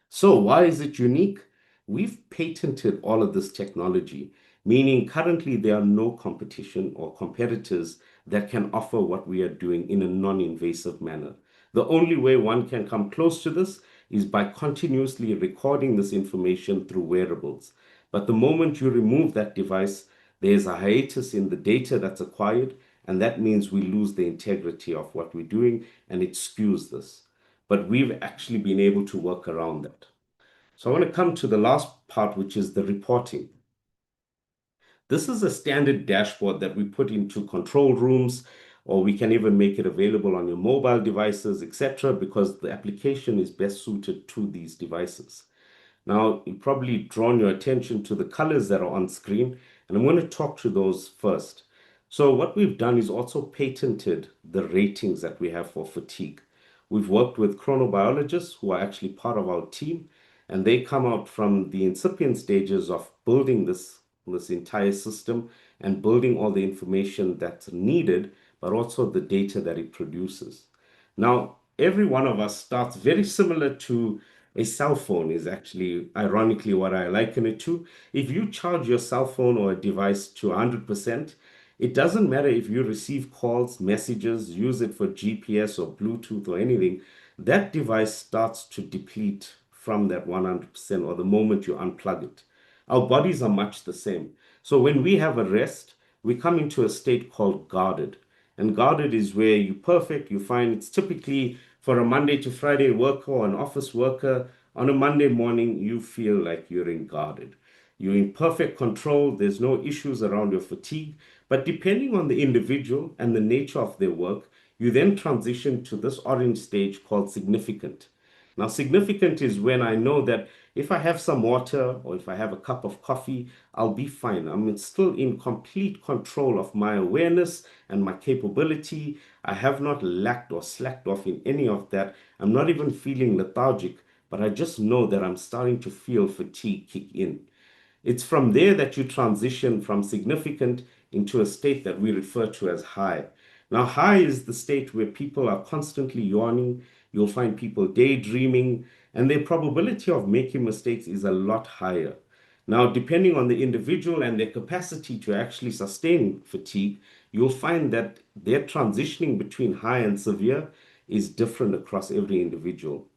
So why is it unique? We've patented all of this technology, meaning currently there are no competition or competitors that can offer what we are doing in a non-invasive manner. The only way one can come close to this is by continuously recording this information through wearables. But the moment you remove that device, there's a hiatus in the data that's acquired, and that means we lose the integrity of what we're doing, and it skews this. But we've actually been able to work around that. So I want to come to the last part, which is the reporting. This is a standard dashboard that we put into control rooms, or we can even make it available on your mobile devices, etc., because the application is best suited to these devices. Now, you've probably drawn your attention to the colors that are on screen, and I'm going to talk to those first. So what we've done is also patented the ratings that we have for fatigue. We've worked with chronobiologists who are actually part of our team, and they come out from the incipient stages of building this entire system and building all the information that's needed, but also the data that it produces. Now, every one of us starts very similar to a cell phone, is actually ironically what I liken it to. If you charge your cell phone or a device to 100%, it doesn't matter if you receive calls, messages, use it for GPS or Bluetooth or anything, that device starts to deplete from that 100% or the moment you unplug it. our bodies are much the same. So when we have a rest, we come into a state called guarded. And guarded is where you're perfect. You find it's typically for a Monday to Friday worker or an office worker. On a Monday morning, you feel like you're in guarded. You're in perfect control. There's no issues around your fatigue. But depending on the individual and the nature of their work, you then transition to this orange stage called significant. Now, significant is when I know that if I have some water or if I have a cup of coffee, I'll be fine. I'm still in complete control of my awareness and my capability. I have not lacked or slacked off in any of that. I'm not even feeling lethargic, but I just know that I'm starting to feel fatigue kick in. It's from there that you transition from significant into a state that we refer to as high. Now, high is the state where people are constantly yawning. You'll find people daydreaming, and their probability of making mistakes is a lot higher. Now, depending on the individual and their capacity to actually sustain fatigue, you'll find that their transitioning between high and severe is different across every individual.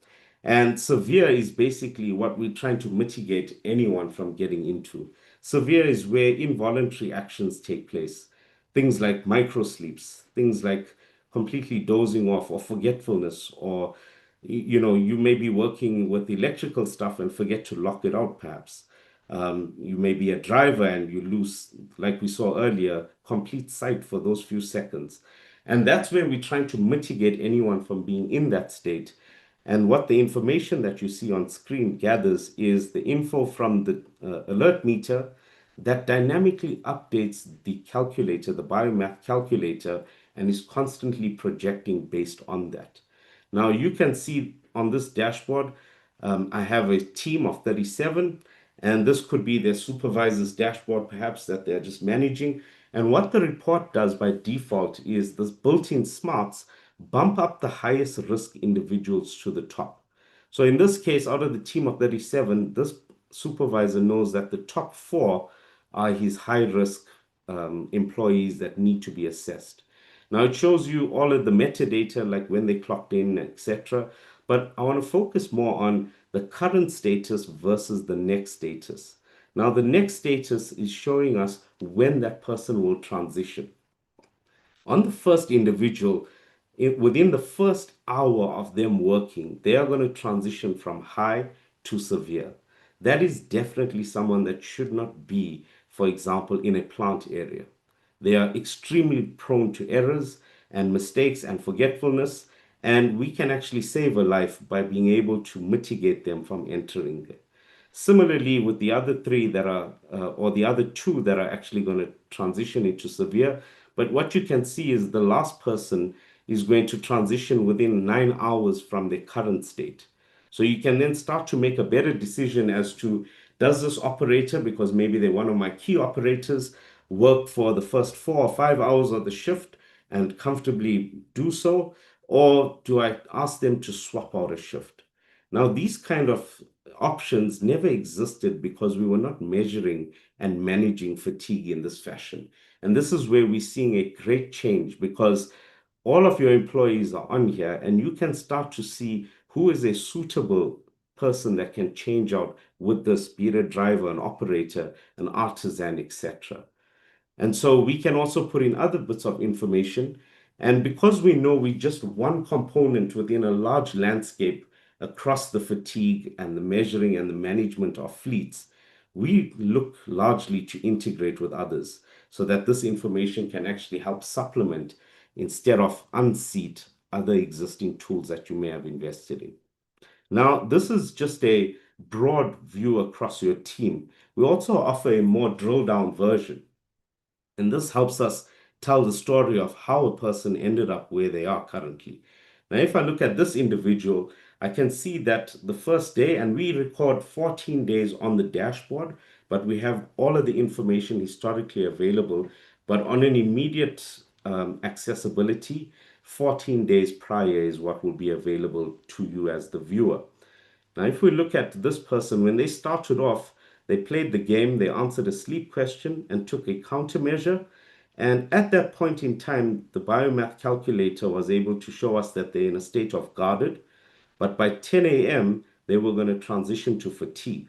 And severe is basically what we're trying to mitigate anyone from getting into. Severe is where involuntary actions take place. Things like micro sleeps, things like completely dozing off or forgetfulness, or you may be working with electrical stuff and forget to lock it out perhaps. You may be a driver and you lose, like we saw earlier, complete sight for those few seconds. And that's where we're trying to mitigate anyone from being in that state. And what the information that you see on screen gathers is the info from the alert meter that dynamically updates the calculator, the biomath calculator, and is constantly projecting based on that. Now you can see on this dashboard, I have a team of 37, and this could be their supervisor's dashboard, perhaps, that they're just managing. And what the report does by default is this built-in smarts bump up the highest risk individuals to the top. So in this case, out of the team of 37, this supervisor knows that the top 4 are his high risk employees that need to be assessed. Now it shows you all of the metadata, like when they clocked in, etc. But I want to focus more on the current status versus the next status. Now the next status is showing us when that person will transition. On the first individual, within the first hour of them working, they are going to transition from high to severe. That is definitely someone that should not be, for example, in a plant area. They are extremely prone to errors and mistakes and forgetfulness, and we can actually save a life by being able to mitigate them from entering there. Similarly, with the other 3 that are, or the other 2 that are actually going to transition into severe, but what you can see is the last person is going to transition within 9 hours from their current state. So you can then start to make a better decision as to, does this operator, because maybe they're one of my key operators, work for the first 4 or 5 hours of the shift and comfortably do so, or do I ask them to swap out a shift? Now, these kind of options never existed because we were not measuring and managing fatigue in this fashion. And this is where we're seeing a great change, because all of your employees are on here and you can start to see who is a suitable person that can change out with this, be it a driver, an operator, an artisan, etc. And so we can also put in other bits of information. And because we know we're just one component within a large landscape across the fatigue and the measuring and the management of fleets, we look largely to integrate with others so that this information can actually help supplement instead of unseat other existing tools that you may have invested in. Now, this is just a broad view across your team. We also offer a more drill down version. And this helps us tell the story of how a person ended up where they are currently. Now, if I look at this individual, I can see that the first day, and we record 14 days on the dashboard, but we have all of the information historically available. But on an immediate accessibility, 14 days prior is what will be available to you as the viewer. Now, if we look at this person, when they started off, they played the game, they answered a sleep question and took a countermeasure. And at that point in time, the biomath calculator was able to show us that they're in a state of guarded. But by 10 a.m., they were going to transition to fatigue.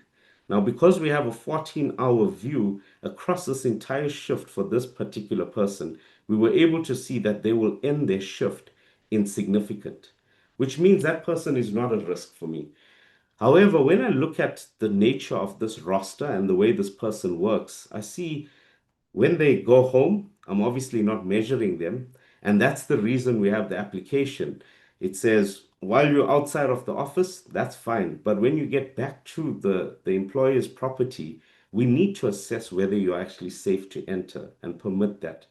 Now, because we have a 14-hour view across this entire shift for this particular person, we were able to see that they will end their shift insignificant, which means that person is not a risk for me. However, when I look at the nature of this roster and the way this person works, I see when they go home, I'm obviously not measuring them. And that's the reason we have the application. It says, while you're outside of the office, that's fine. But when you get back to the employer's property, we need to assess whether you're actually safe to enter and permit that.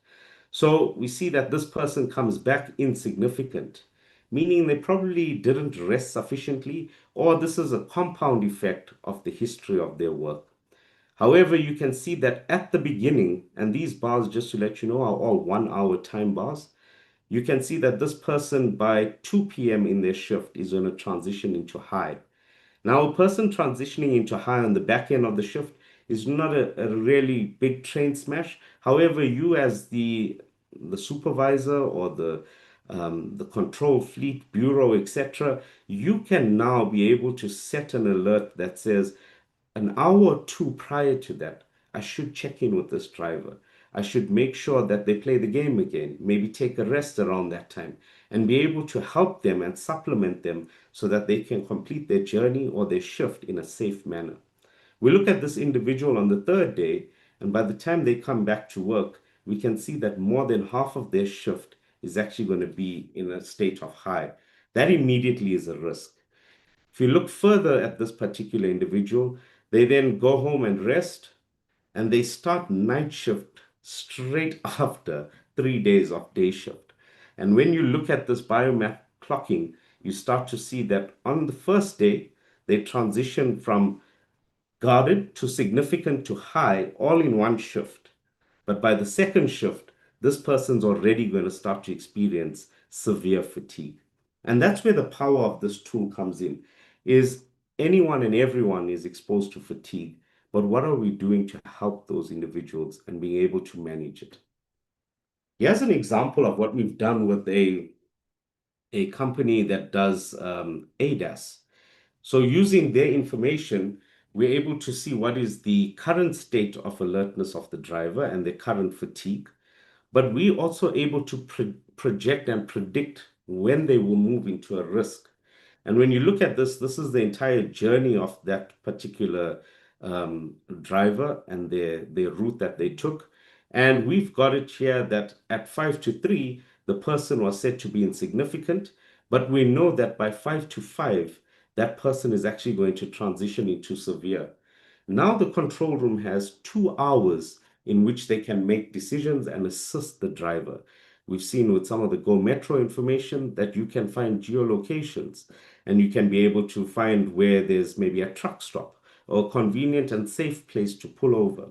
So we see that this person comes back insignificant, meaning they probably didn't rest sufficiently, or this is a compound effect of the history of their work. However, you can see that at the beginning, and these bars, just to let you know, are all 1-hour time bars. You can see that this person by 2 p.m. in their shift is going to transition into high. Now, a person transitioning into high on the back end of the shift is not a really big train smash. However, you as the supervisor or the control fleet bureau, etc., you can now be able to set an alert that says, an hour or two prior to that, I should check in with this driver. I should make sure that they play the game again, maybe take a rest around that time, and be able to help them and supplement them so that they can complete their journey or their shift in a safe manner. We look at this individual on the third day, and by the time they come back to work, we can see that more than half of their shift is actually going to be in a state of high. That immediately is a risk. If you look further at this particular individual, they then go home and rest, and they start night shift straight after 3 days of day shift. And when you look at this biomap clocking, you start to see that on the first day, they transition from guarded to significant to high all in one shift. But by the second shift, this person's already going to start to experience severe fatigue. And that's where the power of this tool comes in, is anyone and everyone is exposed to fatigue. But what are we doing to help those individuals and being able to manage it? Here's an example of what we've done with a company that does ADAS. So using their information, we're able to see what is the current state of alertness of the driver and their current fatigue. But we're also able to project and predict when they will move into a risk. And when you look at this, this is the entire journey of that particular driver and their route that they took. And we've got it here that at 5 to 3, the person was said to be insignificant, but we know that by 5 to 5, that person is actually going to transition into severe. Now the control room has 2 hours in which they can make decisions and assist the driver. We've seen with some of the Go Metro information that you can find geolocations and you can be able to find where there's maybe a truck stop or a convenient and safe place to pull over.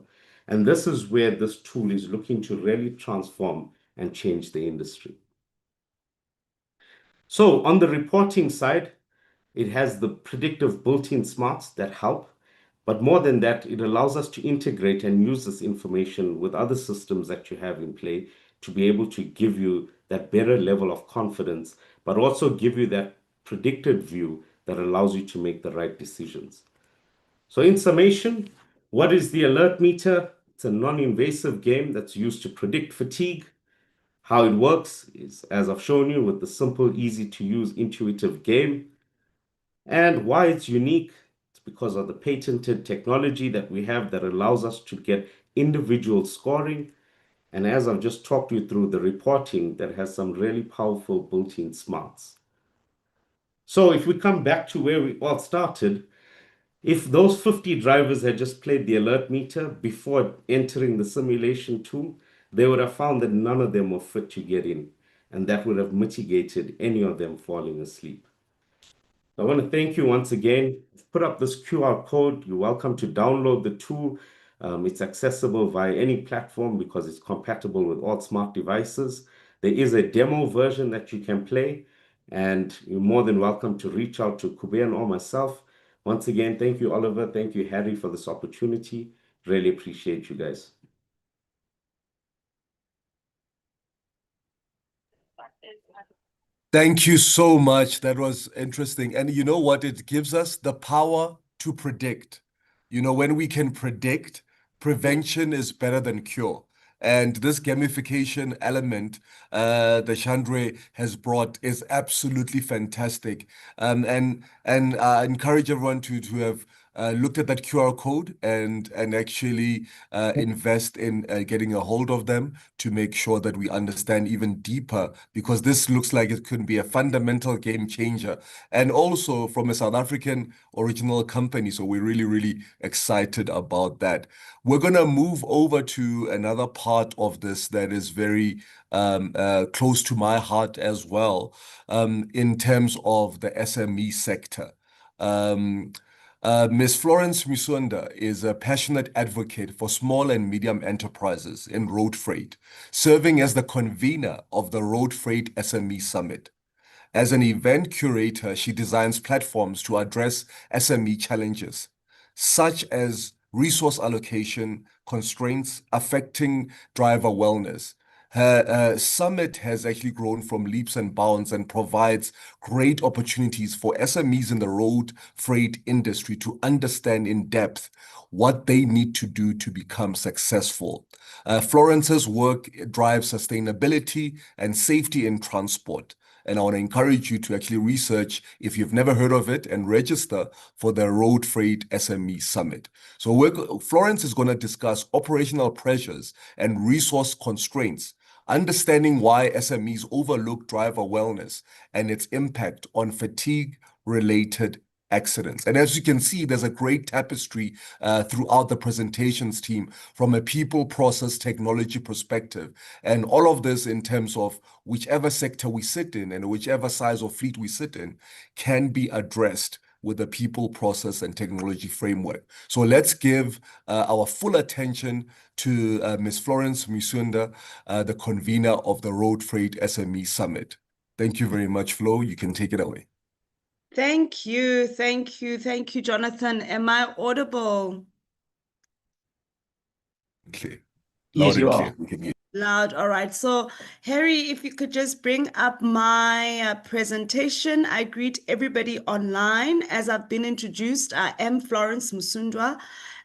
And this is where this tool is looking to really transform and change the industry. So on the reporting side, it has the predictive built-in smarts that help. But more than that, it allows us to integrate and use this information with other systems that you have in play to be able to give you that better level of confidence, but also give you that predicted view that allows you to make the right decisions. So in summation, what is the alert meter? It's a non-invasive game that's used to predict fatigue. How it works is, as I've shown you, with the simple, easy to use, intuitive game. And why it's unique, it's because of the patented technology that we have that allows us to get individual scoring. And as I've just talked you through, the reporting that has some really powerful built-in smarts. So if we come back to where we all started, if those 50 drivers had just played the alert meter before entering the simulation tool, they would have found that none of them were fit to get in, and that would have mitigated any of them falling asleep. I want to thank you once again. I've put up this QR code. You're welcome to download the tool. It's accessible via any platform because it's compatible with all smart devices. There is a demo version that you can play, and you're more than welcome to reach out to Kuben or myself. Once again, thank you, Oliver. Thank you, Harry, for this opportunity. Really appreciate you guys. Thank you so much. That was interesting. And you know what? It gives us the power to predict. You know, when we can predict, prevention is better than cure. And this gamification element that Chandra has brought is absolutely fantastic. And I encourage everyone to have looked at that QR code and actually invest in getting a hold of them to make sure that we understand even deeper, because this looks like it could be a fundamental game changer. And also from a South African original company. So we're really, really excited about that. We're going to move over to another part of this that is very close to my heart as well, in terms of the SME sector. Ms. Florence Musunda is a passionate advocate for small and medium enterprises in road freight, serving as the convener of the Road Freight SME Summit. As an event curator, she designs platforms to address SME challenges, such as resource allocation constraints affecting driver wellness. Her summit has actually grown from leaps and bounds and provides great opportunities for SMEs in the road freight industry to understand in depth what they need to do to become successful. Florence's work drives sustainability and safety in transport. And I want to encourage you to actually research if you've never heard of it and register for the Road Freight SME Summit. So Florence is going to discuss operational pressures and resource constraints, understanding why SMEs overlook driver wellness and its impact on fatigue-related accidents. And as you can see, there's a great tapestry throughout the presentations team from a people, process, technology perspective. And all of this in terms of whichever sector we sit in and whichever size of fleet we sit in can be addressed with the people, process, and technology framework. So let's give our full attention to Ms. Florence Musunda, the convener of the Road Freight SME Summit. Thank you very much, Flo. You can take it away. Thank you, Jonathan. Am I audible? Clear. Yes, you Loud and are. clear. Loud. All right. So, Harry, if you could just bring up my presentation. I greet everybody online. As I've been introduced, I am Florence Musundwa,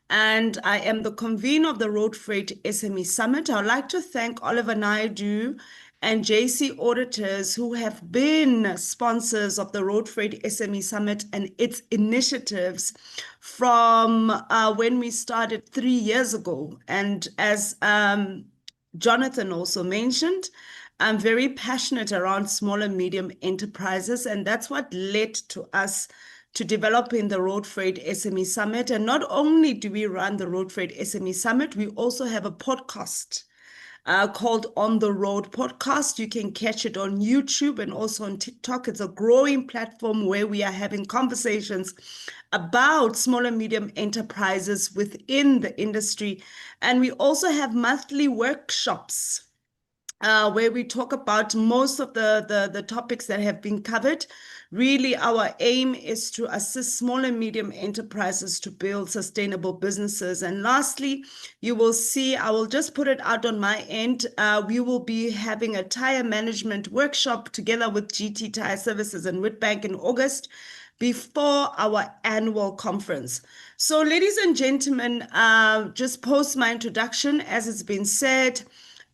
and I am the convener of the Road Freight SME Summit. I would like to thank Oliver Naidu and JC Auditors, who have been sponsors of the Road Freight SME Summit and its initiatives from when we started 3 years ago. And as Jonathan also mentioned, I'm very passionate around small and medium enterprises, and that's what led to us to developing the Road Freight SME Summit. And not only do we run the Road Freight SME Summit, we also have a podcast called On the Road Podcast. You can catch it on YouTube and also on TikTok. It's a growing platform where we are having conversations about small and medium enterprises within the industry. And we also have monthly workshops where we talk about most of the topics that have been covered. Really, our aim is to assist small and medium enterprises to build sustainable businesses. And lastly, you will see, I will just put it out on my end, we will be having a tire management workshop together with GT Tire Services and Witbank in August before our annual conference. So ladies and gentlemen, just post my introduction, as it's been said,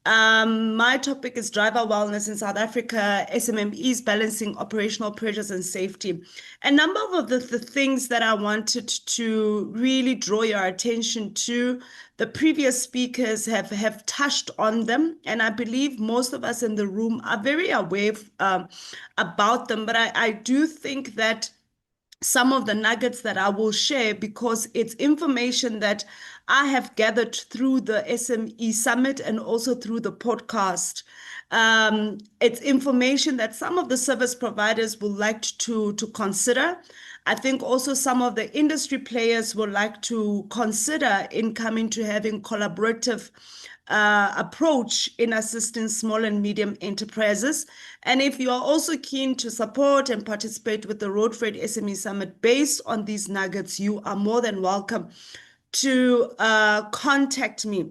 my topic is driver wellness in South Africa, SMMEs balancing operational pressures and safety. A number of the things that I wanted to really draw your attention to, the previous speakers have touched on them, and I believe most of us in the room are very aware about them, but I do think that some of the nuggets that I will share, because it's information that I have gathered through the SME Summit and also through the podcast. It's information that some of the service providers would like to consider. I think also some of the industry players would like to consider in coming to having collaborative approach in assisting small and medium enterprises. And if you are also keen to support and participate with the Road Freight SME Summit based on these nuggets, you are more than welcome to contact me.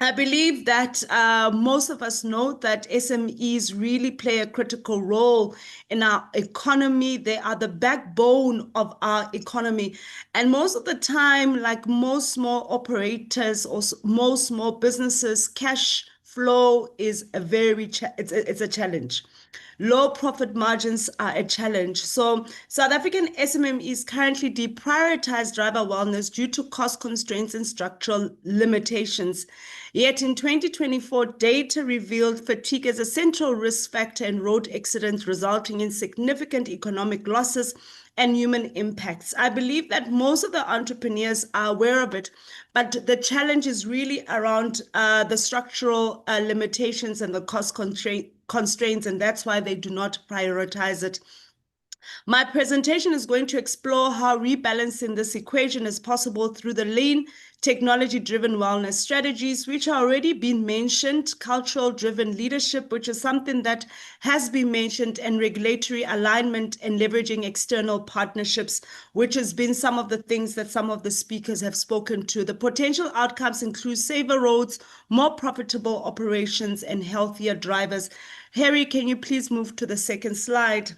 I believe that most of us know that SMEs really play a critical role in our economy. They are the backbone of our economy. And most of the time, like most small operators or most small businesses, cash flow is a it's a challenge. Low profit margins are a challenge. So South African SMMEs currently deprioritize driver wellness due to cost constraints and structural limitations. Yet in 2024, data revealed fatigue as a central risk factor in road accidents, resulting in significant economic losses and human impacts. I believe that most of the entrepreneurs are aware of it, but the challenge is really around the structural limitations and the cost constraints, and that's why they do not prioritize it. My presentation is going to explore how rebalancing this equation is possible through the lean, technology-driven wellness strategies, which are already been mentioned, cultural-driven leadership, which is something that has been mentioned, and regulatory alignment and leveraging external partnerships, which has been some of the things that some of the speakers have spoken to. The potential outcomes include safer roads, more profitable operations, and healthier drivers. Harry, can you please move to the second slide?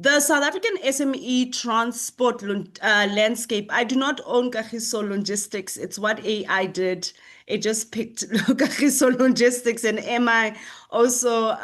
The South African SME transport landscape, I do not own Kagiso Logistics. It's what AI did. It just picked Kagiso Logistics, and am I also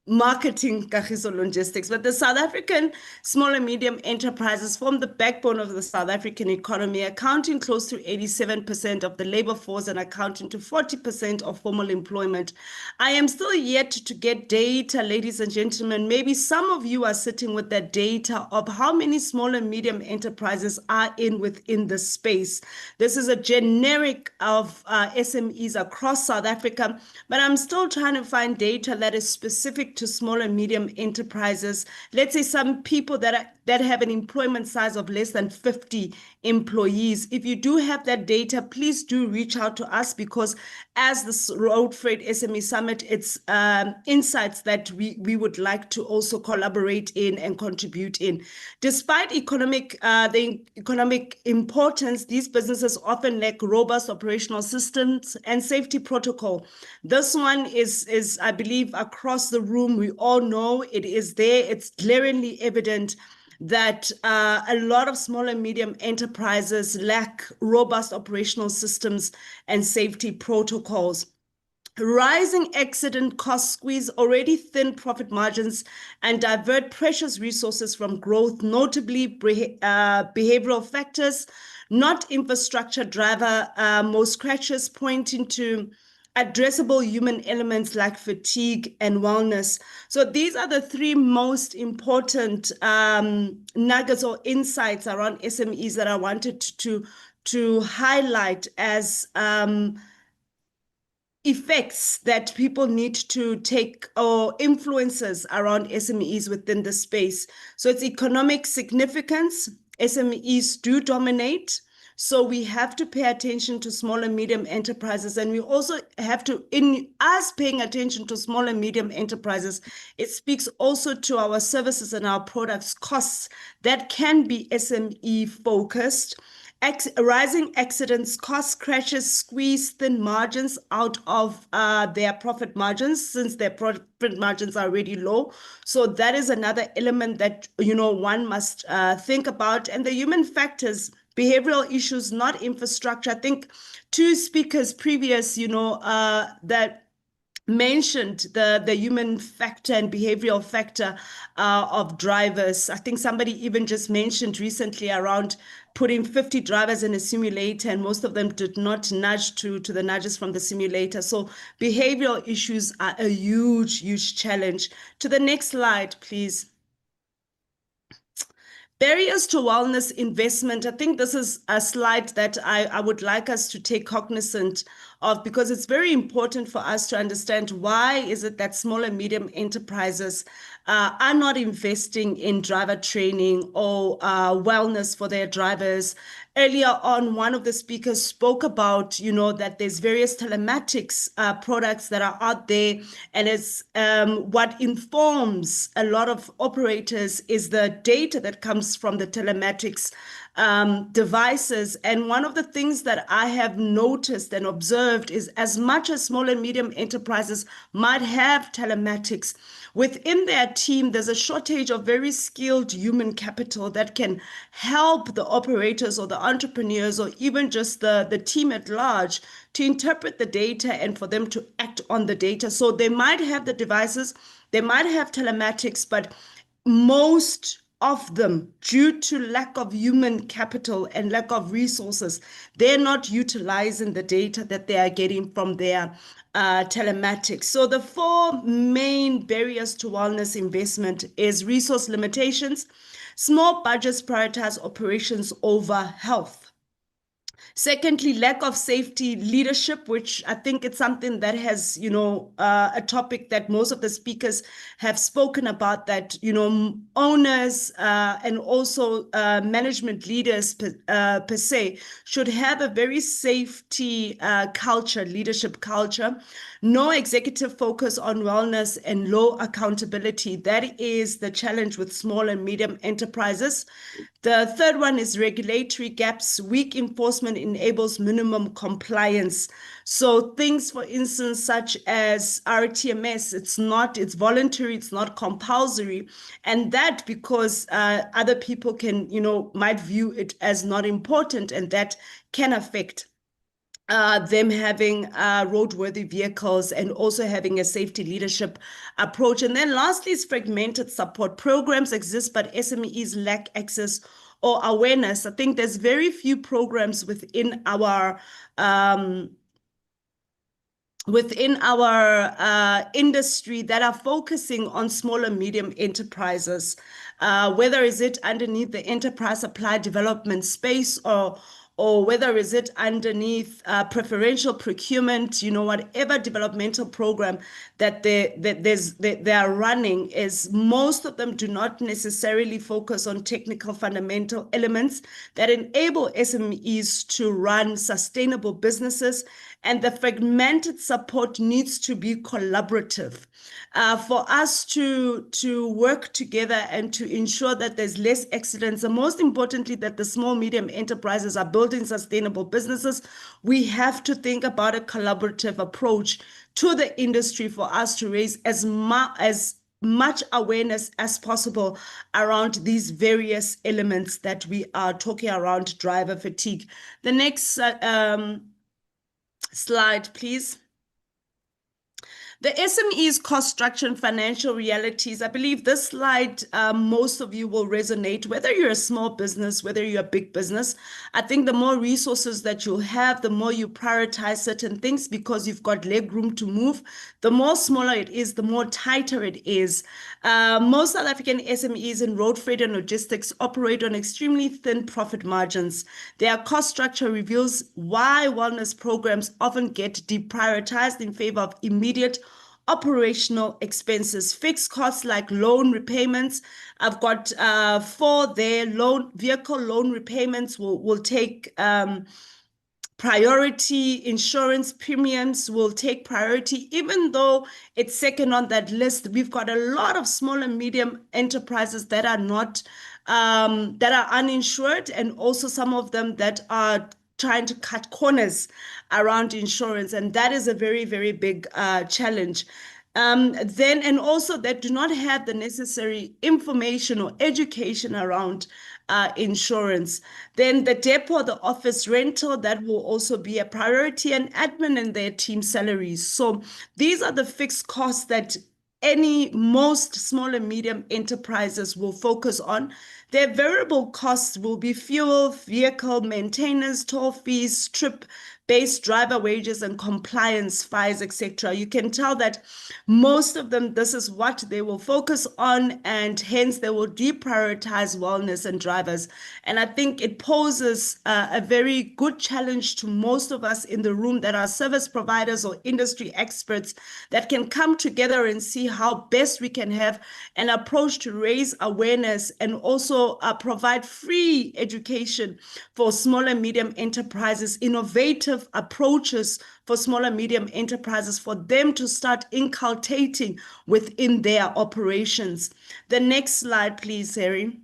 marketing Kagiso Logistics. But the South African small and medium enterprises form the backbone of the South African economy, accounting close to 87% of the labor force and accounting to 40% of formal employment. I am still yet to get data, ladies and gentlemen. Maybe some of you are sitting with that data of how many small and medium enterprises are within the space. This is a generic of SMEs across South Africa, but I'm still trying to find data that is specific to small and medium enterprises. Let's say some people that have an employment size of less than 50 employees. If you do have that data, please do reach out to us, because as the Road Freight SME Summit, it's insights that we would like to also collaborate in and contribute in. Despite the economic importance, these businesses often lack robust operational systems and safety protocol. This one is I believe, across the room. We all know it is there. It's glaringly evident that a lot of small and medium enterprises lack robust operational systems and safety protocols. Rising accident costs squeeze already thin profit margins and divert precious resources from growth, notably behavioral factors, not infrastructure driver, most crashes, pointing to addressable human elements like fatigue and wellness. So these are the three most important nuggets or insights around SMEs that I wanted to highlight as effects that people need to take, or influences around SMEs within the space. So it's economic significance. SMEs do dominate. So we have to pay attention to small and medium enterprises, and we also have to, in us paying attention to small and medium enterprises, it speaks also to our services and our products costs that can be SME focused. Rising accidents, cost crashes squeeze thin margins out of their profit margins, since their profit margins are already low. So that is another element that one must think about. And the human factors, behavioral issues, not infrastructure. I think two speakers previous, that mentioned the human factor and behavioral factor of drivers. I think somebody even just mentioned recently around putting 50 drivers in a simulator, and most of them did not nudge to the nudges from the simulator. So behavioral issues are a huge challenge. To the next slide, please. Barriers to wellness investment. I think this is a slide that I would like us to take cognizant of, because it's very important for us to understand why is it that small and medium enterprises are not investing in driver training or wellness for their drivers. Earlier on, one of the speakers spoke about, that there's various telematics products that are out there, and it's what informs a lot of operators is the data that comes from the telematics devices. And one of the things that I have noticed and observed is as much as small and medium enterprises might have telematics, within their team, there's a shortage of very skilled human capital that can help the operators or the entrepreneurs or even just the team at large to interpret the data and for them to act on the data. So they might have the devices, they might have telematics, but most of them, due to lack of human capital and lack of resources, they're not utilizing the data that they are getting from their telematics. So the four main barriers to wellness investment is resource limitations, small budgets prioritize operations over health. Secondly, lack of safety leadership, which I think it's something that has, a topic that most of the speakers have spoken about, that, owners and also management leaders per se should have a very safety culture, leadership culture. No executive focus on wellness and low accountability. That is the challenge with small and medium enterprises. The third one is regulatory gaps. Weak enforcement enables minimum compliance. So things, for instance, such as RTMS, it's voluntary, it's not compulsory. And that because other people might view it as not important, and that can affect them having roadworthy vehicles and also having a safety leadership approach. And then lastly is fragmented support. Programs exist, but SMEs lack access or awareness. I think there's very few programs within our industry that are focusing on small and medium enterprises, whether is it underneath the enterprise supply development space or whether is it underneath preferential procurement, whatever developmental program that they are running, is most of them do not necessarily focus on technical fundamental elements that enable SMEs to run sustainable businesses. And the fragmented support needs to be collaborative for us to work together and to ensure that there's less accidents, and most importantly, that the small, medium enterprises are building sustainable businesses. We have to think about a collaborative approach to the industry for us to raise as much awareness as possible around these various elements that we are talking around driver fatigue. The next slide, please. The SME's cost structure and financial realities. I believe this slide, most of you will resonate, whether you're a small business, whether you're a big business. I think the more resources that you have, the more you prioritize certain things because you've got leg room to move. The more smaller it is, the more tighter it is. Most South African SMEs in road freight and logistics operate on extremely thin profit margins. Their cost structure reveals why wellness programs often get deprioritized in favor of immediate operational expenses. Fixed costs like loan repayments. I've got 4 there. Vehicle loan repayments will take priority. Insurance premiums will take priority, even though it's second on that list. We've got a lot of small and medium enterprises that are not that are uninsured, and also some of them that are trying to cut corners around insurance, and that is a very, very big challenge. And also that do not have the necessary information or education around insurance. Then the depot, the office rental, that will also be a priority, and admin and their team salaries. So these are the fixed costs that most small and medium enterprises will focus on. Their variable costs will be fuel, vehicle maintenance, toll fees, trip-based driver wages, and compliance fees, etc. You can tell that most of them, this is what they will focus on, and hence they will deprioritize wellness and drivers. And I think it poses a very good challenge to most of us in the room that are service providers or industry experts that can come together and see how best we can have an approach to raise awareness and also provide free education for small and medium enterprises, innovative approaches for small and medium enterprises, for them to start inculcating within their operations. The next slide, please, Harry.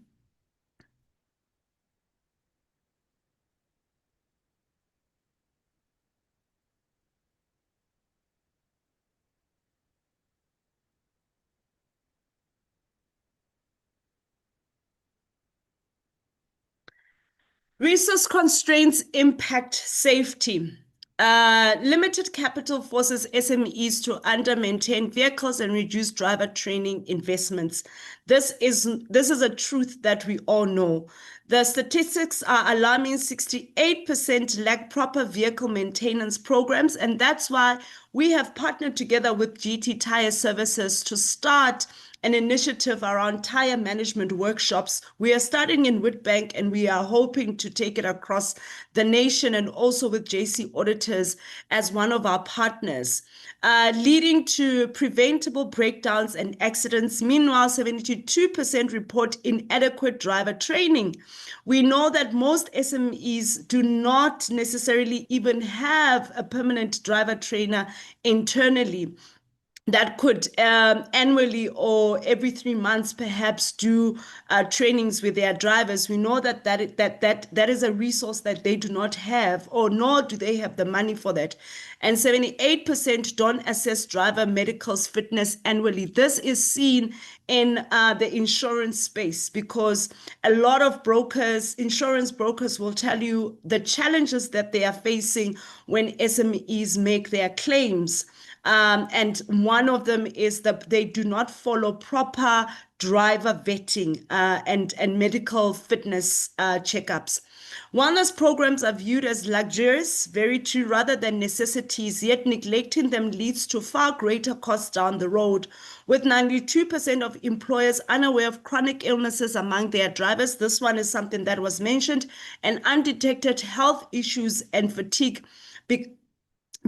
Resource constraints impact safety. Limited capital forces SMEs to under-maintain vehicles and reduce driver training investments. This is a truth that we all know. The statistics are alarming. 68% lack proper vehicle maintenance programs, and that's why we have partnered together with GT Tire Services to start an initiative around tire management workshops. We are starting in Witbank, and we are hoping to take it across the nation, and also with JC Auditors as one of our partners, leading to preventable breakdowns and accidents. Meanwhile, 72% report inadequate driver training. We know that most SMEs do not necessarily even have a permanent driver trainer internally that could annually or every 3 months perhaps do trainings with their drivers. We know that is a resource that they do not have, or nor do they have the money for that. And 78% don't assess driver medical's fitness annually. This is seen in the insurance space, because a lot of insurance brokers will tell you the challenges that they are facing when SMEs make their claims. And one of them is that they do not follow proper driver vetting and medical fitness checkups. Wellness programs are viewed as luxurious, very true, rather than necessities, yet neglecting them leads to far greater costs down the road. With 92% of employers unaware of chronic illnesses among their drivers, this one is something that was mentioned, and undetected health issues and fatigue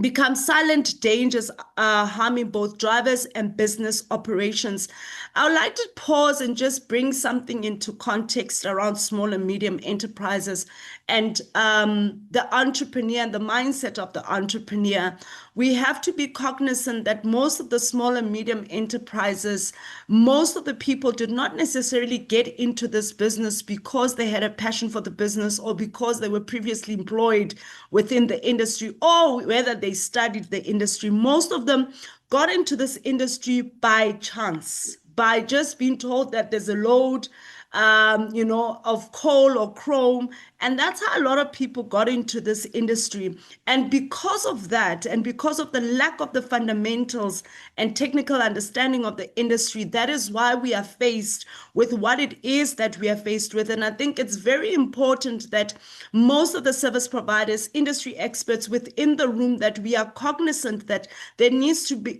become silent dangers, harming both drivers and business operations. I would like to pause and just bring something into context around small and medium enterprises and the entrepreneur and the mindset of the entrepreneur. We have to be cognizant that most of the small and medium enterprises, most of the people did not necessarily get into this business because they had a passion for the business, or because they were previously employed within the industry, or whether they studied the industry. Most of them got into this industry by chance, by just being told that there's a load of coal or chrome. And that's how a lot of people got into this industry. And because of that, and because of the lack of the fundamentals and technical understanding of the industry, that is why we are faced with what it is that we are faced with. And I think it's very important that most of the service providers, industry experts within the room, that we are cognizant that there needs to be,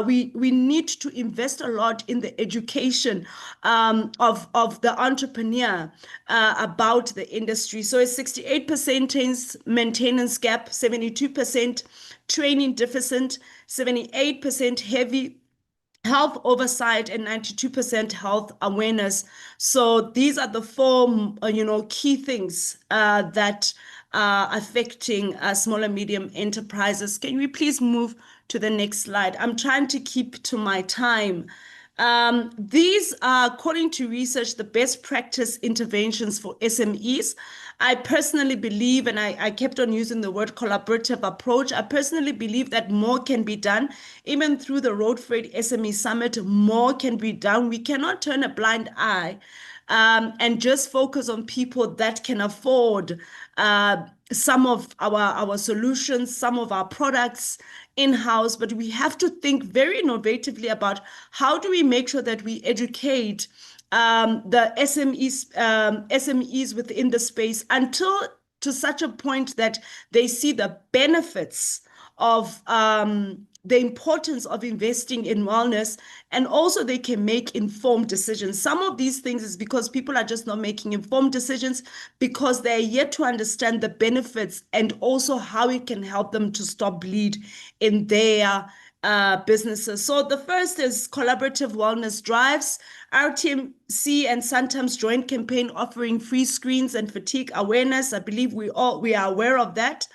we need to invest a lot in the education of the entrepreneur about the industry. So it's 68% maintenance gap, 72% training deficit, 78% heavy health oversight, and 92% health awareness. So these are the four, key things that are affecting small and medium enterprises. Can we please move to the next slide? I'm trying to keep to my time. These are, according to research, the best practice interventions for SMEs. I personally believe, and I kept on using the word collaborative approach, I personally believe that more can be done. Even through the Road Freight SME Summit, more can be done. We cannot turn a blind eye and just focus on people that can afford some of our solutions, some of our products in-house, but we have to think very innovatively about how do we make sure that we educate the SMEs within the space until to such a point that they see the benefits of the importance of investing in wellness, and also they can make informed decisions. Some of these things is because people are just not making informed decisions because they're yet to understand the benefits and also how it can help them to stop bleed in their businesses. So the first is collaborative wellness drives, RTMC and Santam's joint campaign offering free screens and fatigue awareness. I believe we are aware of that.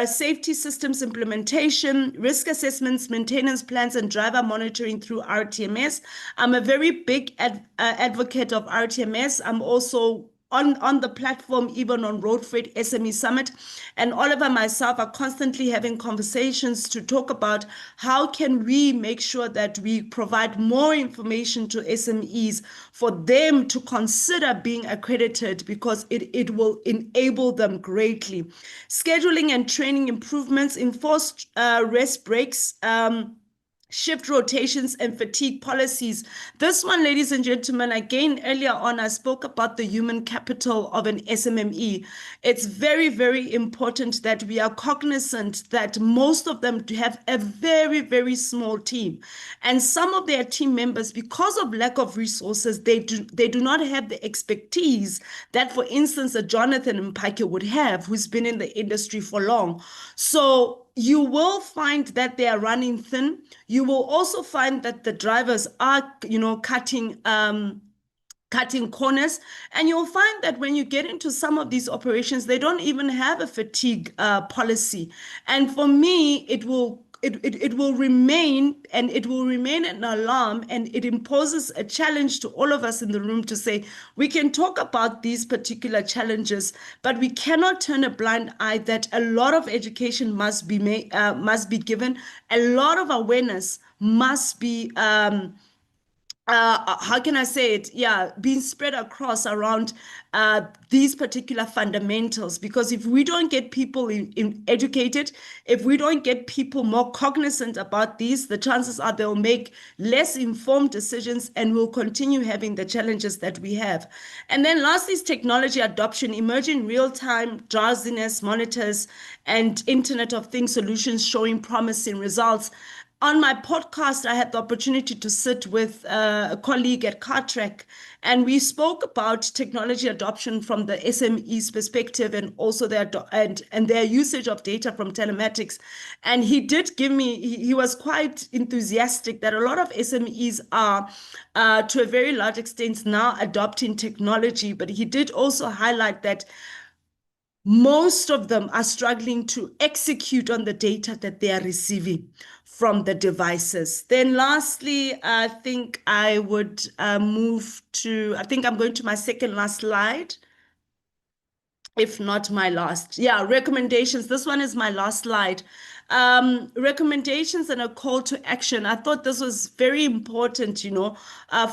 Safety systems implementation, risk assessments, maintenance plans, and driver monitoring through RTMS. I'm a very big advocate of RTMS. I'm also on the platform, even on Road Freight SME Summit. And Oliver and myself are constantly having conversations to talk about how can we make sure that we provide more information to SMEs for them to consider being accredited, because it will enable them greatly. Scheduling and training improvements, enforced rest breaks, shift rotations and fatigue policies. This one, ladies and gentlemen, again, earlier on, I spoke about the human capital of an SMME. It's very, very important that we are cognizant that most of them have a very, very small team. And some of their team members, because of lack of resources, they do not have the expertise that, for instance, a Jonathan Mpake would have, who's been in the industry for long. So you will find that they are running thin. You will also find that the drivers are, cutting corners. And you'll find that when you get into some of these operations, they don't even have a fatigue policy. And for me, it will remain an alarm, and it imposes a challenge to all of us in the room to say, we can talk about these particular challenges, but we cannot turn a blind eye that a lot of education must be given, a lot of awareness must be how can I say it? Yeah, being spread across around these particular fundamentals. Because if we don't get people educated, if we don't get people more cognizant about these, the chances are they'll make less informed decisions and we'll continue having the challenges that we have. And then lastly is technology adoption, emerging real-time drowsiness monitors and Internet of Things solutions showing promising results. On my podcast, I had the opportunity to sit with a colleague at CarTrack, and we spoke about technology adoption from the SME's perspective, and also their usage of data from telematics. And he did give me, he was quite enthusiastic that a lot of SMEs are, to a very large extent, now adopting technology. But he did also highlight that most of them are struggling to execute on the data that they are receiving from the devices. Then lastly, I think I would move to, I think I'm going to my second last slide, if not my last. Yeah, recommendations. This one is my last slide. Recommendations and a call to action. I thought this was very important,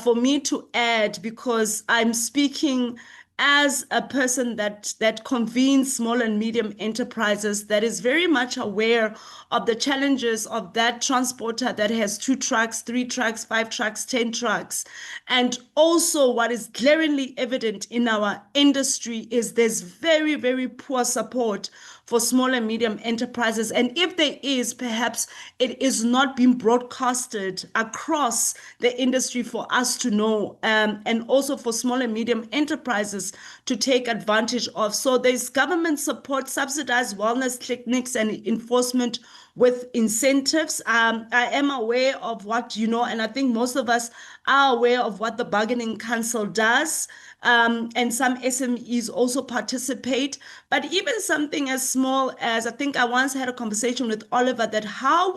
for me to add, because I'm speaking as a person that convenes small and medium enterprises, that is very much aware of the challenges of that transporter that has 2 trucks, 3 trucks, 5 trucks, 10 trucks. And also what is glaringly evident in our industry is there's very, very poor support for small and medium enterprises. And if there is, perhaps it is not being broadcasted across the industry for us to know, and also for small and medium enterprises to take advantage of. So there's government support, subsidized wellness clinics and enforcement with incentives. I am aware of what, and I think most of us are aware of what the Bargaining Council does. And some SMEs also participate. But even something as small as, I think I once had a conversation with Oliver, that how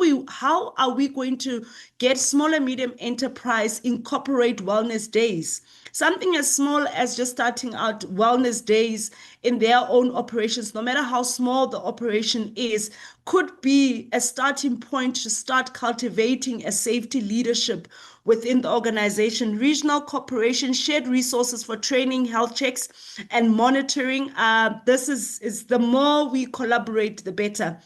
are we going to get small and medium enterprise incorporate wellness days? Something as small as just starting out wellness days in their own operations, no matter how small the operation is, could be a starting point to start cultivating a safety leadership within the organization. Regional cooperation, shared resources for training, health checks, and monitoring. This is the more we collaborate, the better.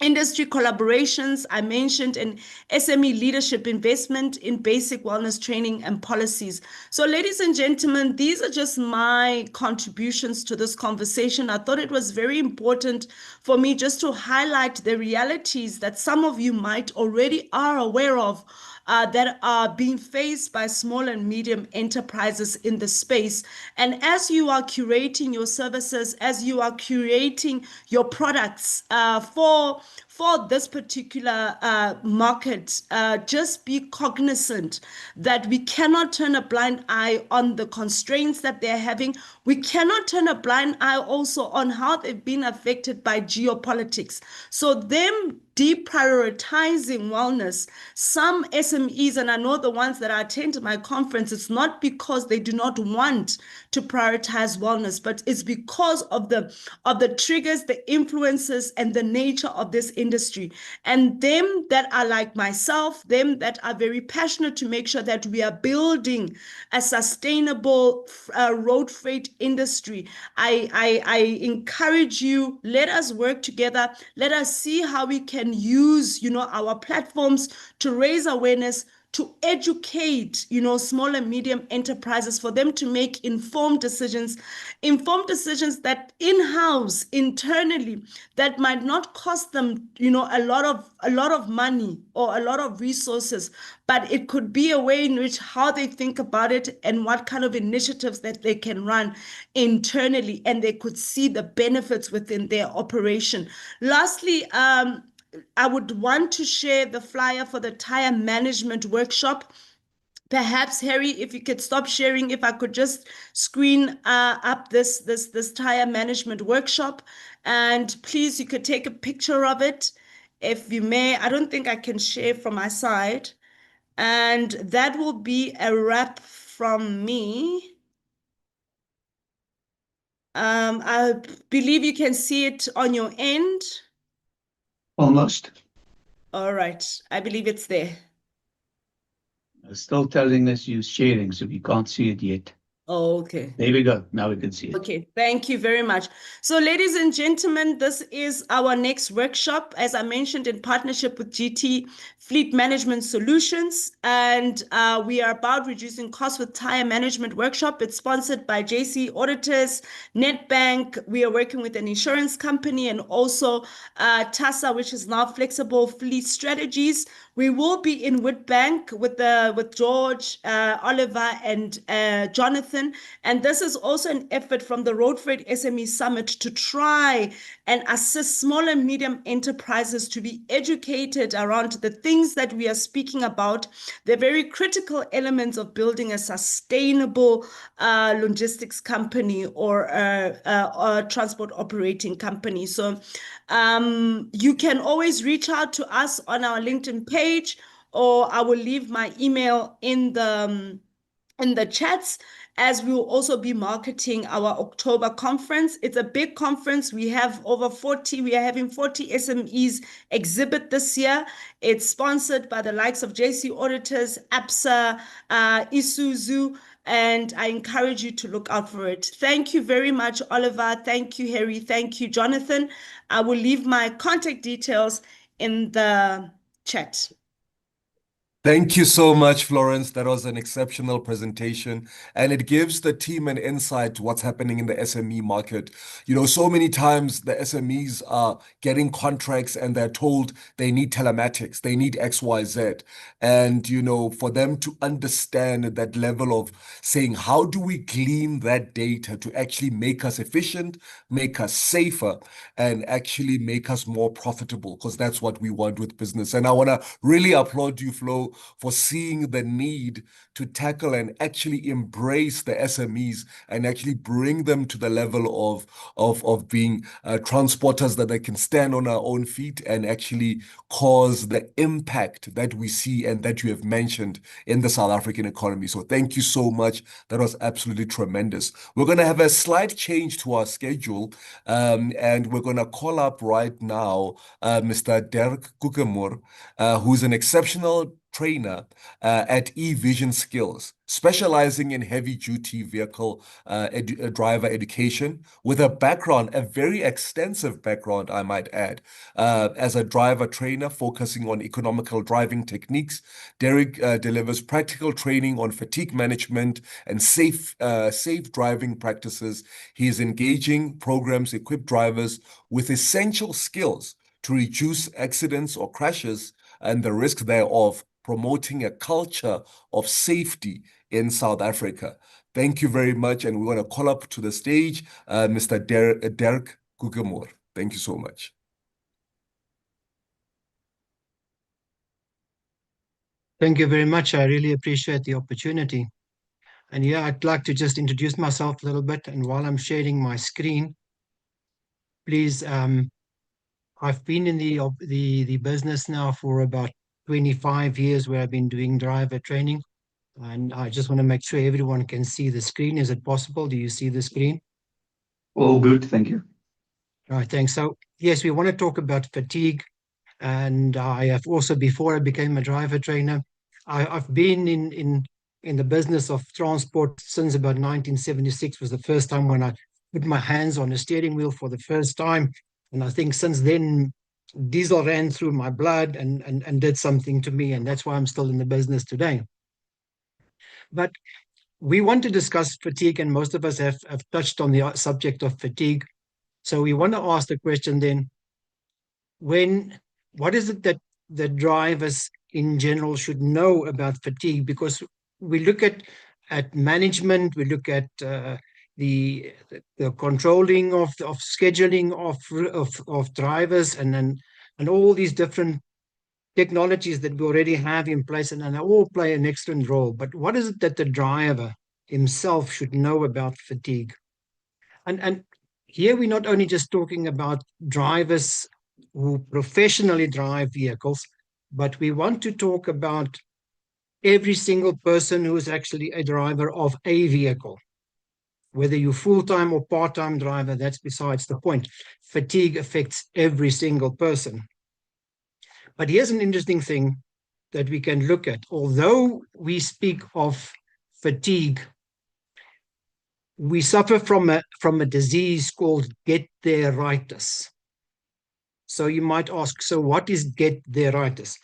Industry collaborations, I mentioned, and SME leadership investment in basic wellness training and policies. So ladies and gentlemen, these are just my contributions to this conversation. I thought it was very important for me just to highlight the realities that some of you might already are aware of, that are being faced by small and medium enterprises in the space. And as you are curating your services, as you are curating your products for this particular market, just be cognizant that we cannot turn a blind eye on the constraints that they're having. We cannot turn a blind eye also on how they've been affected by geopolitics. So them deprioritizing wellness. Some SMEs, and I know the ones that attend my conference, it's not because they do not want to prioritize wellness, but it's because of the triggers, the influences, and the nature of this industry. And them that are like myself, them that are very passionate to make sure that we are building a sustainable road freight industry. I encourage you, let us work together. Let us see how we can use, our platforms to raise awareness, to educate, small and medium enterprises for them to make informed decisions that in-house, internally, that might not cost them, a lot of money or a lot of resources, but it could be a way in which how they think about it and what kind of initiatives that they can run internally, and they could see the benefits within their operation. Lastly, I would want to share the flyer for the tire management workshop. Perhaps, Harry, if you could stop sharing, if I could just screen up this tire management workshop, and please, you could take a picture of it, if you may. I don't think I can share from my side, and that will be a wrap from me. I believe you can see it on your end. Almost. All right, I believe it's there. It's still telling us you're sharing, so we can't see it yet. Oh, okay. There we go. Now we can see it. Okay, thank you very much. So, ladies and gentlemen, this is our next workshop, as I mentioned, in partnership with GT Fleet Management Solutions. And we are about reducing costs with tire management workshop. It's sponsored by JC Auditors, Netbank. We are working with an insurance company, and also TASA, which is now Flexible Fleet Strategies. We will be in Witbank with George, Oliver, and Jonathan. And this is also an effort from the Road Freight SME Summit to try and assist small and medium enterprises to be educated around the things that we are speaking about. They're very critical elements of building a sustainable logistics company or a transport operating company. So you can always reach out to us on our LinkedIn page, or I will leave my email in the chats, as we will also be marketing our October conference. It's a big conference. We have we are having 40 SMEs exhibit this year. It's sponsored by the likes of JC Auditors, APSA, Isuzu, and I encourage you to look out for it. Thank you very much, Oliver. Thank you, Harry. Thank you, Jonathan. I will leave my contact details in the chat. Thank you so much, Florence. That was an exceptional presentation, and it gives the team an insight to what's happening in the SME market. So many times the SMEs are getting contracts and they're told they need telematics, they need XYZ. And, for them to understand that level of saying, how do we glean that data to actually make us efficient, make us safer, and actually make us more profitable? Because that's what we want with business. And I want to really applaud you, Flo, for seeing the need to tackle and actually embrace the SMEs and actually bring them to the level of being transporters that they can stand on our own feet and actually cause the impact that we see and that you have mentioned in the South African economy. So thank you so much. That was absolutely tremendous. We're going to have a slight change to our schedule, and we're going to call up right now Mr. Dirk Kukemur, who's an exceptional trainer at eVision Skills, specializing in heavy-duty vehicle driver education, with a very extensive background, I might add, as a driver trainer focusing on economical driving techniques. Derek delivers practical training on fatigue management and safe driving practices. He is engaging programs equip drivers with essential skills to reduce accidents or crashes and the risk thereof, promoting a culture of safety in South Africa. Thank you very much. And we want to call up to the stage Mr. Dirk Kukemur. Thank you so much. Thank you very much. I really appreciate the opportunity. And yeah, I'd like to just introduce myself a little bit. And while I'm sharing my screen, please I've been in the business now for about 25 years, where I've been doing driver training. And I just want to make sure everyone can see the screen. Is it possible? Do you see the screen? All good, thank you. All right, thanks. So yes, we want to talk about fatigue. And I have also, before I became a driver trainer, I've been in the business of transport since about 1976 was the first time when I put my hands on a steering wheel for the first time. And I think since then, diesel ran through my blood and did something to me. And that's why I'm still in the business today. But we want to discuss fatigue, and most of us have touched on the subject of fatigue. So we want to ask the question then, what is it that the drivers in general should know about fatigue? Because we look at management, we look at the controlling of scheduling of drivers, and all these different technologies that we already have in place, and they all play an excellent role. But what is it that the driver himself should know about fatigue? And here we're not only just talking about drivers who professionally drive vehicles, but we want to talk about every single person who is actually a driver of a vehicle. Whether you're full-time or part-time driver, that's besides the point. Fatigue affects every single person. But here's an interesting thing that we can look at. Although we speak of fatigue, we suffer from a disease called get-there-itis. So you might ask, so what is get-there-itis?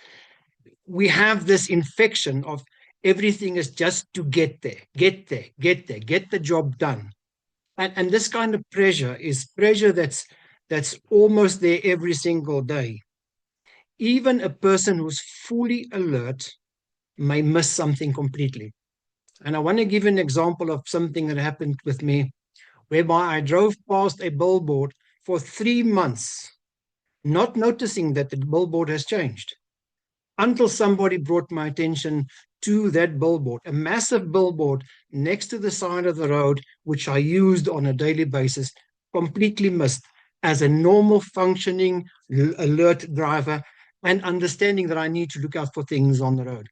We have this infection of everything is just to get there, get the job done. And this kind of pressure is pressure that's almost there every single day. Even a person who's fully alert may miss something completely. And I want to give an example of something that happened with me, whereby I drove past a billboard for 3 months, not noticing that the billboard has changed, until somebody brought my attention to that billboard, a massive billboard next to the side of the road, which I used on a daily basis, completely missed as a normal functioning alert driver, and understanding that I need to look out for things on the road.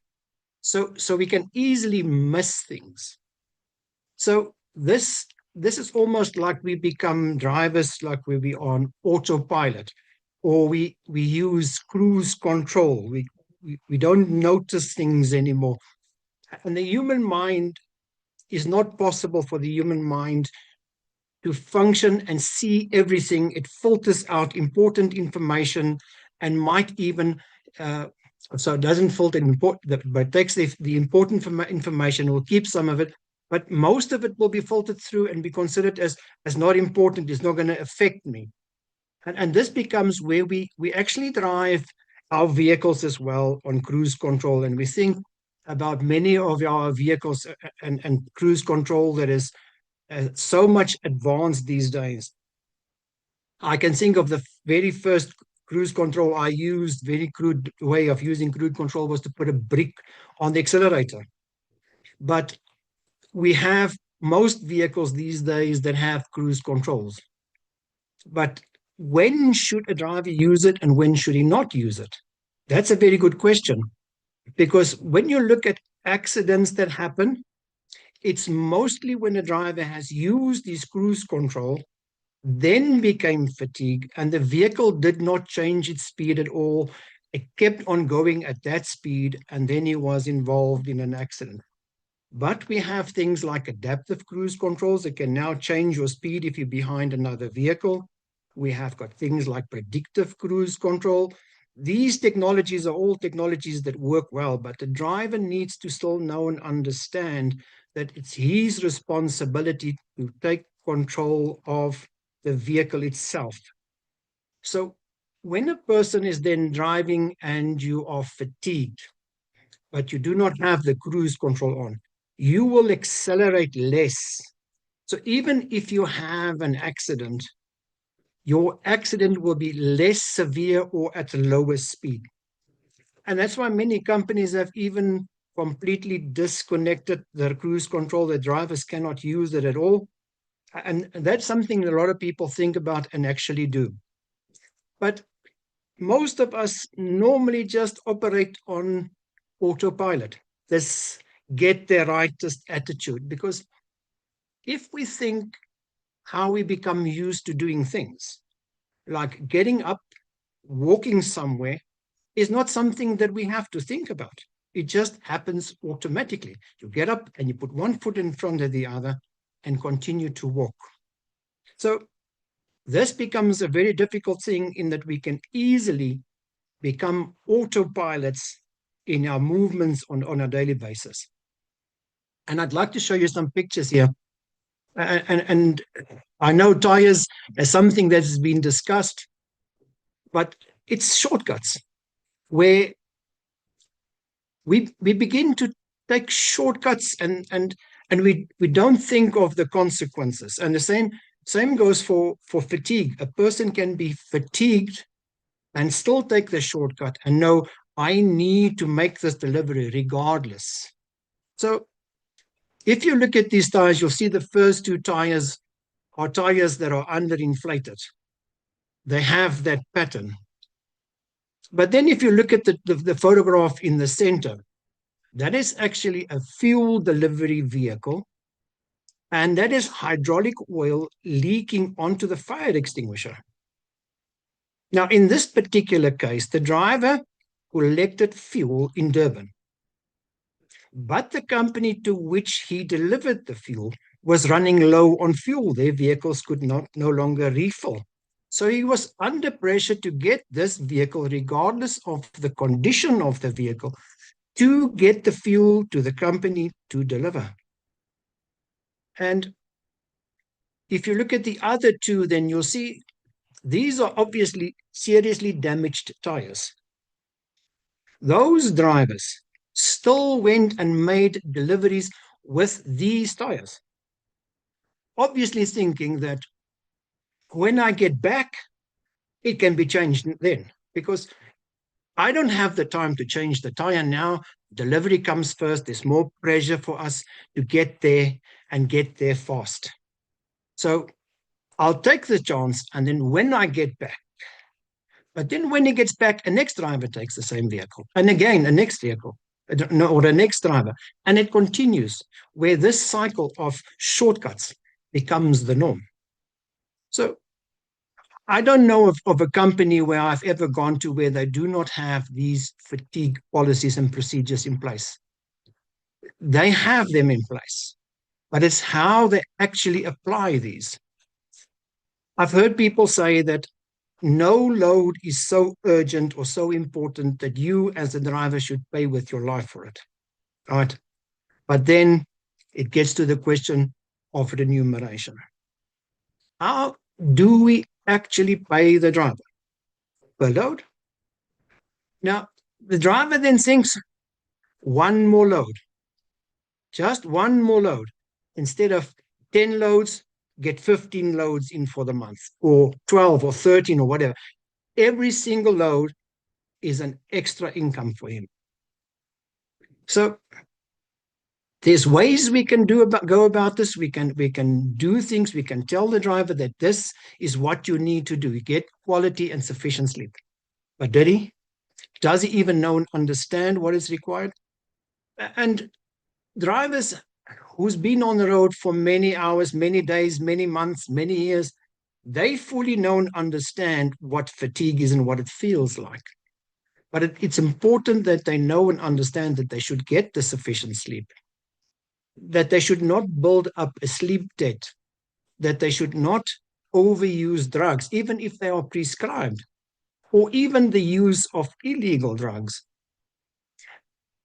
So we can easily miss things. So this is almost like we become drivers, like we be on autopilot, or we use cruise control. We don't notice things anymore. And the human mind is not possible for the human mind to function and see everything. It filters out important information and might even, so it doesn't filter important, but takes the important information, will keep some of it, but most of it will be filtered through and be considered as not important. It's not going to affect me. And this becomes where we actually drive our vehicles as well on cruise control. And we think about many of our vehicles and cruise control that is so much advanced these days. I can think of the very first cruise control I used, very crude way of using cruise control, was to put a brick on the accelerator. But we have most vehicles these days that have cruise controls. But when should a driver use it and when should he not use it? That's a very good question. Because when you look at accidents that happen, it's mostly when a driver has used his cruise control, then became fatigued, and the vehicle did not change its speed at all. It kept on going at that speed, and then he was involved in an accident. But we have things like adaptive cruise controls that can now change your speed if you're behind another vehicle. We have got things like predictive cruise control. These technologies are all technologies that work well, but the driver needs to still know and understand that it's his responsibility to take control of the vehicle itself. So when a person is then driving and you are fatigued, but you do not have the cruise control on, you will accelerate less. So even if you have an accident, your accident will be less severe or at a lower speed. And that's why many companies have even completely disconnected their cruise control. The drivers cannot use it at all. And that's something a lot of people think about and actually do. But most of us normally just operate on autopilot, this get there rightest attitude, because if we think how we become used to doing things, like getting up, walking somewhere, is not something that we have to think about. It just happens automatically. You get up and you put one foot in front of the other and continue to walk. So this becomes a very difficult thing in that we can easily become autopilots in our movements on a daily basis. And I'd like to show you some pictures here. And I know tires is something that has been discussed, but it's shortcuts where we begin to take shortcuts and we don't think of the consequences. And the same goes for fatigue. A person can be fatigued and still take the shortcut and know, I need to make this delivery regardless. So if you look at these tires, you'll see the first two tires are tires that are underinflated. They have that pattern. But then if you look at the photograph in the center, that is actually a fuel delivery vehicle, and that is hydraulic oil leaking onto the fire extinguisher. Now, in this particular case, the driver collected fuel in Durban, but the company to which he delivered the fuel was running low on fuel. Their vehicles could no longer refill. So he was under pressure to get this vehicle, regardless of the condition of the vehicle, to get the fuel to the company to deliver. And if you look at the other two, then you'll see these are obviously seriously damaged tires. Those drivers still went and made deliveries with these tires, obviously thinking that when I get back, it can be changed then, because I don't have the time to change the tire now. Delivery comes first. There's more pressure for us to get there and get there fast. So I'll take the chance, and then when I get back, but then when he gets back, a next driver takes the same vehicle, and again, a next vehicle, or the next driver, and it continues, where this cycle of shortcuts becomes the norm. So I don't know of a company where I've ever gone to where they do not have these fatigue policies and procedures in place. They have them in place, but it's how they actually apply these. I've heard people say that no load is so urgent or so important that you as a driver should pay with your life for it, right? But then it gets to the question of remuneration. How do we actually pay the driver per load? Now, the driver then thinks, one more load, just one more load. Instead of 10 loads, get 15 loads in for the month, or 12 or 13 or whatever. Every single load is an extra income for him. So there's ways we can go about this. We can do things. We can tell the driver that this is what you need to do. You get quality and sufficient sleep. But does he even know and understand what is required? And drivers who's been on the road for many hours, many days, many months, many years, they fully know and understand what fatigue is and what it feels like. But it's important that they know and understand that they should get the sufficient sleep, that they should not build up a sleep debt, that they should not overuse drugs, even if they are prescribed, or even the use of illegal drugs.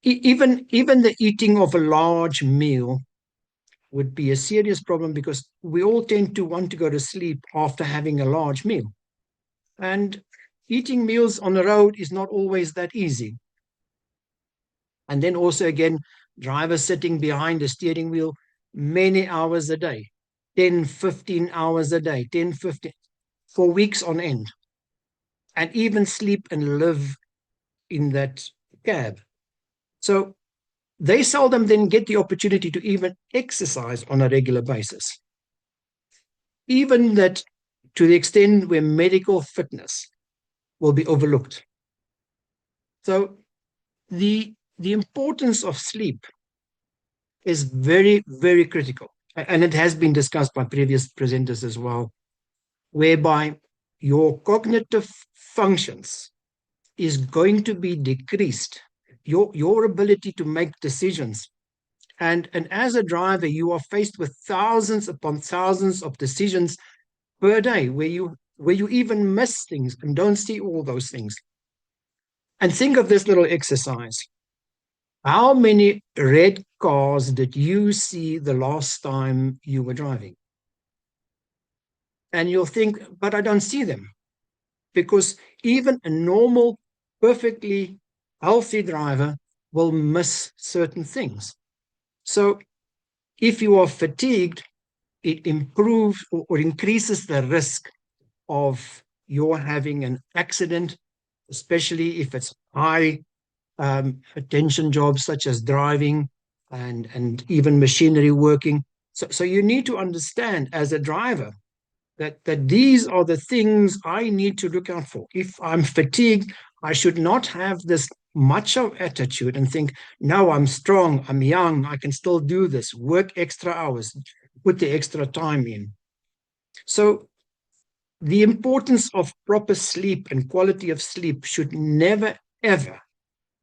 Even the eating of a large meal would be a serious problem, because we all tend to want to go to sleep after having a large meal. And eating meals on the road is not always that easy. And then also, again, drivers sitting behind a steering wheel many hours a day, 10, 15 hours a day, 10, 15, for weeks on end, and even sleep and live in that cab. So they seldom then get the opportunity to even exercise on a regular basis. Even that, to the extent where medical fitness will be overlooked. So the importance of sleep is very, very critical. And it has been discussed by previous presenters as well, whereby your cognitive functions is going to be decreased, your ability to make decisions. And as a driver, you are faced with thousands upon thousands of decisions per day where you even miss things and don't see all those things. And think of this little exercise. How many red cars did you see the last time you were driving? And you'll think, but I don't see them. Because even a normal, perfectly healthy driver will miss certain things. So if you are fatigued, it improves or increases the risk of your having an accident, especially if it's high attention jobs such as driving and even machinery working. So you need to understand as a driver that these are the things I need to look out for. If I'm fatigued, I should not have this macho attitude and think, no, I'm strong, I'm young, I can still do this, work extra hours, put the extra time in. So the importance of proper sleep and quality of sleep should never, ever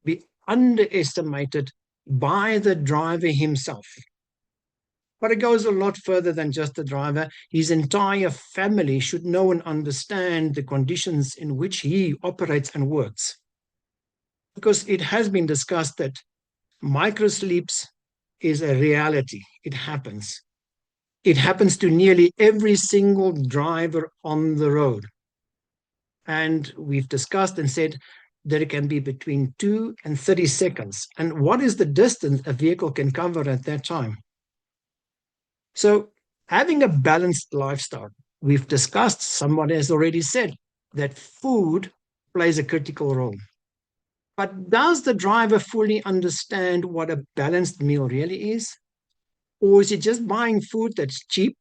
be underestimated by the driver himself. But it goes a lot further than just the driver. His entire family should know and understand the conditions in which he operates and works. Because it has been discussed that microsleeps is a reality. It happens. It happens to nearly every single driver on the road. And we've discussed and said that it can be between 2 and 30 seconds. And what is the distance a vehicle can cover at that time? So having a balanced lifestyle, we've discussed, someone has already said, that food plays a critical role. But does the driver fully understand what a balanced meal really is? Or is it just buying food that's cheap?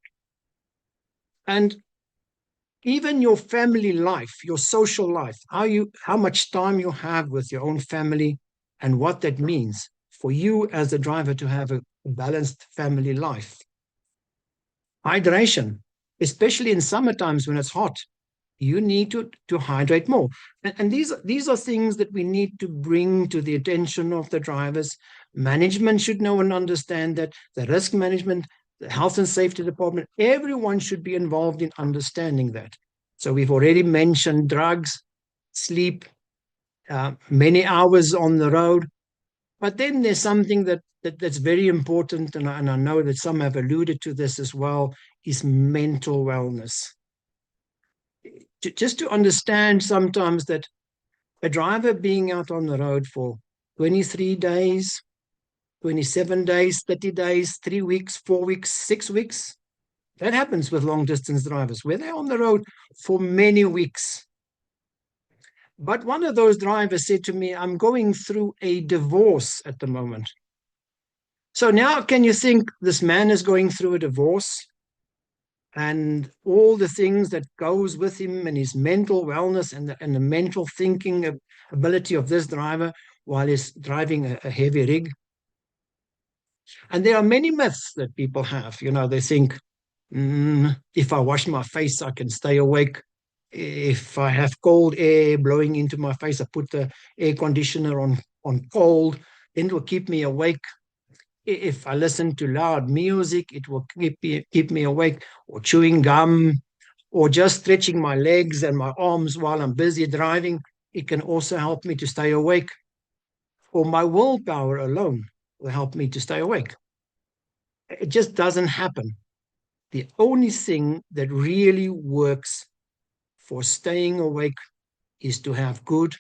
And even your family life, your social life, how much time you have with your own family and what that means for you as a driver to have a balanced family life. Hydration, especially in summer times when it's hot, you need to hydrate more. And these are things that we need to bring to the attention of the drivers. Management should know and understand that, the risk management, the health and safety department, everyone should be involved in understanding that. So we've already mentioned drugs, sleep, many hours on the road. But then there's something that's very important, and I know that some have alluded to this as well, is mental wellness. Just to understand sometimes that a driver being out on the road for 23 days, 27 days, 30 days, 3 weeks, 4 weeks, 6 weeks, that happens with long distance drivers, where they're on the road for many weeks. But one of those drivers said to me, I'm going through a divorce at the moment. So now can you think this man is going through a divorce and all the things that goes with him and his mental wellness and the mental thinking ability of this driver while he's driving a heavy rig? And there are many myths that people have. They think, if I wash my face, I can stay awake. If I have cold air blowing into my face, I put the air conditioner on cold, then it will keep me awake. If I listen to loud music, it will keep me awake. Or chewing gum, or just stretching my legs and my arms while I'm busy driving, it can also help me to stay awake. Or my willpower alone will help me to stay awake. It just doesn't happen. The only thing that really works for staying awake is to have good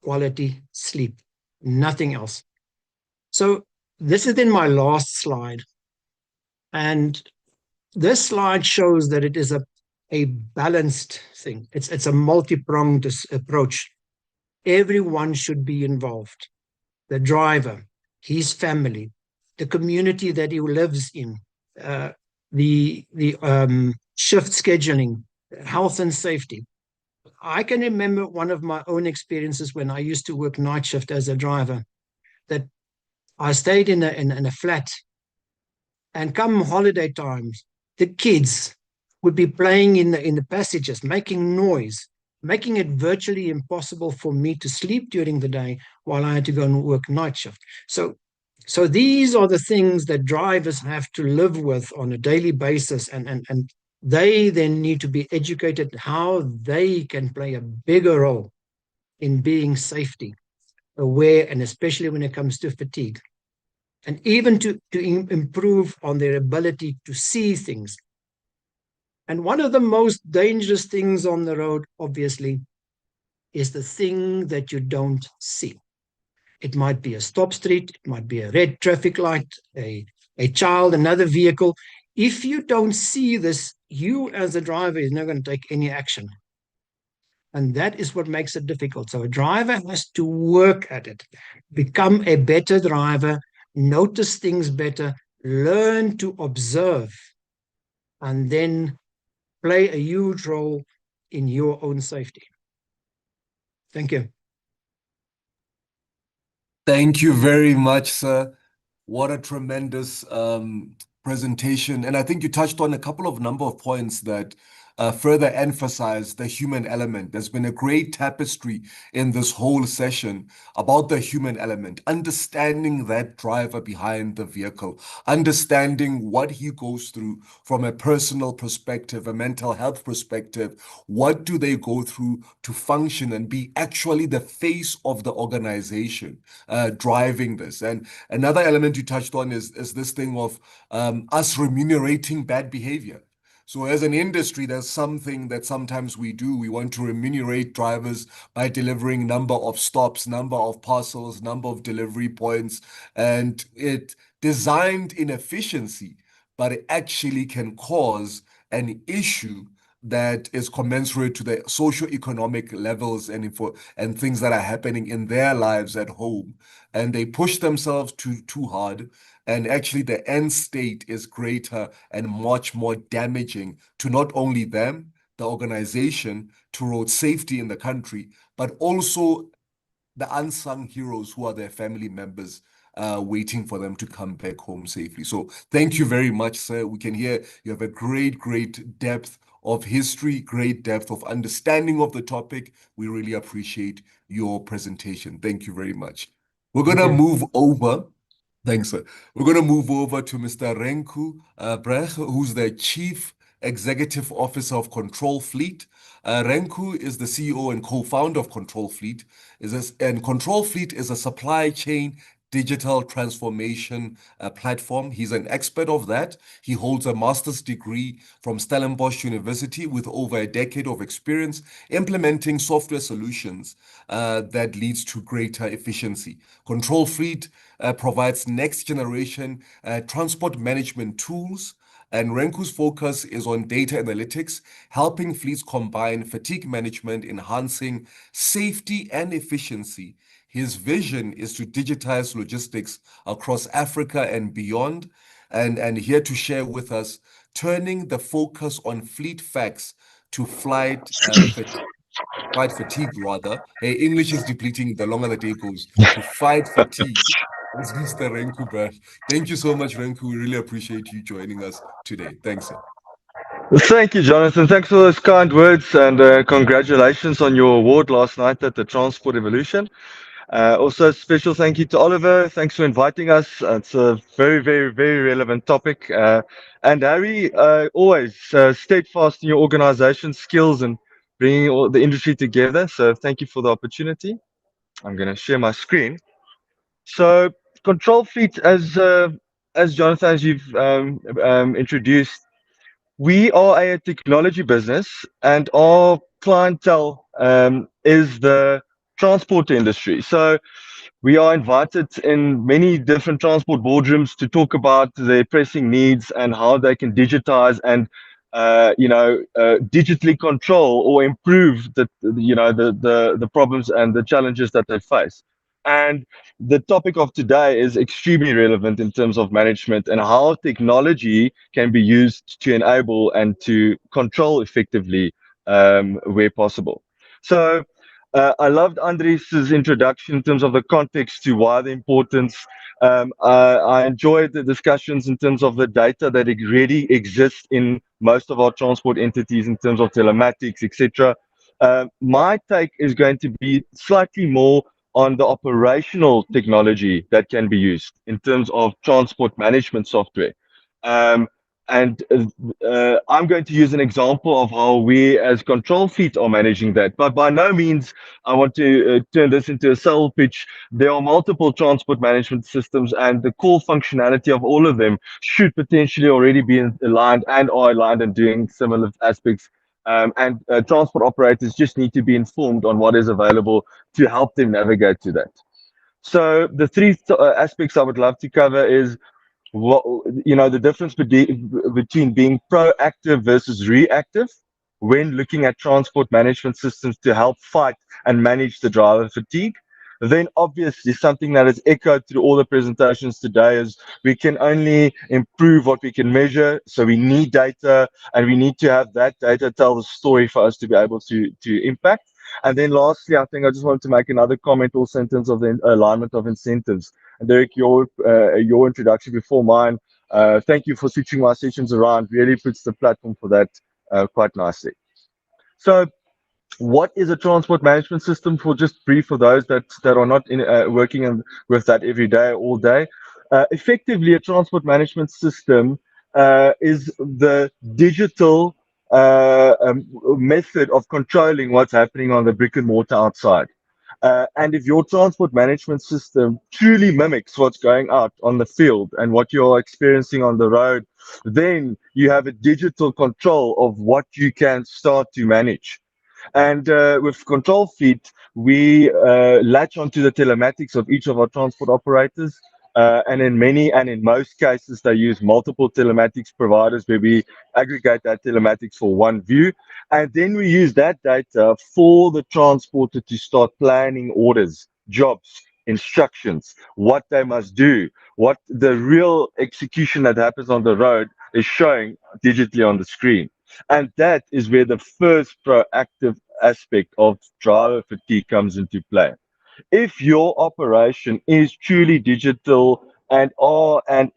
quality sleep, nothing else. So this is then my last slide. And this slide shows that it is a balanced thing. It's a multi-pronged approach. Everyone should be involved. The driver, his family, the community that he lives in, the shift scheduling, health and safety. I can remember one of my own experiences when I used to work night shift as a driver, that I stayed in a flat, and come holiday times, the kids would be playing in the passages, making noise, making it virtually impossible for me to sleep during the day while I had to go and work night shift. So these are the things that drivers have to live with on a daily basis, and they then need to be educated how they can play a bigger role in being safety aware, and especially when it comes to fatigue, and even to improve on their ability to see things. And one of the most dangerous things on the road, obviously, is the thing that you don't see. It might be a stop street, it might be a red traffic light, a child, another vehicle. If you don't see this, you as a driver is not going to take any action. And that is what makes it difficult. So a driver has to work at it, become a better driver, notice things better, learn to observe, and then play a huge role in your own safety. Thank you. Thank you very much, sir. What a tremendous presentation. And I think you touched on a couple of number of points that further emphasize the human element. There's been a great tapestry in this whole session about the human element, understanding that driver behind the vehicle, understanding what he goes through from a personal perspective, a mental health perspective. What do they go through to function and be actually the face of the organization driving this? And another element you touched on is this thing of us remunerating bad behavior. So as an industry, there's something that sometimes we do. We want to remunerate drivers by delivering number of stops, number of parcels, number of delivery points, and it designed in efficiency, but it actually can cause an issue that is commensurate to the socio-economic levels and things that are happening in their lives at home. And they push themselves too hard. And actually, the end state is greater and much more damaging to not only them, the organization, to road safety in the country, but also the unsung heroes who are their family members waiting for them to come back home safely. So thank you very much, sir. We can hear you have a great depth of history, great depth of understanding of the topic. We really appreciate your presentation. Thank you very much. We're going to move over. Thanks, sir. We're going to move over to Mr. Renku Breg, who's the Chief Executive Officer of Control Fleet. Renku is the CEO and co-founder of Control Fleet. And Control Fleet is a supply chain digital transformation platform. He's an expert of that. He holds a master's degree from Stellenbosch University with over a decade of experience implementing software solutions that leads to greater efficiency. Control Fleet provides next generation transport management tools, and Renku's focus is on data analytics, helping fleets combine fatigue management, enhancing safety and efficiency. His vision is to digitize logistics across Africa and beyond, and here to share with us, turning the focus on fleet facts to flight fatigue rather. English is depleting the longer the day goes, to fight fatigue. It's Mr. Renku Breg. Thank you so much, Renku. We really appreciate you joining us today. Thanks, sir. Thank you, Jonathan. Thanks for those kind words, and congratulations on your award last night at the Transport Evolution. Also, special thank you to Oliver. Thanks for inviting us. It's a very relevant topic. And Harry, always steadfast in your organization skills and bringing all the industry together. So thank you for the opportunity. I'm going to share my screen. So Control Fleet, as Jonathan, as you've introduced, we are a technology business, and our clientele is the transport industry. So we are invited in many different transport boardrooms to talk about their pressing needs and how they can digitize and digitally control or improve the problems and the challenges that they face. And the topic of today is extremely relevant in terms of management and how technology can be used to enable and to control effectively where possible. So I loved Andres' introduction in terms of the context to why the importance. I enjoyed the discussions in terms of the data that already exists in most of our transport entities in terms of telematics, etc. My take is going to be slightly more on the operational technology that can be used in terms of transport management software. Um, and I'm going to use an example of how we as Control Feet are managing that. But by no means I want to turn this into a sales pitch. There are multiple transport management systems, and the core functionality of all of them should potentially already be aligned and are aligned and doing similar aspects. And transport operators just need to be informed on what is available to help them navigate to that. So the three aspects I would love to cover is what, the difference between being proactive versus reactive when looking at transport management systems to help fight and manage the driver fatigue. Then obviously something that is echoed through all the presentations today is we can only improve what we can measure. So we need data, and we need to have that data tell the story for us to be able to impact. And then lastly, I think I just wanted to make another comment also in terms of the alignment of incentives. And Derek, your introduction before mine, thank you for switching my sessions around, really puts the platform for that quite nicely. So what is a transport management system? For just brief for those that are not working with that every day, all day. Effectively, a transport management system is the digital method of controlling what's happening on the brick and mortar outside. And if your transport management system truly mimics what's going out on the field and what you're experiencing on the road, then you have a digital control of what you can start to manage. And with Control Feet, we latch onto the telematics of each of our transport operators. And in most cases, they use multiple telematics providers where we aggregate that telematics for one view. And then we use that data for the transporter to start planning orders, jobs, instructions, what they must do, what the real execution that happens on the road is showing digitally on the screen. And that is where the first proactive aspect of driver fatigue comes into play. If your operation is truly digital and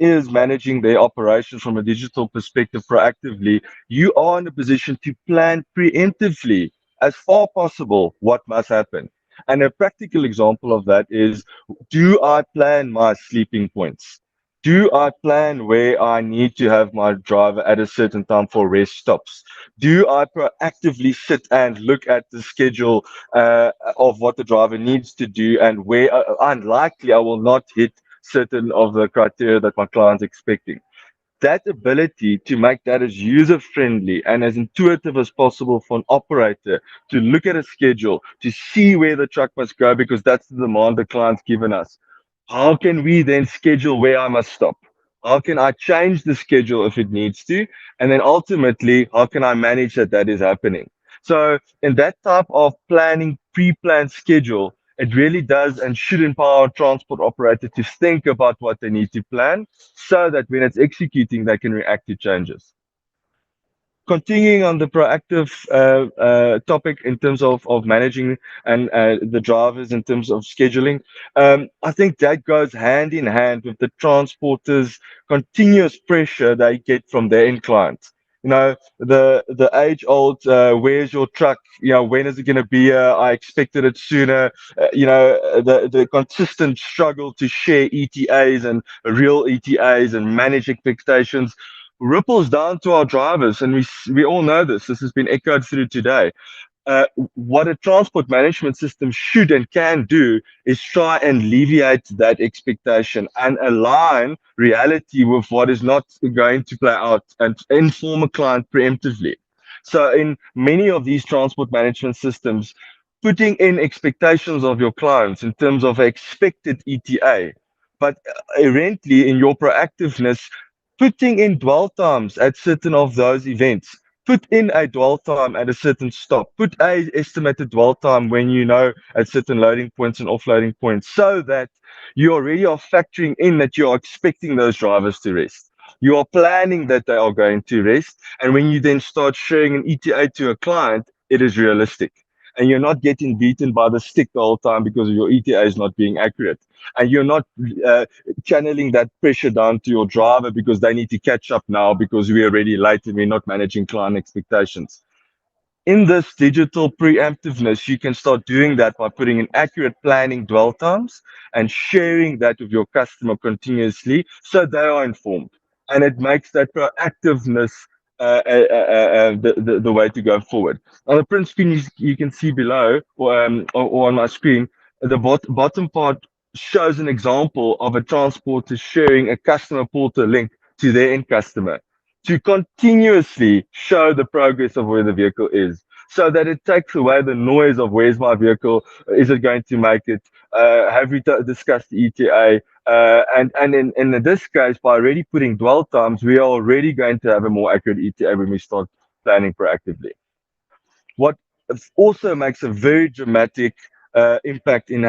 is managing their operations from a digital perspective proactively, you are in a position to plan preemptively as far possible what must happen. And a practical example of that is, do I plan my sleeping points? Do I plan where I need to have my driver at a certain time for rest stops? Do I proactively sit and look at the schedule of what the driver needs to do, and where unlikely I will not hit certain of the criteria that my client's expecting? That ability to make that as user-friendly and as intuitive as possible for an operator to look at a schedule, to see where the truck must go, because that's the demand the client's given us. How can we then schedule where I must stop? How can I change the schedule if it needs to? And then ultimately, how can I manage that is happening? So in that type of planning, pre-planned schedule, it really does and should empower a transport operator to think about what they need to plan so that when it's executing, they can react to changes. Continuing on the proactive topic in terms of managing and the drivers in terms of scheduling, I think that goes hand in hand with the transporters' continuous pressure they get from their end clients. The age-old, where's your truck? When is it going to be here? I expected it sooner. The consistent struggle to share ETAs and real ETAs and manage expectations ripples down to our drivers, and we all know this. This has been echoed through today. What a transport management system should and can do is try and alleviate that expectation and align reality with what is not going to play out and inform a client preemptively. So in many of these transport management systems, putting in expectations of your clients in terms of expected ETA, but errantly in your proactiveness, putting in dwell times at certain of those events. Put in a dwell time at a certain stop. Put a estimated dwell time when at certain loading points and offloading points, so that you already are factoring in that you are expecting those drivers to rest. You are planning that they are going to rest. And when you then start sharing an ETA to a client, it is realistic. and you're not getting beaten by the stick the whole time because your ETA is not being accurate, and you're not channeling that pressure down to your driver because they need to catch up now because we're already late and we're not managing client expectations. In this digital preemptiveness, you can start doing that by putting in accurate planning dwell times and sharing that with your customer continuously so they are informed. And it makes that proactiveness the way to go forward. On the print screen, you can see below or on my screen, the bottom part shows an example of a transporter sharing a customer portal link to their end customer to continuously show the progress of where the vehicle is, so that it takes away the noise of where's my vehicle, is it going to make it, have we discussed the ETA, and in this case, by already putting dwell times, we are already going to have a more accurate ETA when we start planning proactively. What also makes a very dramatic impact in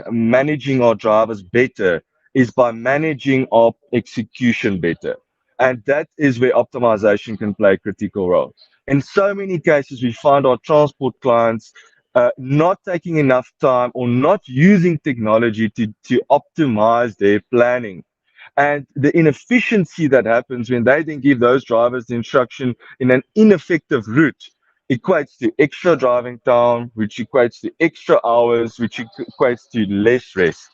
managing our drivers better is by managing our execution better. And that is where optimization can play a critical role. In so many cases, we find our transport clients not taking enough time or not using technology to optimize their planning. And the inefficiency that happens when they then give those drivers the instruction in an ineffective route equates to extra driving time, which equates to extra hours, which equates to less rest.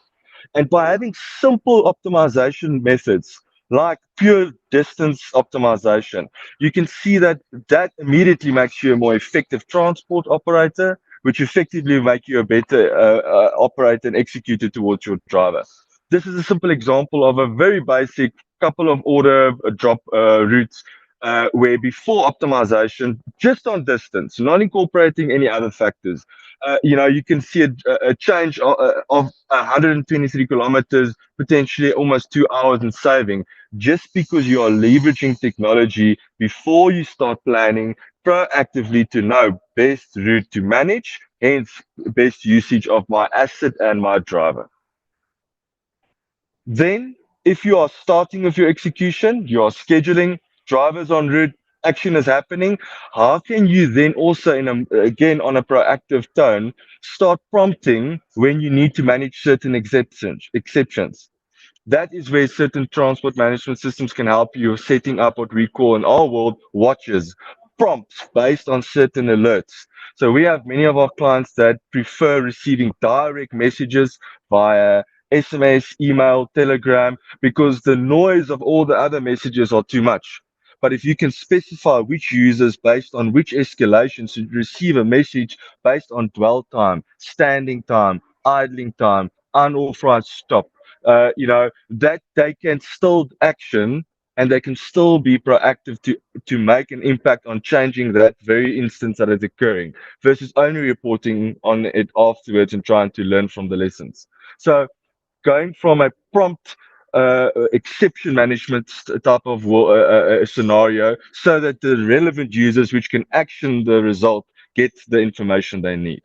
And by having simple optimization methods like pure distance optimization, you can see that immediately makes you a more effective transport operator, which effectively make you a better operator and executor towards your driver. This is a simple example of a very basic couple of order drop routes where before optimization, just on distance, not incorporating any other factors, you can see a change of 123 kilometers, potentially almost 2 hours in saving, just because you are leveraging technology before you start planning proactively to know best route to manage, hence best usage of my asset and my driver. Then, if you are starting with your execution, you are scheduling, drivers en route, action is happening, how can you then also, again, on a proactive tone, start prompting when you need to manage certain exceptions? That is where certain transport management systems can help you setting up what we call in our world watches, prompts based on certain alerts. So we have many of our clients that prefer receiving direct messages via SMS, email, Telegram, because the noise of all the other messages are too much. But if you can specify which users based on which escalations should receive a message based on dwell time, standing time, idling time, unauthorized stop, that they can still action and they can still be proactive to make an impact on changing that very instance that is occurring versus only reporting on it afterwards and trying to learn from the lessons. So going from a prompt exception management type of scenario so that the relevant users which can action the result get the information they need.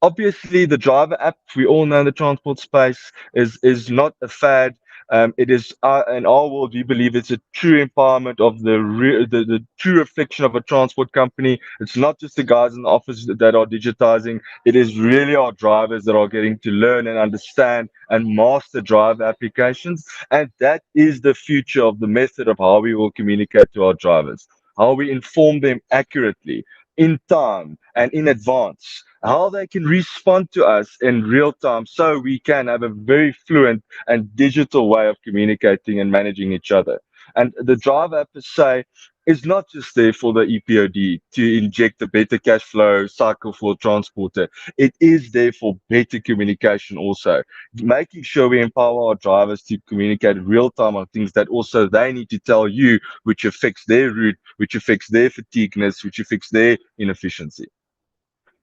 Obviously, the driver app, we all know in the transport space, is not a fad. It is, in our world, we believe it's a true empowerment of the true reflection of a transport company. It's not just the guys in the office that are digitizing. It is really our drivers that are getting to learn and understand and master driver applications. And that is the future of the method of how we will communicate to our drivers, how we inform them accurately, in time and in advance, how they can respond to us in real time so we can have a very fluent and digital way of communicating and managing each other. And the driver per se is not just there for the EPOD to inject a better cash flow cycle for a transporter. It is there for better communication also, making sure we empower our drivers to communicate real time on things that also they need to tell you, which affects their route, which affects their fatigueness, which affects their inefficiency.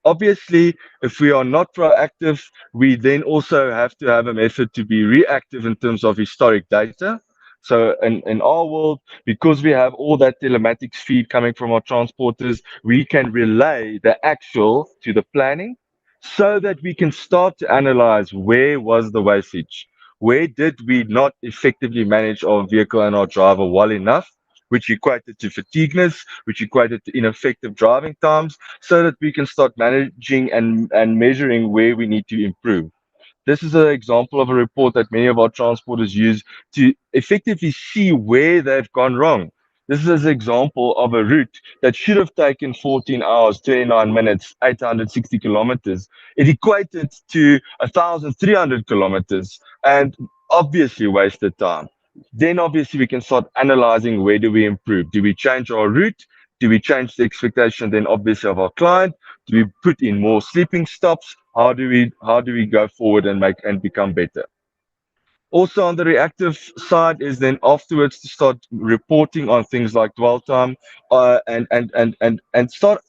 Obviously, if we are not proactive, we then also have to have a method to be reactive in terms of historic data. So in our world, because we have all that telematics feed coming from our transporters, we can relay the actual to the planning so that we can start to analyze where was the wastage, where did we not effectively manage our vehicle and our driver well enough, which equated to fatigueness, which equated to ineffective driving times, so that we can start managing and measuring where we need to improve. This is an example of a report that many of our transporters use to effectively see where they've gone wrong. This is an example of a route that should have taken 14 hours, 29 minutes, 860 kilometers. It equated to 1,300 kilometers and obviously wasted time. Then obviously we can start analyzing where do we improve. Do we change our route? Do we change the expectation then obviously of our client? Do we put in more sleeping stops? How do we go forward and make and become better? Also on the reactive side is then afterwards to start reporting on things like dwell time, and start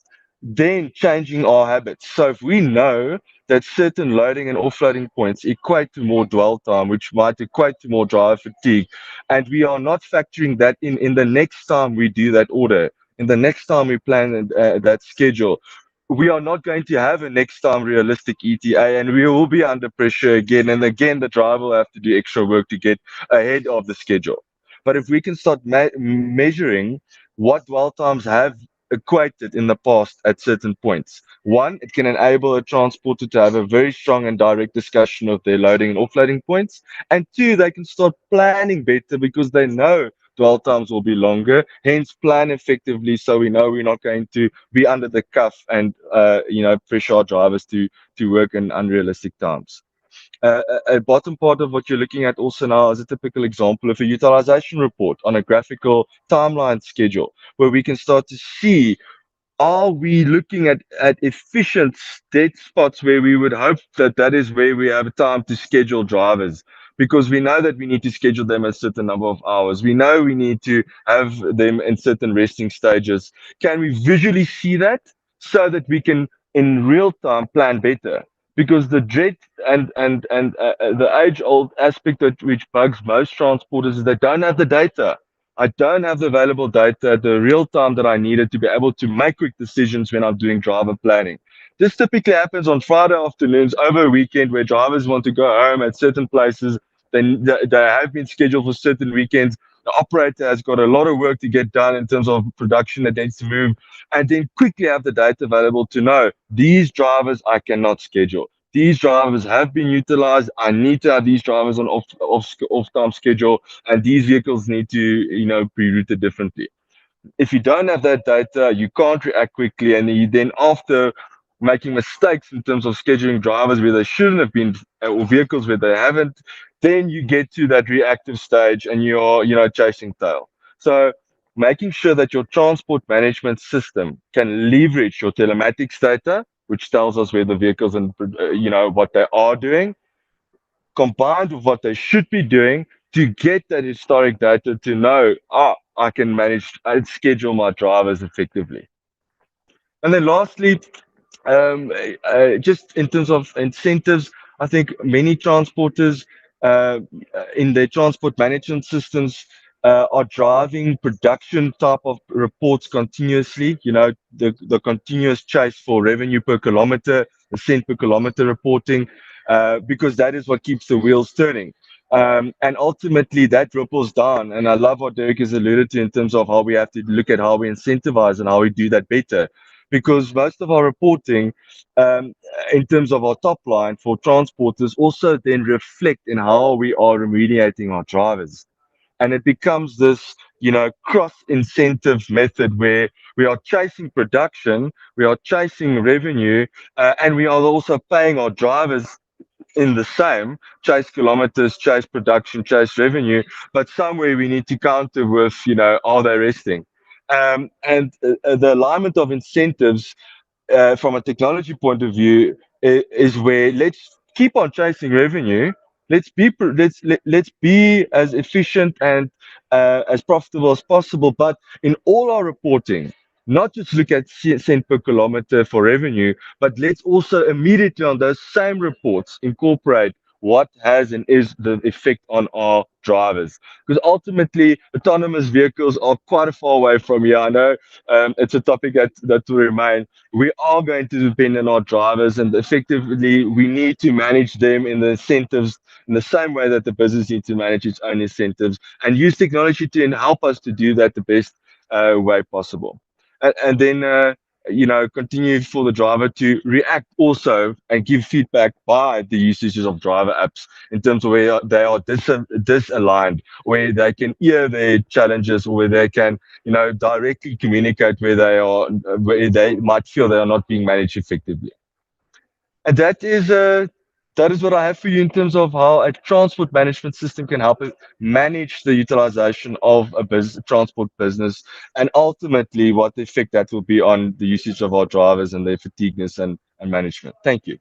then changing our habits. So if we know that certain loading and offloading points equate to more dwell time, which might equate to more driver fatigue, and we are not factoring that in the next time we do that order, in the next time we plan that schedule, we are not going to have a next time realistic ETA, and we will be under pressure again. And again, the driver will have to do extra work to get ahead of the schedule. But if we can start measuring what dwell times have equated in the past at certain points, one, it can enable a transporter to have a very strong and direct discussion of their loading and offloading points. And two, they can start planning better because they know dwell times will be longer, hence plan effectively so we know we're not going to be under the cuff and pressure our drivers to work in unrealistic times. A bottom part of what you're looking at also now is a typical example of a utilization report on a graphical timeline schedule where we can start to see, are we looking at efficient dead spots where we would hope that is where we have time to schedule drivers, because we know that we need to schedule them a certain number of hours. We know we need to have them in certain resting stages. Can we visually see that so that we can in real time plan better? Because the dread and the age-old aspect which bugs most transporters is they don't have the data. I don't have the available data at the real time that I needed to be able to make quick decisions when I'm doing driver planning. This typically happens on Friday afternoons over a weekend where drivers want to go home at certain places. Then they have been scheduled for certain weekends. The operator has got a lot of work to get done in terms of production that needs to move, and then quickly have the data available to know these drivers I cannot schedule. These drivers have been utilized. I need to have these drivers on off time schedule, and these vehicles need to be routed differently. If you don't have that data, you can't react quickly, and you then after making mistakes in terms of scheduling drivers where they shouldn't have been or vehicles where they haven't, then you get to that reactive stage and you're chasing tail. So making sure that your transport management system can leverage your telematics data, which tells us where the vehicles and what they are doing, combined with what they should be doing, to get that historic data to know, I can schedule my drivers effectively. And then lastly, just in terms of incentives, I think many transporters in their transport management systems are driving production type of reports continuously, the continuous chase for revenue per kilometer, the cent per kilometer reporting, because that is what keeps the wheels turning. And ultimately that ripples down. And I love what Derek has alluded to in terms of how we have to look at how we incentivize and how we do that better. Because most of our reporting in terms of our top line for transporters also then reflect in how we are remediating our drivers. And it becomes this, cross incentive method where we are chasing production, we are chasing revenue, and we are also paying our drivers in the same, chase kilometers, chase production, chase revenue, but somewhere we need to counter with, are they resting? And the alignment of incentives from a technology point of view is where let's keep on chasing revenue. Let's be as efficient and as profitable as possible. But in all our reporting, not just look at cent per kilometer for revenue, but let's also immediately on those same reports incorporate what has and is the effect on our drivers. Because ultimately, autonomous vehicles are quite a far away from here. I know it's a topic that will remain. We are going to depend on our drivers, and effectively, we need to manage them in the incentives in the same way that the business needs to manage its own incentives, and use technology to help us to do that the best way possible. And then continue for the driver to react also and give feedback by the usages of driver apps in terms of where they are disaligned, where they can hear their challenges, or where they can, directly communicate where they might feel they are not being managed effectively. And that is what I have for you in terms of how a transport management system can help us manage the utilization of a transport business, and ultimately what the effect that will be on the usage of our drivers and their fatigueness and management. Thank you.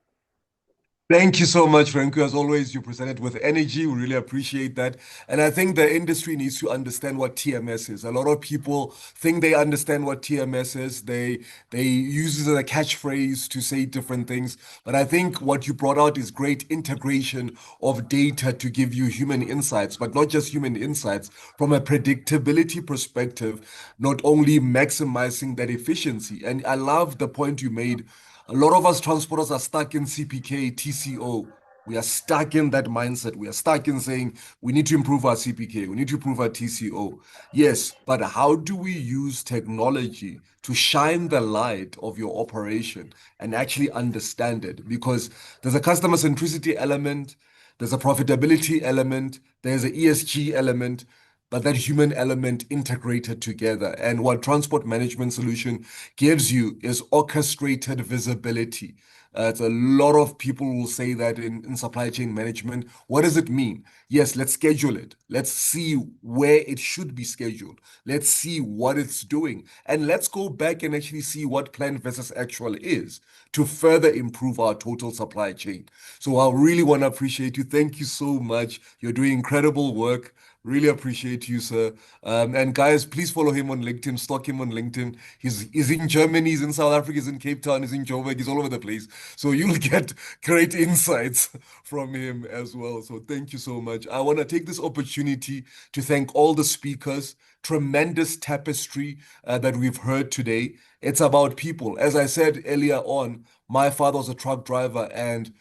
Thank you so much, Franco. As always, you presented with energy. We really appreciate that. And I think the industry needs to understand what TMS is. A lot of people think they understand what TMS is. They use it as a catchphrase to say different things. But I think what you brought out is great integration of data to give you human insights, but not just human insights, from a predictability perspective, not only maximizing that efficiency. And I love the point you made. A lot of us transporters are stuck in CPK, TCO. We are stuck in that mindset. We are stuck in saying we need to improve our CPK, we need to improve our TCO. Yes, but how do we use technology to shine the light of your operation and actually understand it? Because there's a customer centricity element, there's a profitability element, there's an ESG element, but that human element integrated together. And what transport management solution gives you is orchestrated visibility. It's a lot of people will say that in supply chain management. What does it mean? Yes, let's schedule it. Let's see where it should be scheduled. Let's see what it's doing. And let's go back and actually see what plan versus actual is to further improve our total supply chain. So I really want to appreciate you. Thank you so much. You're doing incredible work. Really appreciate you, sir. And guys, please follow him on LinkedIn, stalk him on LinkedIn. He's in Germany, he's in South Africa, he's in Cape Town, he's in Joburg, he's all over the place. So you'll get great insights from him as well. So thank you so much. I want to take this opportunity to thank all the speakers. Tremendous tapestry that we've heard today. It's about people. As I said earlier on, my father was a truck driver, and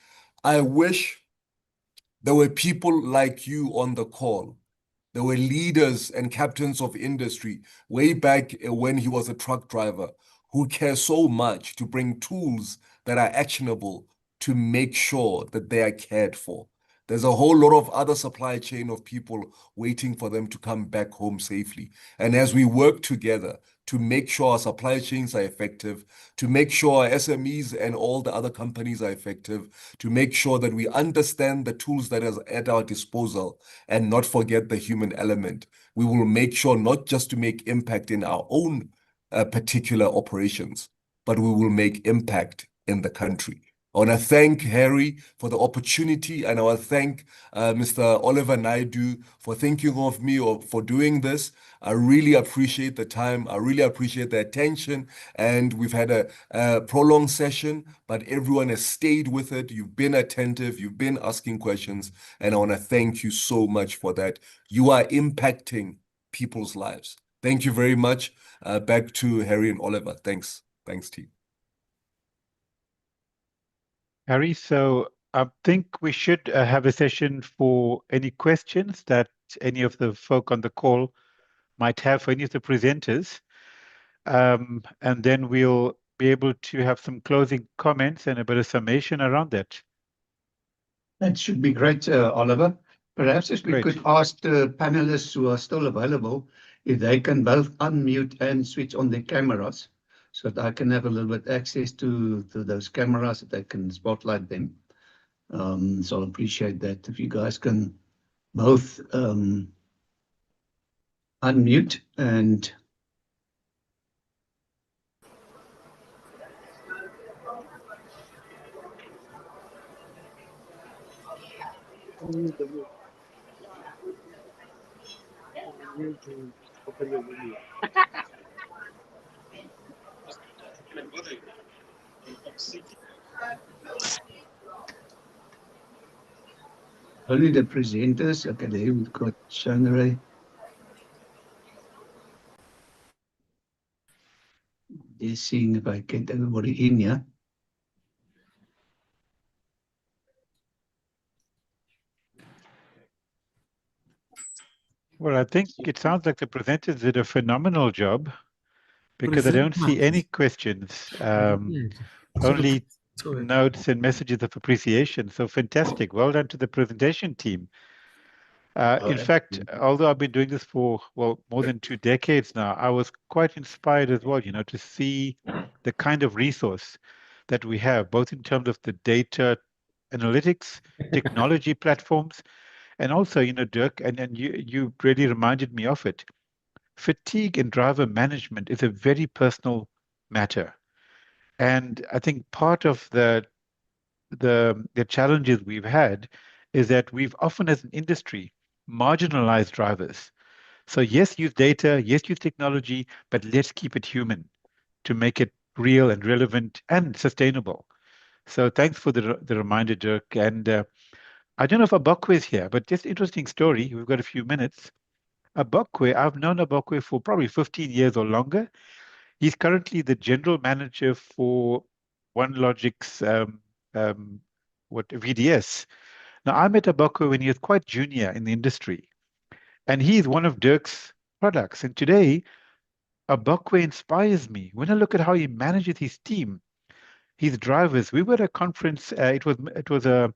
I wish there were people like you on the call. There were leaders and captains of industry way back when he was a truck driver who care so much to bring tools that are actionable to make sure that they are cared for. There's a whole lot of other supply chain of people waiting for them to come back home safely. And as we work together to make sure our supply chains are effective, to make sure our SMEs and all the other companies are effective, to make sure that we understand the tools that are at our disposal and not forget the human element, we will make sure not just to make impact in our own particular operations, but we will make impact in the country. I want to thank Harry for the opportunity, and I want to thank Mr. Oliver Naidu for thinking of me or for doing this. I really appreciate the time. I really appreciate the attention, and we've had a prolonged session, but everyone has stayed with it. You've been attentive. You've been asking questions, and I want to thank you so much for that. You are impacting people's lives. Thank you very much. Back to Harry and Oliver. Thanks. Thanks, team. Harry, so I think we should have a session for any questions that any of the folk on the call might have for any of the presenters. And then we'll be able to have some closing comments and a bit of summation around that. That should be great, Oliver. Perhaps if we could ask the panelists who are still available, if they can both unmute and switch on their cameras, so that I can have a little bit access to those cameras, that they can spotlight them. So I appreciate that. If you guys can both unmute and only the presenters. Okay, there we've got Shanghai. Just seeing if I get everybody in here. Well, I think it sounds like the presenters did a phenomenal job because I don't see any questions, only notes and messages of appreciation. So fantastic. Well done to the presentation team. In fact, although I've been doing this for, well, more than 2 decades now, I was quite inspired as well, to see the kind of resource that we have, both in terms of the data analytics, technology platforms, and also, Dirk, and you really reminded me of it. Fatigue and driver management is a very personal matter. And I think part of the challenges we've had is that we've often, as an industry, marginalized drivers. So yes, use data, yes, use technology, but let's keep it human to make it real and relevant and sustainable. So thanks for the reminder, Dirk. And I don't know if Abokwe is here, but just interesting story. We've got a few minutes. Abokwe, I've known Abokwe for probably 15 years or longer. He's currently the general manager for OneLogic's VDS. Now, I met Abokwe when he was quite junior in the industry, and he's one of Dirk's products. And today, Abokwe inspires me. When I look at how he manages his team, his drivers. We were at a conference. It was a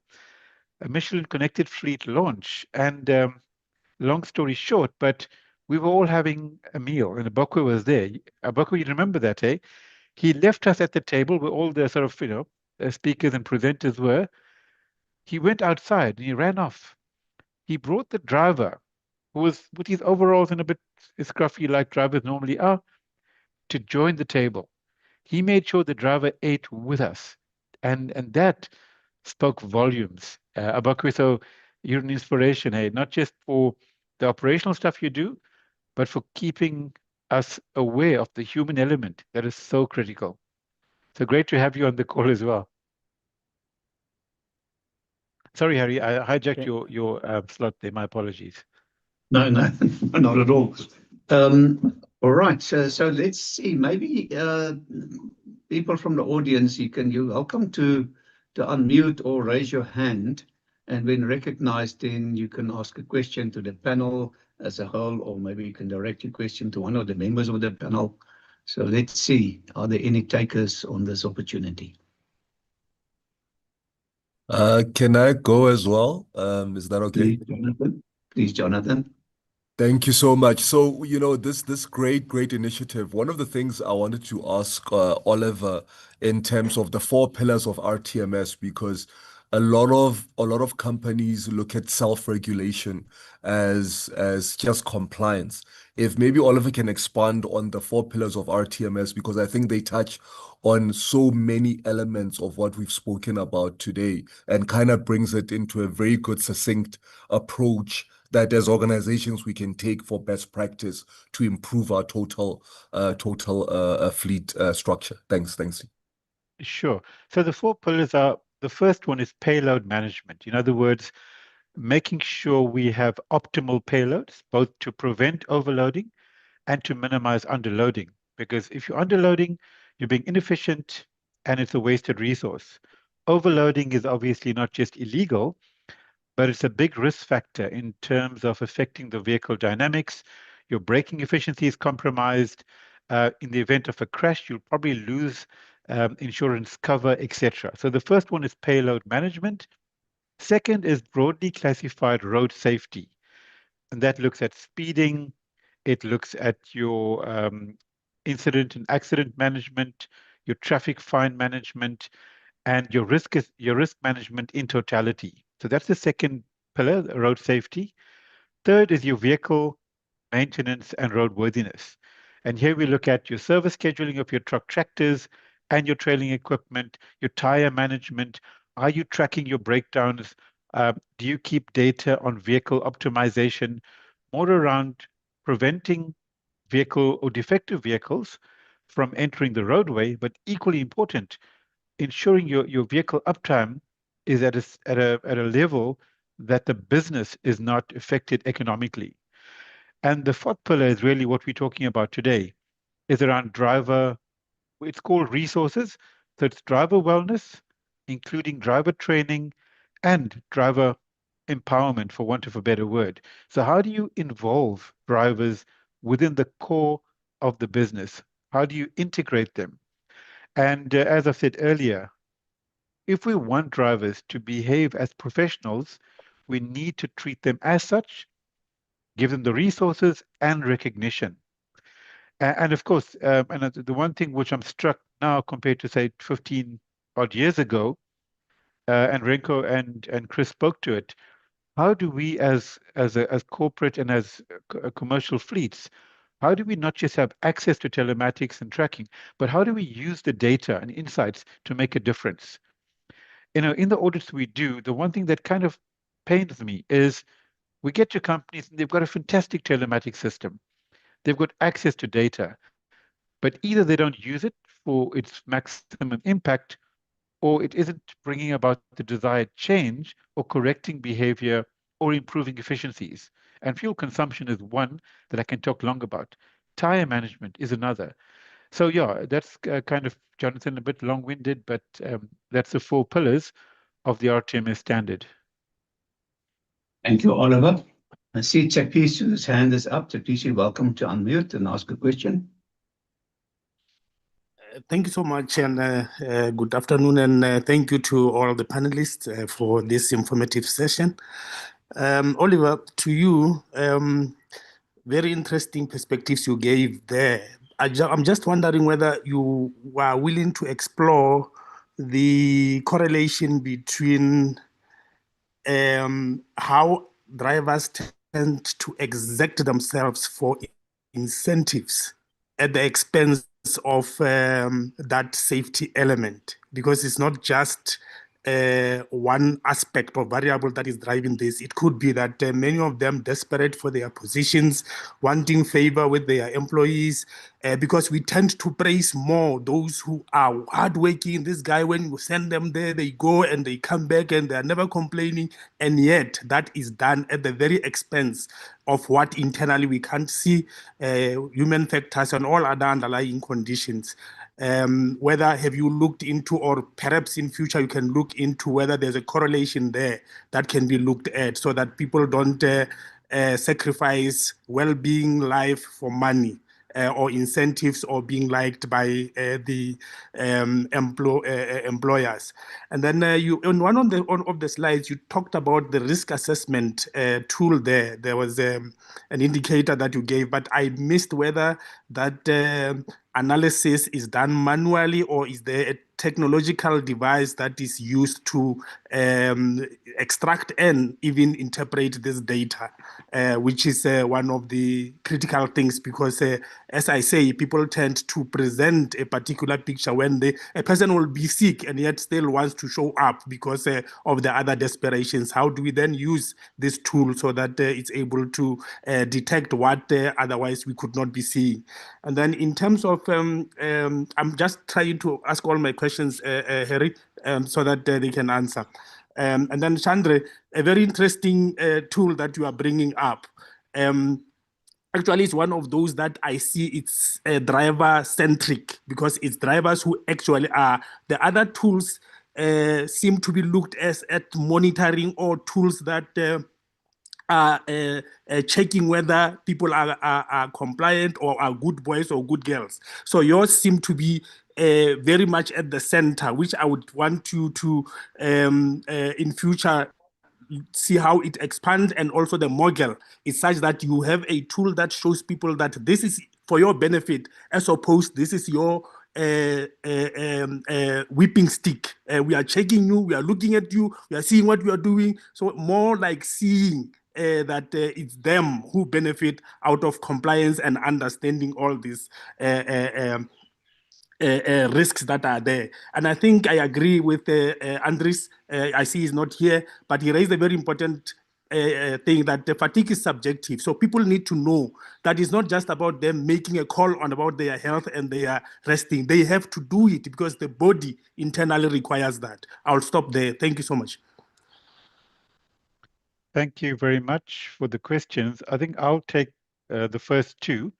Michelin Connected Fleet launch, and long story short, but we were all having a meal, and Abokwe was there. Abokwe, you remember that, eh? He left us at the table where all the sort of, speakers and presenters were. He went outside and he ran off. He brought the driver, who was with his overalls and a bit scruffy like drivers normally are, to join the table. He made sure the driver ate with us. And that spoke volumes. Abokwe, so you're an inspiration, hey, not just for the operational stuff you do, but for keeping us aware of the human element that is so critical. So great to have you on the call as well. Sorry, Harry, I hijacked your slot there. My apologies. No, not at all. All right, so let's see. Maybe people from the audience, you're welcome to unmute or raise your hand, and when recognized, then you can ask a question to the panel as a whole, or maybe you can direct your question to one of the members of the panel. So let's see, are there any takers on this opportunity? Can I go as well? Is that okay? Please, Jonathan. Thank you so much. So, this great initiative. One of the things I wanted to ask Oliver in terms of the 4 pillars of RTMS, because a lot of companies look at self-regulation as just compliance. If maybe Oliver can expand on the 4 pillars of RTMS, because I think they touch on so many elements of what we've spoken about today, and kind of brings it into a very good, succinct approach that as organizations we can take for best practice to improve our total fleet structure. Thanks. Sure. So the 4 pillars are, the first one is payload management. In other words, making sure we have optimal payloads, both to prevent overloading and to minimize underloading. Because if you're underloading, you're being inefficient and it's a wasted resource. Overloading is obviously not just illegal, but it's a big risk factor in terms of affecting the vehicle dynamics. Your braking efficiency is compromised. In the event of a crash, you'll probably lose insurance cover, etc. So the first one is payload management. Second is broadly classified road safety. And that looks at speeding. It looks at your incident and accident management, your traffic fine management, and your risk management in totality. So that's the second pillar, road safety. Third is your vehicle maintenance and roadworthiness. And here we look at your service scheduling of your truck tractors and your trailing equipment, your tire management. Are you tracking your breakdowns? Do you keep data on vehicle optimization? More around preventing vehicle or defective vehicles from entering the roadway, but equally important, ensuring your vehicle uptime is at a level that the business is not affected economically. And the fourth pillar is really what we're talking about today, is around driver, it's called resources. So it's driver wellness, including driver training and driver empowerment, for want of a better word. So how do you involve drivers within the core of the business? How do you integrate them? And as I said earlier, if we want drivers to behave as professionals, we need to treat them as such, give them the resources and recognition. And of course, and the one thing which I'm struck now compared to, say, 15 odd years ago, and Renko and Chris spoke to it, how do we as corporate and as commercial fleets, how do we not just have access to telematics and tracking, but how do we use the data and insights to make a difference? In the audits we do, the one thing that kind of pains me is we get to companies and they've got a fantastic telematics system. They've got access to data, but either they don't use it for its maximum impact, or it isn't bringing about the desired change or correcting behavior or improving efficiencies. And fuel consumption is one that I can talk long about. Tire management is another. So yeah, that's kind of, Jonathan, a bit long-winded, but that's the 4 pillars of the RTMS standard. Thank you, Oliver. I see Chakis's hand is up. Chakis, you're welcome to unmute and ask a question. Thank you so much, and good afternoon, and thank you to all the panelists for this informative session. Oliver, to you, very interesting perspectives you gave there. I'm just wondering whether you were willing to explore the correlation between how drivers tend to exert themselves for incentives at the expense of that safety element, because it's not just one aspect or variable that is driving this. It could be that many of them desperate for their positions, wanting favor with their employees, because we tend to praise more those who are hardworking. This guy, when you send them there, they go and they come back and they're never complaining. And yet that is done at the very expense of what internally we can't see, human factors and all other underlying conditions. Whether have you looked into, or perhaps in future you can look into whether there's a correlation there that can be looked at, so that people don't sacrifice well-being, life for money, or incentives, or being liked by the employers. And then you, on one of the slides, you talked about the risk assessment tool there. There was an indicator that you gave, but I missed whether that analysis is done manually, or is there a technological device that is used to extract and even interpret this data, which is one of the critical things, because as I say, people tend to present a particular picture when a person will be sick and yet still wants to show up because of the other desperations. How do we then use this tool so that it's able to detect what otherwise we could not be seeing? And then in terms of, I'm just trying to ask all my questions, Harry, so that they can answer. And then Chandra, a very interesting tool that you are bringing up. Actually, it's one of those that I see it's driver-centric, because it's drivers who actually are. The other tools seem to be looked at monitoring, or tools that checking whether people are compliant or are good boys or good girls. So yours seem to be very much at the center, which I would want you to, in future, see how it expands, and also the model is such that you have a tool that shows people that this is for your benefit, as opposed this is your whipping stick. We are checking you, we are looking at you, we are seeing what you are doing. So more like seeing that it's them who benefit out of compliance and understanding all these risks that are there. And I think I agree with Andres. I see he's not here, but he raised a very important thing, that the fatigue is subjective. So people need to know that it's not just about them making a call on about their health and their resting. They have to do it because the body internally requires that. I'll stop there. Thank you so much. Thank you very much for the questions. I think I'll take the first two.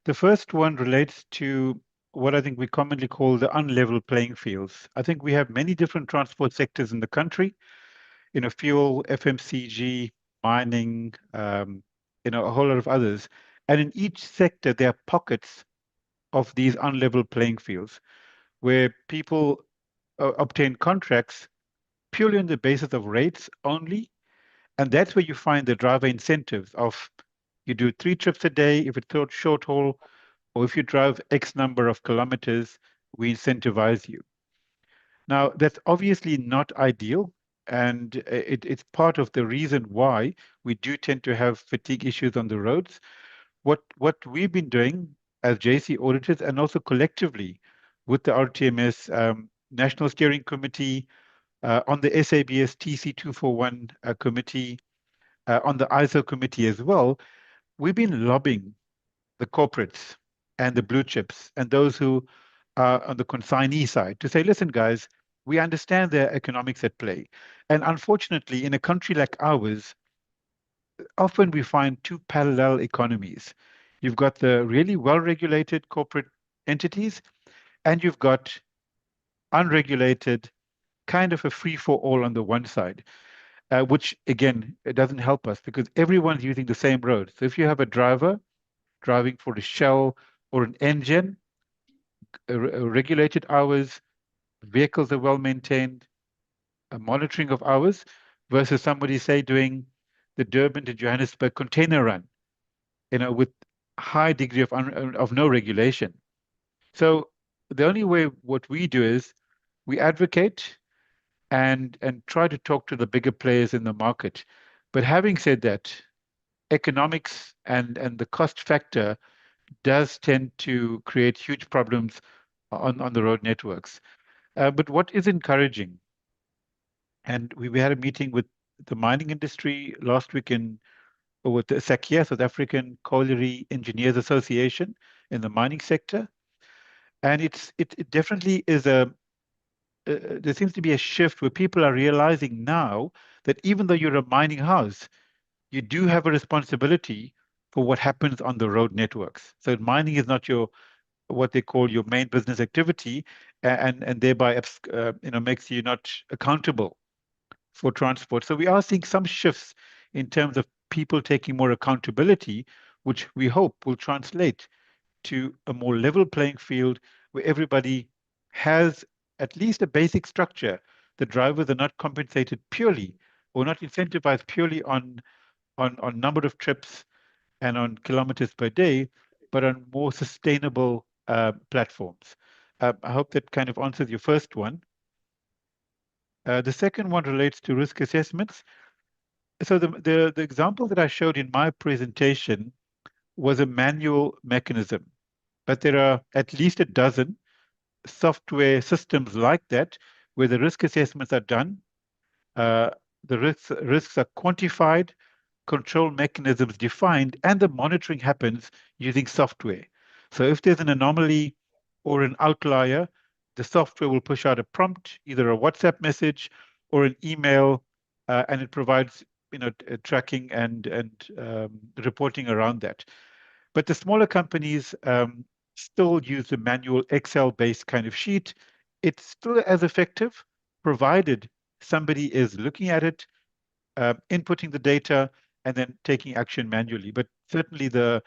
The first one relates to what I think we commonly call the unlevel playing fields. I think we have many different transport sectors in the country, fuel, FMCG, mining, a whole lot of others. And in each sector, there are pockets of these unlevel playing fields where people obtain contracts purely on the basis of rates only. And that's where you find the driver incentives of you do 3 trips a day if it's short haul, or if you drive X number of kilometers, we incentivize you. Now, that's obviously not ideal, and it's part of the reason why we do tend to have fatigue issues on the roads. What we've been doing as JC Auditors and also collectively with the RTMS National Steering Committee, on the SABS TC241 committee, on the ISO committee as well, we've been lobbying the corporates and the blue chips and those who are on the consignee side to say, listen, guys, we understand there are economics at play. And unfortunately, in a country like ours, often we find two parallel economies. You've got the really well-regulated corporate entities, and you've got unregulated, kind of a free-for-all on the one side, which, again, it doesn't help us because everyone's using the same road. So if you have a driver driving for a Shell or an engine, regulated hours, vehicles are well maintained, a monitoring of hours, versus somebody, say, doing the Durban to Johannesburg container run, with high degree of no regulation. So the only way what we do is we advocate and try to talk to the bigger players in the market. But having said that, economics and the cost factor does tend to create huge problems on the road networks. But what is encouraging, and we had a meeting with the mining industry last week with the SACIA, South African Colliery Engineers Association, in the mining sector. And it definitely is there seems to be a shift where people are realizing now that even though you're a mining house, you do have a responsibility for what happens on the road networks. So mining is not what they call your main business activity, and thereby makes you not accountable for transport. So we are seeing some shifts in terms of people taking more accountability, which we hope will translate to a more level playing field where everybody has at least a basic structure. The drivers are not compensated purely or not incentivized purely on number of trips and on kilometers per day, but on more sustainable platforms. I hope that kind of answers your first one. The second one relates to risk assessments. So the example that I showed in my presentation was a manual mechanism, but there are at least a dozen software systems like that where the risk assessments are done, the risks are quantified, control mechanisms defined, and the monitoring happens using software. So if there's an anomaly or an outlier, the software will push out a prompt, either a WhatsApp message or an email, and it provides tracking and reporting around that. But the smaller companies still use a manual Excel-based kind of sheet. It's still as effective, provided somebody is looking at it, inputting the data, and then taking action manually. But certainly the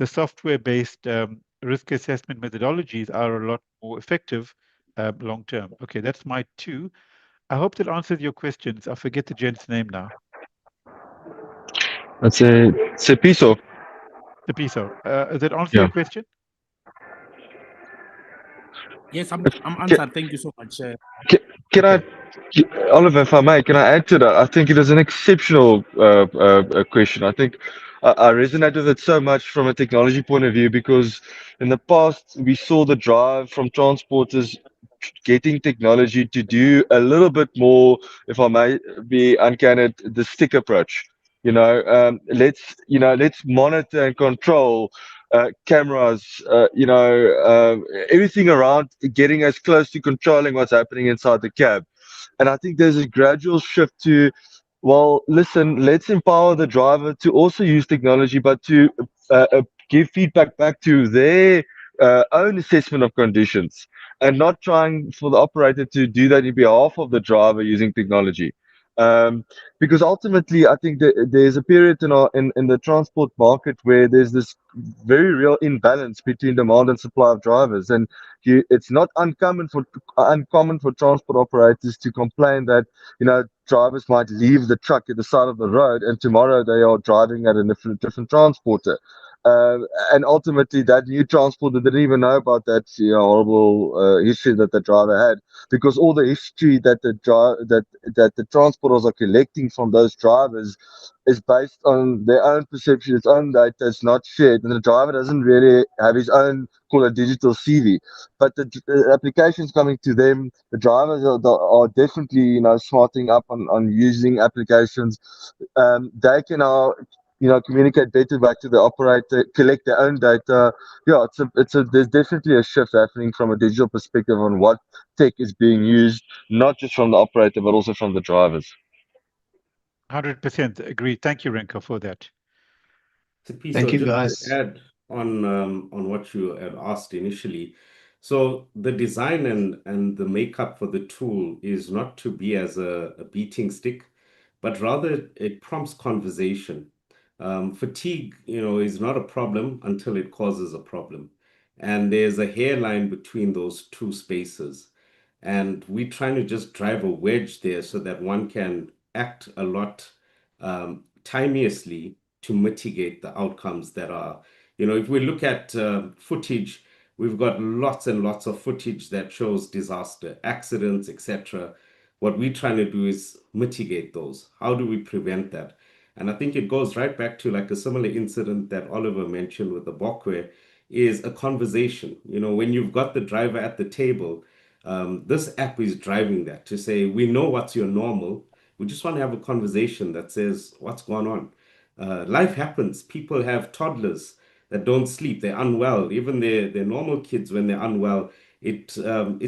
software-based risk assessment methodologies are a lot more effective long term. Okay, that's my two. I hope that answers your questions. I forget the gent's name now. That's Sepiso. Sepiso. Does that answer your question? Yes, I'm answered. Thank you so much. Can I, Oliver, if I may, can I add to that? I think it is an exceptional question. I think I resonate with it so much from a technology point of view because in the past we saw the drive from transporters getting technology to do a little bit more, if I may be uncanny, the stick approach. Let's monitor and control cameras, everything around getting us close to controlling what's happening inside the cab. And I think there's a gradual shift to well, listen, let's empower the driver to also use technology, but to give feedback back to their own assessment of conditions, and not trying for the operator to do that in behalf of the driver using technology. Because ultimately, I think that there's a period in the transport market where there's this very real imbalance between demand and supply of drivers, and it's not uncommon for transport operators to complain that drivers might leave the truck at the side of the road, and tomorrow they are driving at a different transporter. And ultimately, that new transporter didn't even know about that horrible history that the driver had, because all the history that the transporters are collecting from those drivers is based on their own perception, its own data. It's not shared, and the driver doesn't really have his own, call it, digital CV. But the applications coming to them, the drivers are definitely smarting up on using applications. They can now communicate better back to the operator, collect their own data. Yeah, there's definitely a shift happening from a digital perspective on what tech is being used, not just from the operator, but also from the drivers. 100% agree. Thank you, Renko, for that. Thank you, guys. To add on what you had asked initially. So the design and the makeup for the tool is not to be as a beating stick, but rather it prompts conversation. Fatigue, is not a problem until it causes a problem. And there's a hairline between those two spaces. And we're trying to just drive a wedge there so that one can act a lot timeously to mitigate the outcomes that are, if we look at footage, we've got lots and lots of footage that shows disaster, accidents, etc. What we're trying to do is mitigate those. How do we prevent that? And I think it goes right back to like a similar incident that Oliver mentioned with the Bokwe, is a conversation. When you've got the driver at the table, this app is driving that to say, we know what's your normal. We just want to have a conversation that says, what's going on? Life happens. People have toddlers that don't sleep. They're unwell. Even their normal kids, when they're unwell, it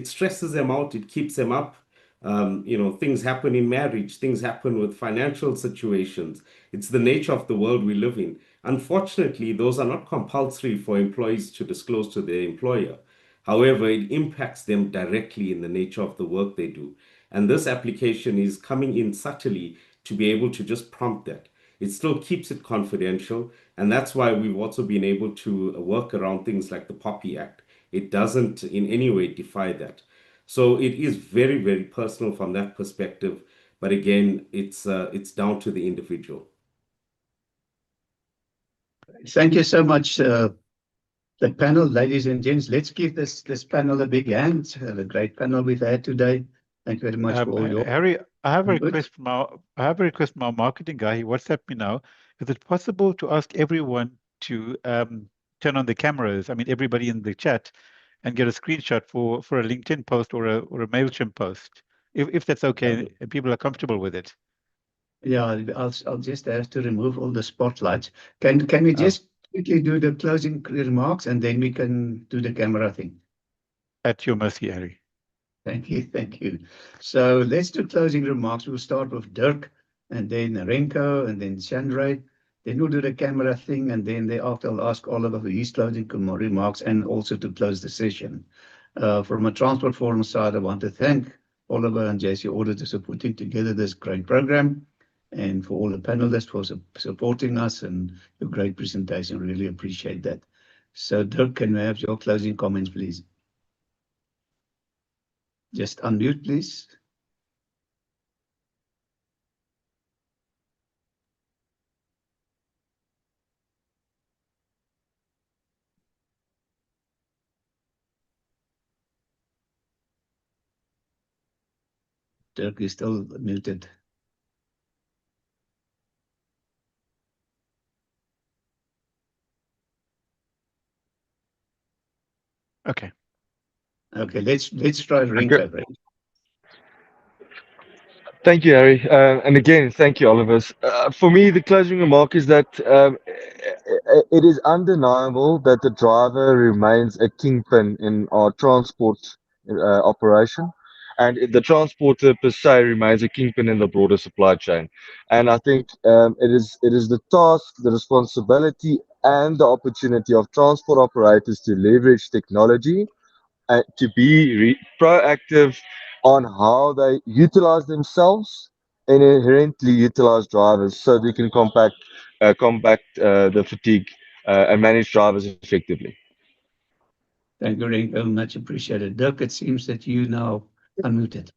stresses them out. It keeps them up. Things happen in marriage. Things happen with financial situations. It's the nature of the world we live in. Unfortunately, those are not compulsory for employees to disclose to their employer. However, it impacts them directly in the nature of the work they do. And this application is coming in subtly to be able to just prompt that. It still keeps it confidential. And that's why we've also been able to work around things like the POPI Act. It doesn't in any way defy that. So it is very, very personal from that perspective. But again, it's down to the individual. Thank you so much, the panel, ladies and gents. Let's give this panel a big hand. The great panel we've had today. Thank you very much for all your Harry, I have a input. request from our marketing guy. He WhatsApped me now. Is it possible to ask everyone to turn on the cameras? I mean, everybody in the chat, and get a screenshot for a LinkedIn post or a MailChimp post, if that's okay and people are comfortable with it. Yeah, I'll just have to remove all the spotlights. Can we just quickly do the closing remarks, and then we can do the camera thing? At your mercy, Harry. Thank you. So let's do closing remarks. We'll start with Dirk, and then Renko, and then Chandray. Then we'll do the camera thing, and then thereafter I'll ask Oliver for his closing remarks and also to close the session. From a Transport Forum side, I want to thank Oliver and JC Auditors for putting together this great program, and for all the panelists for supporting us and your great presentation. Really appreciate that. So Dirk, can we have your closing comments, please? Just unmute, please. Dirk is still muted. Okay. Okay, let's try Renko. Okay. Thank you, Harry. And again, thank you, Oliver. For me, the closing remark is that it is undeniable that the driver remains a kingpin in our transport operation. and the transporter per se remains a kingpin in the broader supply chain. And I think it is the task, the responsibility, and the opportunity of transport operators to leverage technology to be proactive on how they utilize themselves and inherently utilize drivers so they can combat the fatigue and manage drivers effectively. Thank you, Renko. Much appreciated. Dirk, it seems that you now unmuted.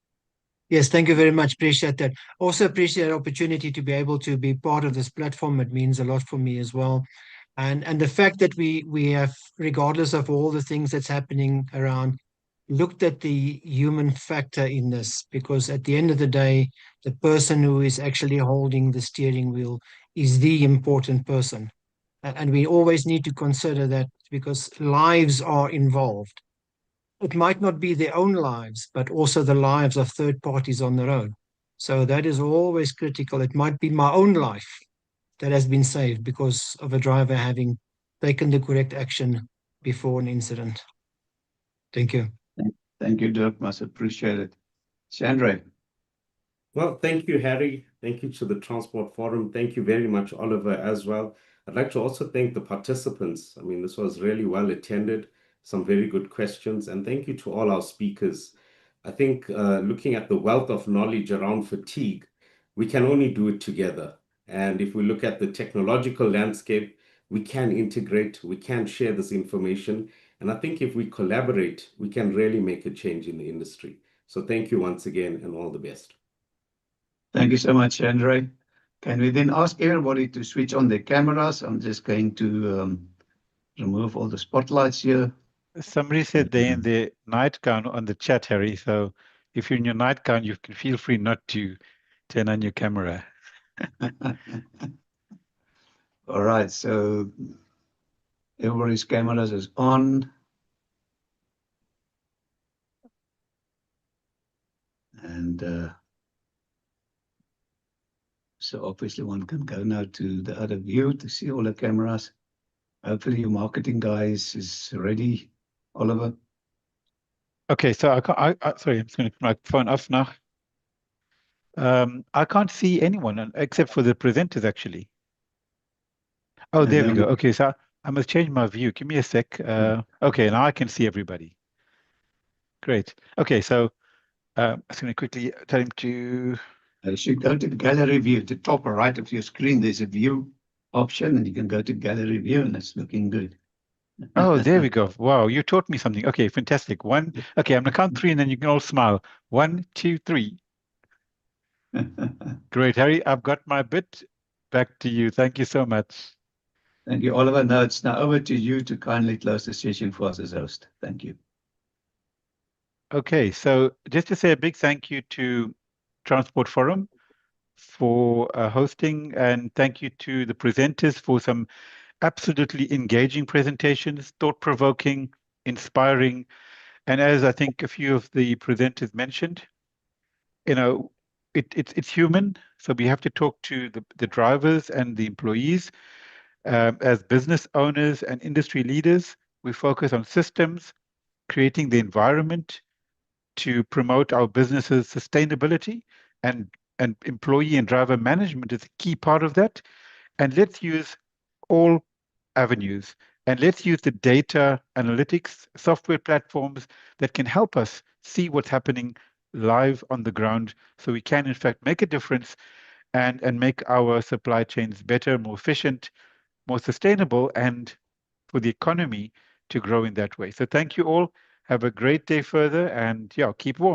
Yes, thank you very much. Appreciate that. Also appreciate the opportunity to be able to be part of this platform. It means a lot for me as well. And the fact that we have, regardless of all the things that's happening around, looked at the human factor in this, because at the end of the day, the person who is actually holding the steering wheel is the important person. And we always need to consider that, because lives are involved. It might not be their own lives, but also the lives of third parties on the road. So that is always critical. It might be my own life that has been saved because of a driver having taken the correct action before an incident. Thank you. Thank you, Dirk. Much appreciated. Chandra. Well, thank you, Harry. Thank you to the Transport Forum. Thank you very much, Oliver, as well. I'd like to also thank the participants. I mean, this was really well attended, some very good questions, and thank you to all our speakers. I think looking at the wealth of knowledge around fatigue, we can only do it together. And if we look at the technological landscape, we can integrate, we can share this information. And I think if we collaborate, we can really make a change in the industry. So thank you once again, and all the best. Thank you so much, Andre. Can we then ask everybody to switch on their cameras? I'm just going to remove all the spotlights here. Somebody said they're in their nightgown on the chat, Harry. So if you're in your nightgown, you can feel free not to turn on your camera. All right, so everybody's cameras is on. And so obviously one can go now to the other view to see all the cameras. Hopefully your marketing guys is ready, Oliver. Okay, so sorry, I'm just going to put my phone off now. I can't see anyone except for the presenters, actually. Oh, there we go. Okay, so I must change my view. Give me a sec. Okay, now I can see everybody. Great. Okay, so I'm just going to quickly tell him to... You should go to the gallery view. At the top right of your screen, there's a view option, and you can go to gallery view, and it's looking good. Oh, there we go. Wow, you taught me something. Okay, fantastic. Okay, I'm going to count 3, and then you can all smile. 1, 2, 3. Great, Harry. I've got my bit. Back to you. Thank you so much. Thank you, Oliver. Now it's now over to you to kindly close the session for us as host. Thank you. Okay, so just to say a big thank you to Transport Forum for hosting, and thank you to the presenters for some absolutely engaging presentations, thought-provoking, inspiring, and as I think a few of the presenters mentioned, you know, it's human, so we have to talk to the drivers and the employees. As business owners and industry leaders, we focus on systems, creating the environment to promote our business's sustainability, and employee and driver management is a key part of that. And let's use all avenues, and let's use the data analytics software platforms that can help us see what's happening live on the ground, so we can in fact make a difference and make our supply chains better, more efficient, more sustainable, and for the economy to grow in that way. So thank you all. Have a great day further, and yeah, keep warm.